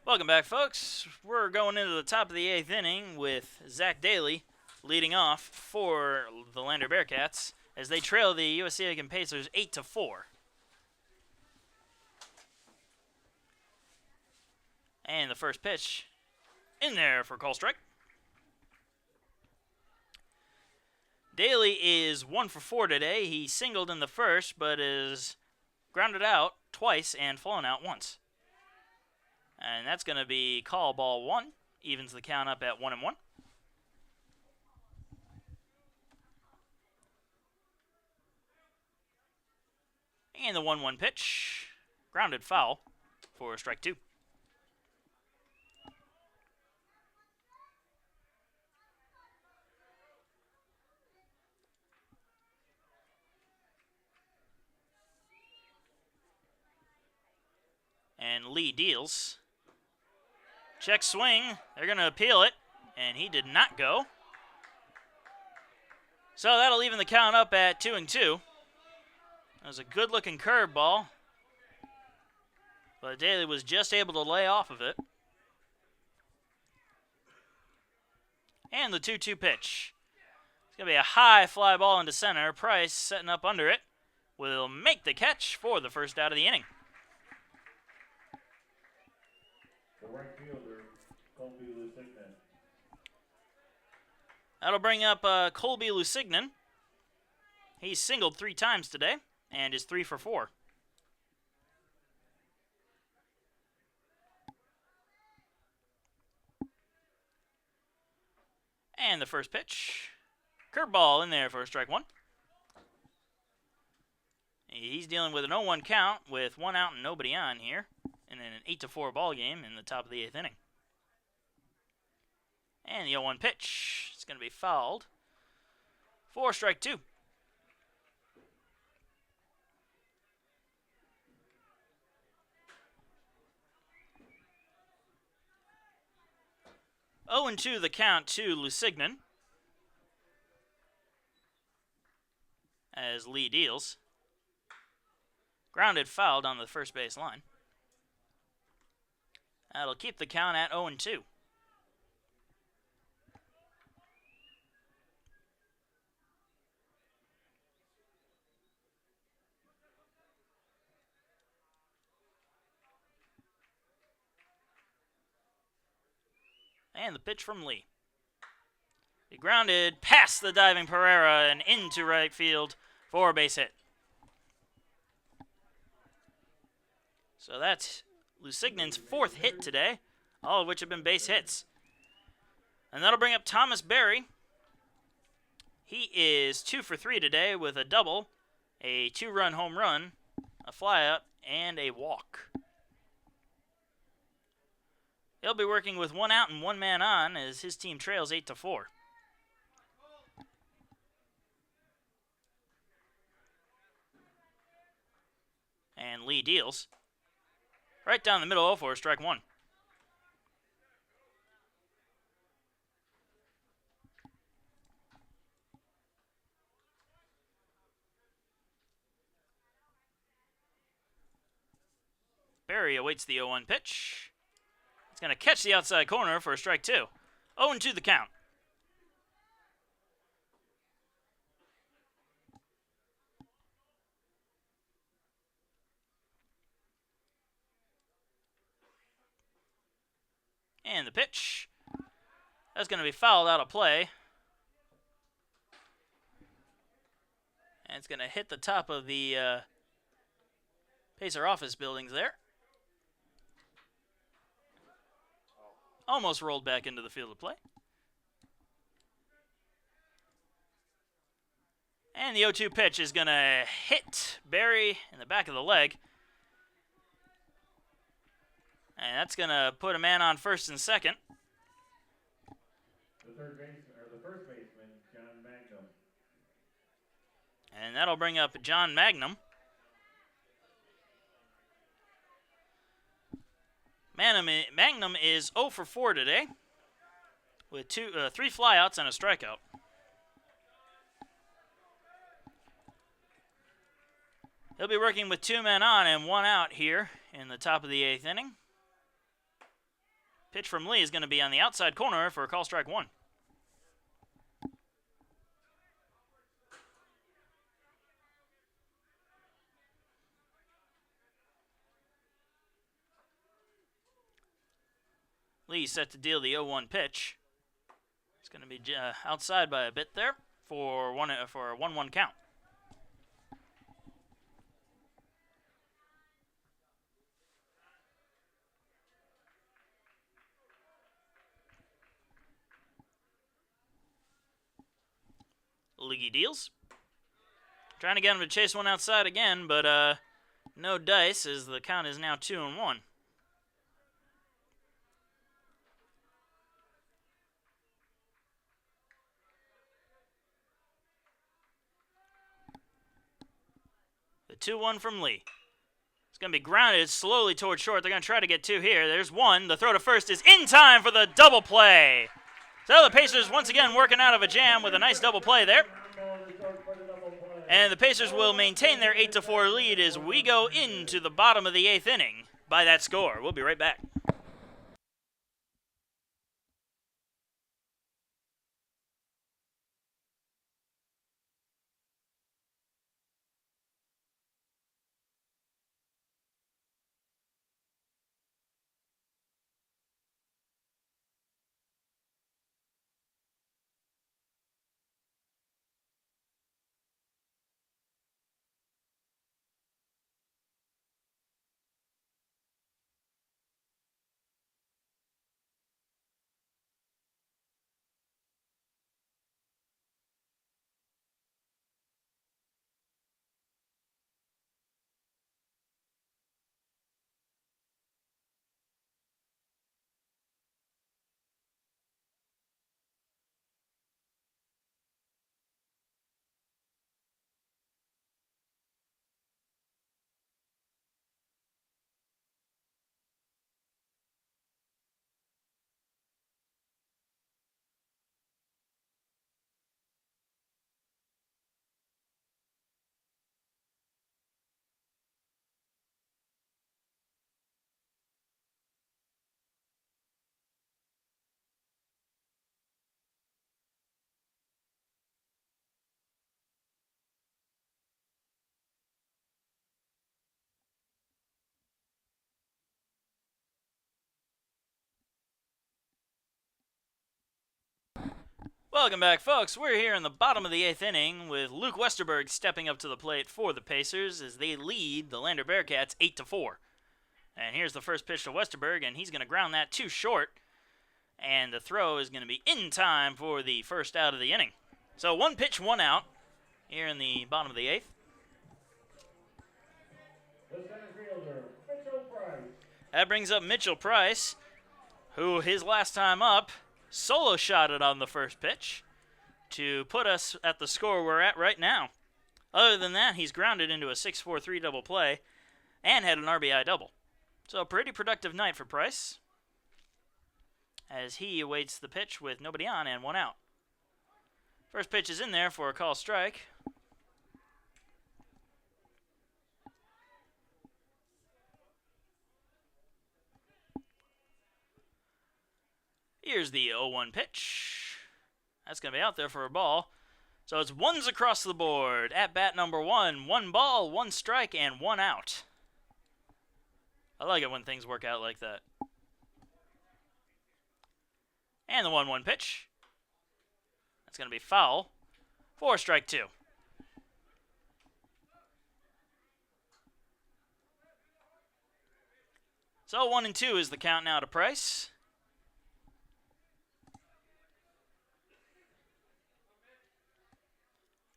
Welcome back, folks. We're going into the top of the 8th inning with Zach Daly leading off for the Lander Bearcats as they trail the USC Aiken Pacers 8-4. And the first pitch in there for call strike. Daly is 1 for 4 today. He singled in the first, but is grounded out twice and flown out once. And that's going to be call ball 1. Evens the count up at 1-1. And the 1-1 pitch. Grounded foul for strike 2. And Lee deals. Check swing. They're going to appeal it. And he did not go. So that'll even the count up at 2-2. That was a good-looking curveball. But Daly was just able to lay off of it. And the 2-2 pitch. It's going to be a high fly ball into center. Price setting up under it. Will make the catch for the first out of the inning. The right fielder, Colby Lusignan. That'll bring up Colby Lusignan. He's singled 3 times today and is 3 for 4. And the first pitch. Curveball in there for strike 1. He's dealing with an 0-1 count with 1 out and nobody on here. And then an 8-4 ball game in the top of the 8th inning. And the 0-1 pitch. It's going to be fouled for strike 2. Oh, and 2 the count to Lusignan as Lee deals. Grounded fouled on the first base line. That'll keep the count at 0-2. And the pitch from Lee. He grounded past the diving Pereira and into right field for a base hit. So that's Lusignan's 4th hit today, all of which have been base hits. And that'll bring up Thomas Berry. He is 2 for 3 today with a double, a 2-run home run, a flyout, and a walk. He'll be working with 1 out and 1 man on as his team trails 8-4. And Lee deals. Right down the middle for strike 1. Berry awaits the 0-1 pitch. It's going to catch the outside corner for a strike 2. 0-2 the count. And the pitch. That's going to be fouled out of play. And it's going to hit the top of the Pacer office buildings there. Almost rolled back into the field of play. And the 0-2 pitch is going to hit Berry in the back of the leg. And that's going to put a man on first and second. The first baseman, John Magnum. And that'll bring up John Magnum. Magnum is 0 for 4 today with 3 flyouts and a strikeout. He'll be working with 2 men on and 1 out here in the top of the 8th inning. Pitch from Lee is going to be on the outside corner for a call strike one. Lee set to deal the 0-1 pitch. It's going to be outside by a bit there for a 1-1 count. League deals. Trying to get him to chase one outside again, but no dice as the count is now 2-1. The 2-1 from Lee. It's going to be grounded slowly towards short. They're going to try to get two here. There's one. The throw to first is in time for the double play. So the Pacers once again working out of a jam with a nice double play there. And the Pacers will maintain their 8-4 lead as we go into the bottom of the 8th inning by that score. We'll be right back. Welcome back, folks. We're here in the bottom of the 8th inning with Luke Westerberg stepping up to the plate for the Pacers as they lead the Lander Bearcats 8-4. And here's the first pitch to Westerberg, and he's going to ground that too short. And the throw is going to be in time for the first out of the inning. So 1 pitch, 1 out here in the bottom of the 8th. The center fielder, Mitchell Price. That brings up Mitchell Price, who his last time up solo shotted on the first pitch to put us at the score we're at right now. Other than that, he's grounded into a 6-4-3 double play and had an RBI double. So a pretty productive night for Price as he awaits the pitch with nobody on and 1 out. First pitch is in there for a call strike. Here's the 0-1 pitch. That's going to be out there for a ball. So it's ones across the board. At bat number 1. 1 ball, 1 strike, and 1 out. I like it when things work out like that. And the 1-1 pitch. That's going to be foul for strike 2. So 1-2 is the count now to Price.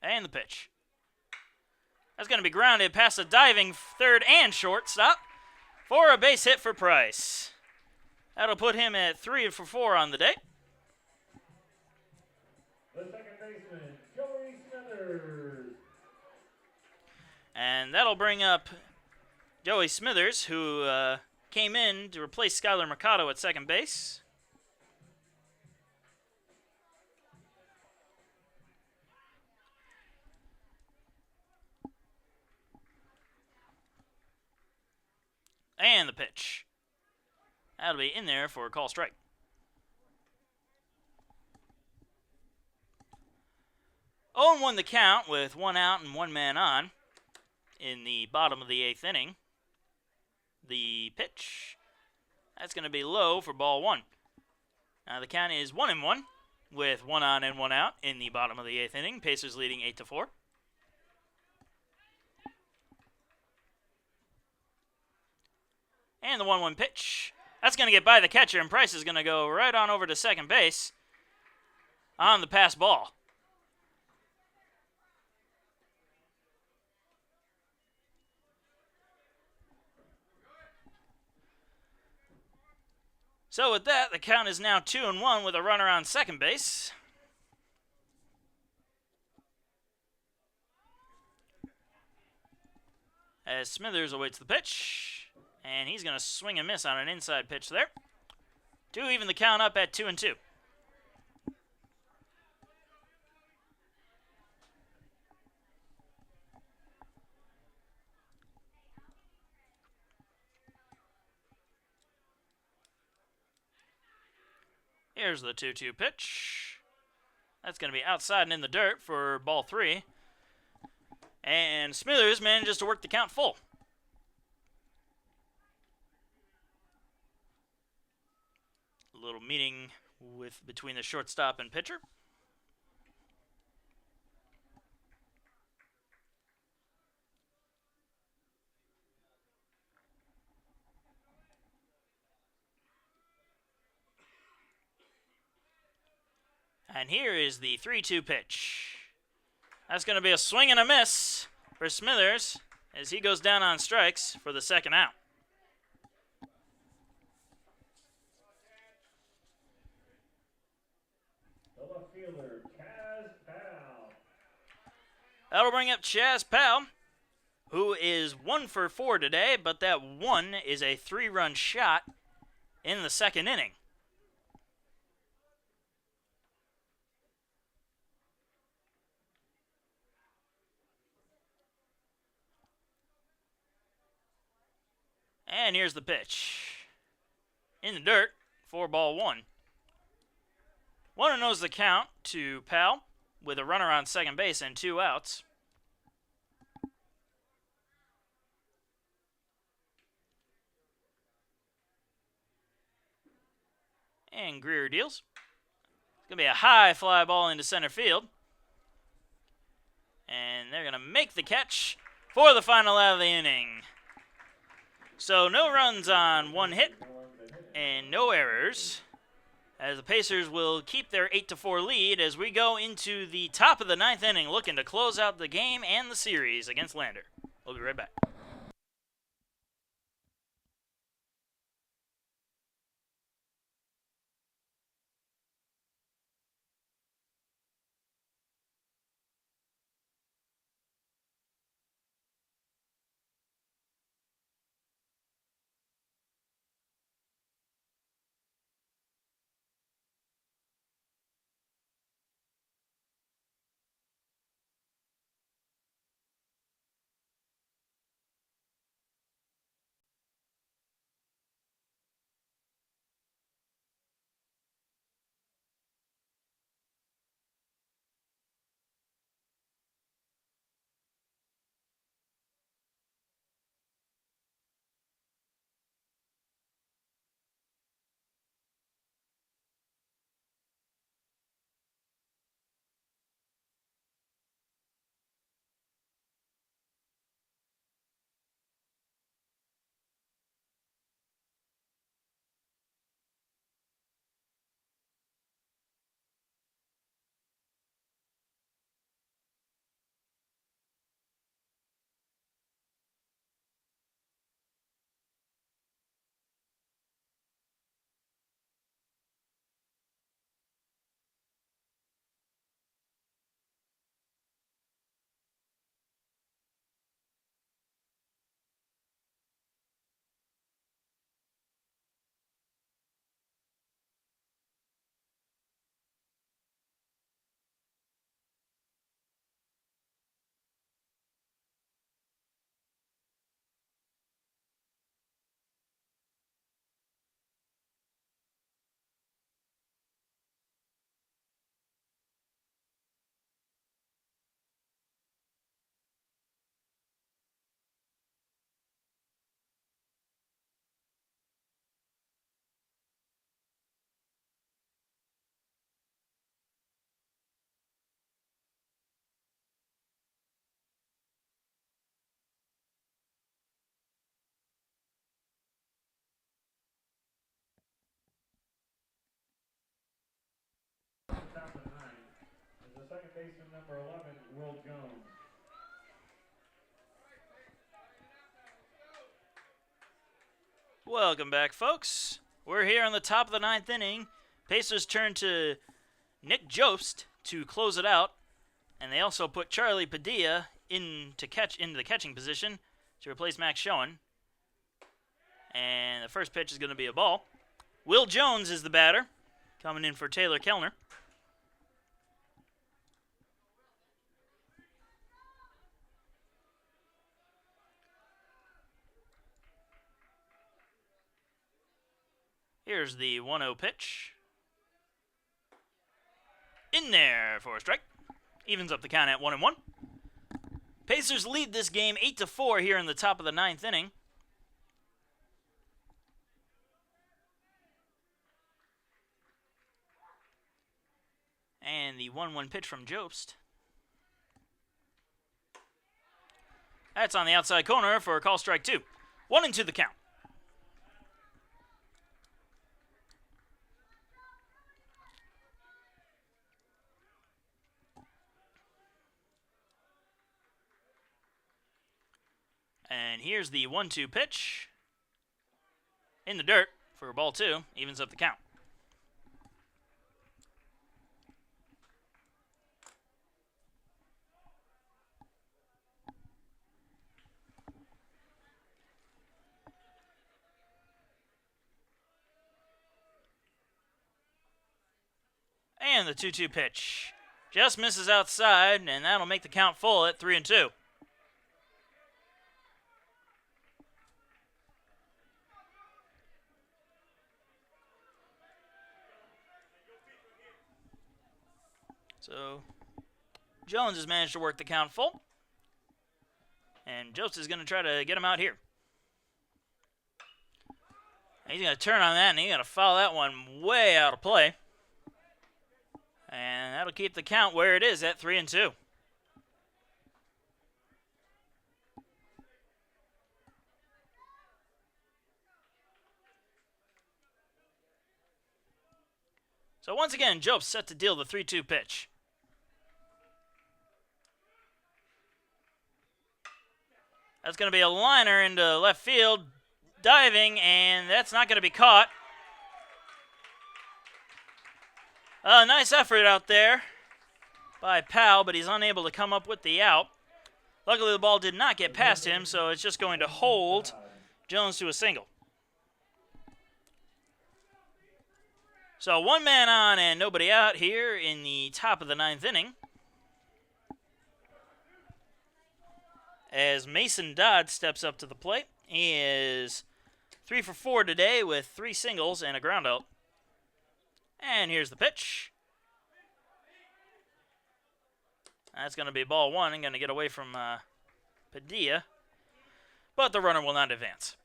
And the pitch. That's going to be grounded past a diving third and shortstop for a base hit for Price. That'll put him at 3 for 4 on the day. The second baseman, Joey Smithers. And that'll bring up Joey Smithers, who came in to replace Skyler Mercado at second base. And the pitch. That'll be in there for a call strike. Owen won the count with 1 out and 1 man on in the bottom of the 8th inning. The pitch, that's going to be low for ball 1. Now the count is 1-1 with 1 on and 1 out in the bottom of the 8th inning. Pacers leading 8-4. And the 1-1 pitch. That's going to get by the catcher, and Price is going to go right on over to second base on the pass ball. So with that, the count is now 2-1 with a runner on second base. As Smithers awaits the pitch, and he's going to swing and miss on an inside pitch there to even the count up at 2-2. Here's the 2-2 pitch. That's going to be outside and in the dirt for ball 3. And Smithers manages to work the count full. A little meeting between the shortstop and pitcher. And here is the 3-2 pitch. That's going to be a swing and a miss for Smithers as he goes down on strikes for the second out. The left fielder, Chaz Powell. That'll bring up Chaz Powell, who is 1 for 4 today, but that 1 is a 3-run shot in the second inning. And here's the pitch. In the dirt for ball 1. 1-0 the count to Powell with a runner on second base and 2 outs. And Greer deals. It's going to be a high fly ball into center field. And they're going to make the catch for the final out of the inning. So no runs on 1 hit and no errors, as the Pacers will keep their 8-4 lead as we go into the top of the 9th inning, looking to close out the game and the series against Lander. We'll be right back. second baseman, number 11, Will Jones. Welcome back, folks. We're here on the top of the 9th inning. Pacers turn to Nick Jost to close it out, and they also put Charlie Padilla into the catching position to replace Max Schoen. And the first pitch is going to be a ball. Will Jones is the batter, coming in for Taylor Kellner. Here's the 1-0 pitch. In there for a strike. Evens up the count at 1-1. Pacers lead this game 8-4 here in the top of the 9th inning. And the 1-1 pitch from Jost. That's on the outside corner for a call strike 2. 1-2 the count. And here's the 1-2 pitch. In the dirt for ball 2. Evens up the count. And the 2-2 pitch. Just misses outside, and that'll make the count full at 3-2. So, Jones has managed to work the count full. And Jost is going to try to get him out here. He's going to turn on that, and he's going to foul that one way out of play. And that'll keep the count where it is at 3-2. So once again, Jost set to deal the 3-2 pitch. That's going to be a liner into left field, diving, and that's not going to be caught. Nice effort out there by Powell, but he's unable to come up with the out. Luckily, the ball did not get past him, so it's just going to hold Jones to a single. So 1 man on and nobody out here in the top of the 9th inning. As Mason Dodd steps up to the plate. He is 3 for 4 today with 3 singles and a groundout. And here's the pitch. That's going to be ball 1 and going to get away from Padilla. But the runner will not advance.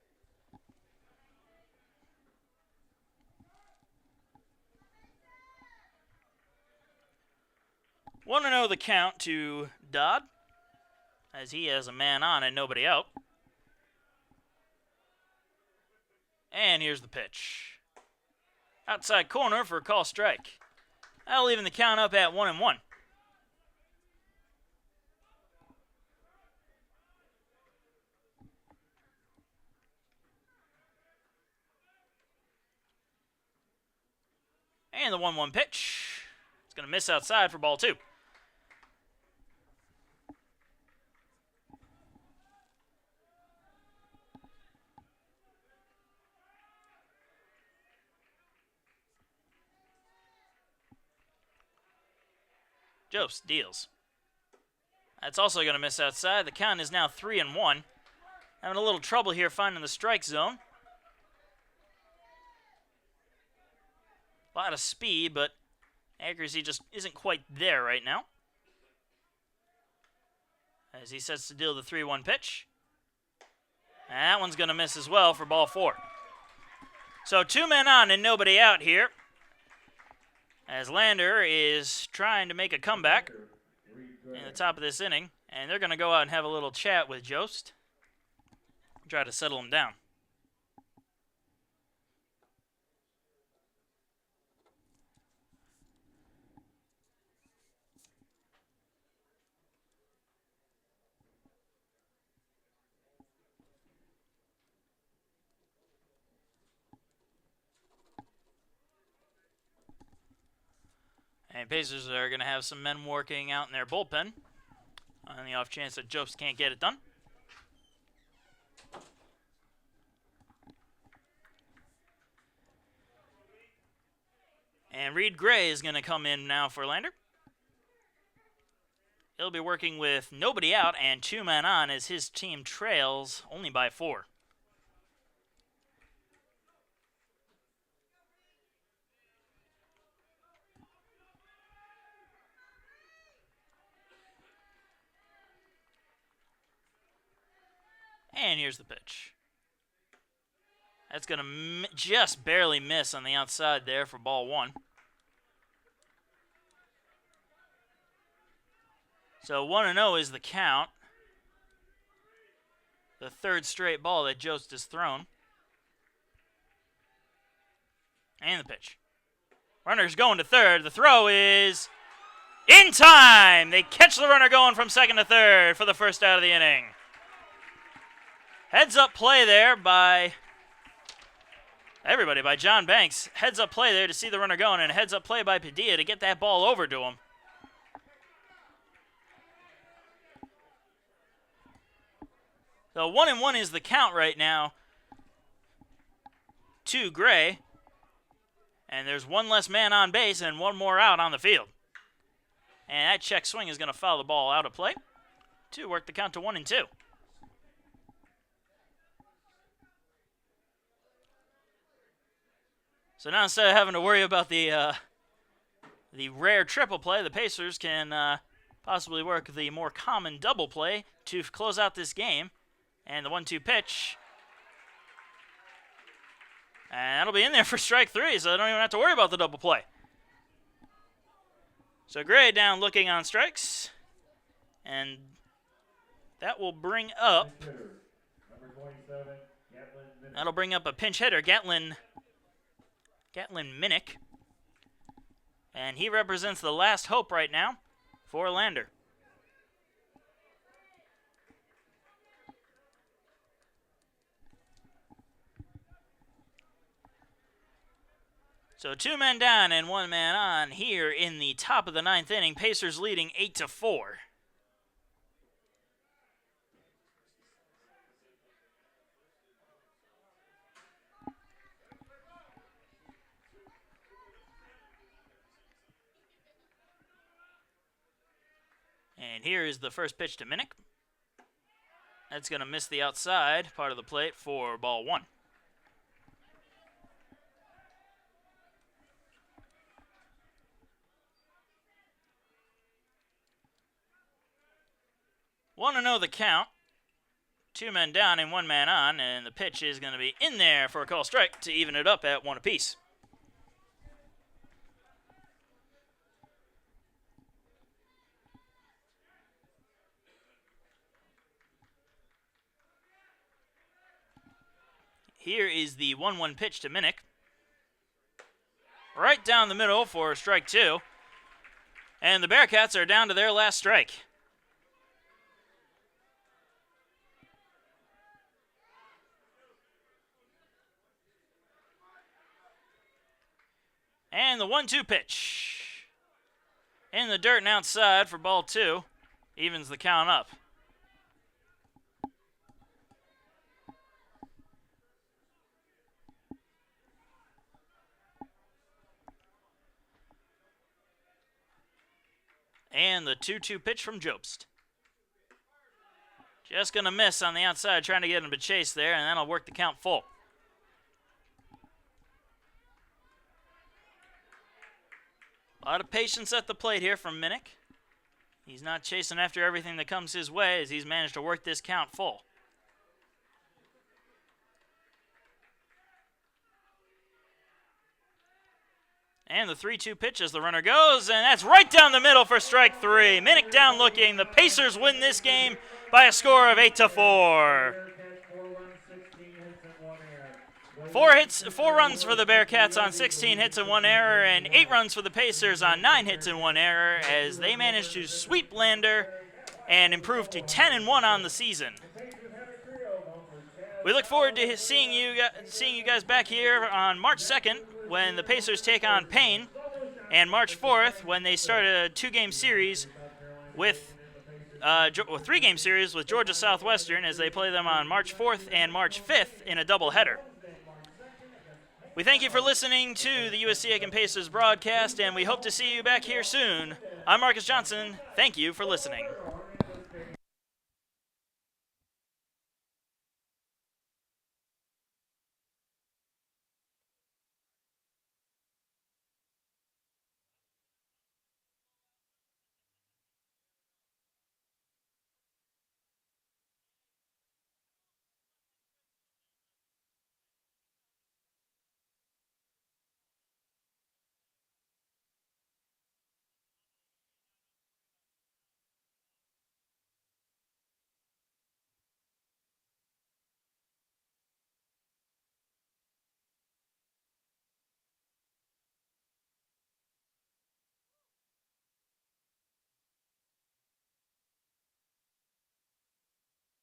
1-0 the count to Dodd, as he has a man on and nobody out. And here's the pitch. Outside corner for a call strike. That'll even the count up at 1-1. And the 1-1 pitch. It's going to miss outside for ball 2. Jost deals. That's also going to miss outside. The count is now 3-1. Having a little trouble here finding the strike zone. A lot of speed, but accuracy just isn't quite there right now. As he sets to deal the 3-1 pitch. And that one's going to miss as well for ball 4. So 2 men on and nobody out here. As Lander is trying to make a comeback in the top of this inning. And they're going to go out and have a little chat with Jost. Try to settle him down. And Pacers are going to have some men working out in their bullpen on the off chance that Jobst can't get it done. And Reed Gray is going to come in now for Lander. He'll be working with nobody out and 2 men on as his team trails only by 4. And here's the pitch. That's going to just barely miss on the outside there for ball 1. So 1-0 is the count. The 3rd straight ball that Jost has thrown. And the pitch. Runner's going to 3rd. The throw is in time. They catch the runner going from 2nd to 3rd for the first out of the inning. Heads up play there by everybody, by John Banks. Heads up play there to see the runner going, and a heads up play by Padilla to get that ball over to him. So 1-1 is the count right now to Gray. And there's 1 less man on base and 1 more out on the field. And that check swing is going to foul the ball out of play to work the count to 1-2. So now instead of having to worry about the rare triple play, the Pacers can possibly work the more common double play to close out this game. And the 1-2 pitch. And that'll be in there for strike 3, so I don't even have to worry about the double play. So Gray down looking on strikes. And that will bring up... That'll bring up a pinch hitter, Gatlin Minnick. And he represents the last hope right now for Lander. So 2 men down and 1 man on here in the top of the 9th inning. Pacers leading 8-4. And here is the first pitch to Minnick. That's going to miss the outside part of the plate for ball 1. Want to know the count. 2 men down and 1 man on, and the pitch is going to be in there for a call strike to even it up at 1 apiece. Here is the 1-1 pitch to Minnick. Right down the middle for strike 2. And the Bearcats are down to their last strike. And the 1-2 pitch. In the dirt and outside for ball 2. Evens the count up. And the 2-2 pitch from Jobst. Just going to miss on the outside, trying to get him to chase there, and that'll work the count full. A lot of patience at the plate here from Minnick. He's not chasing after everything that comes his way as he's managed to work this count full. And the 3-2 pitch as the runner goes, and that's right down the middle for strike 3. Minnick down looking. The Pacers win this game by a score of 8-4. 4 runs for the Bearcats on 16 hits and 1 error, and 8 runs for the Pacers on 9 hits and 1 error as they managed to sweep Lander and improve to 10-1 on the season. We look forward to seeing you guys back here on March 2nd when the Pacers take on Payne. and March 4th when they start a two-game series with three-game series with Georgia Southwestern as they play them on March 4th and March 5th in a doubleheader. We thank you for listening to the USC Aiken Pacers broadcast, and we hope to see you back here soon. I'm Marcus Johnson. Thank you for listening.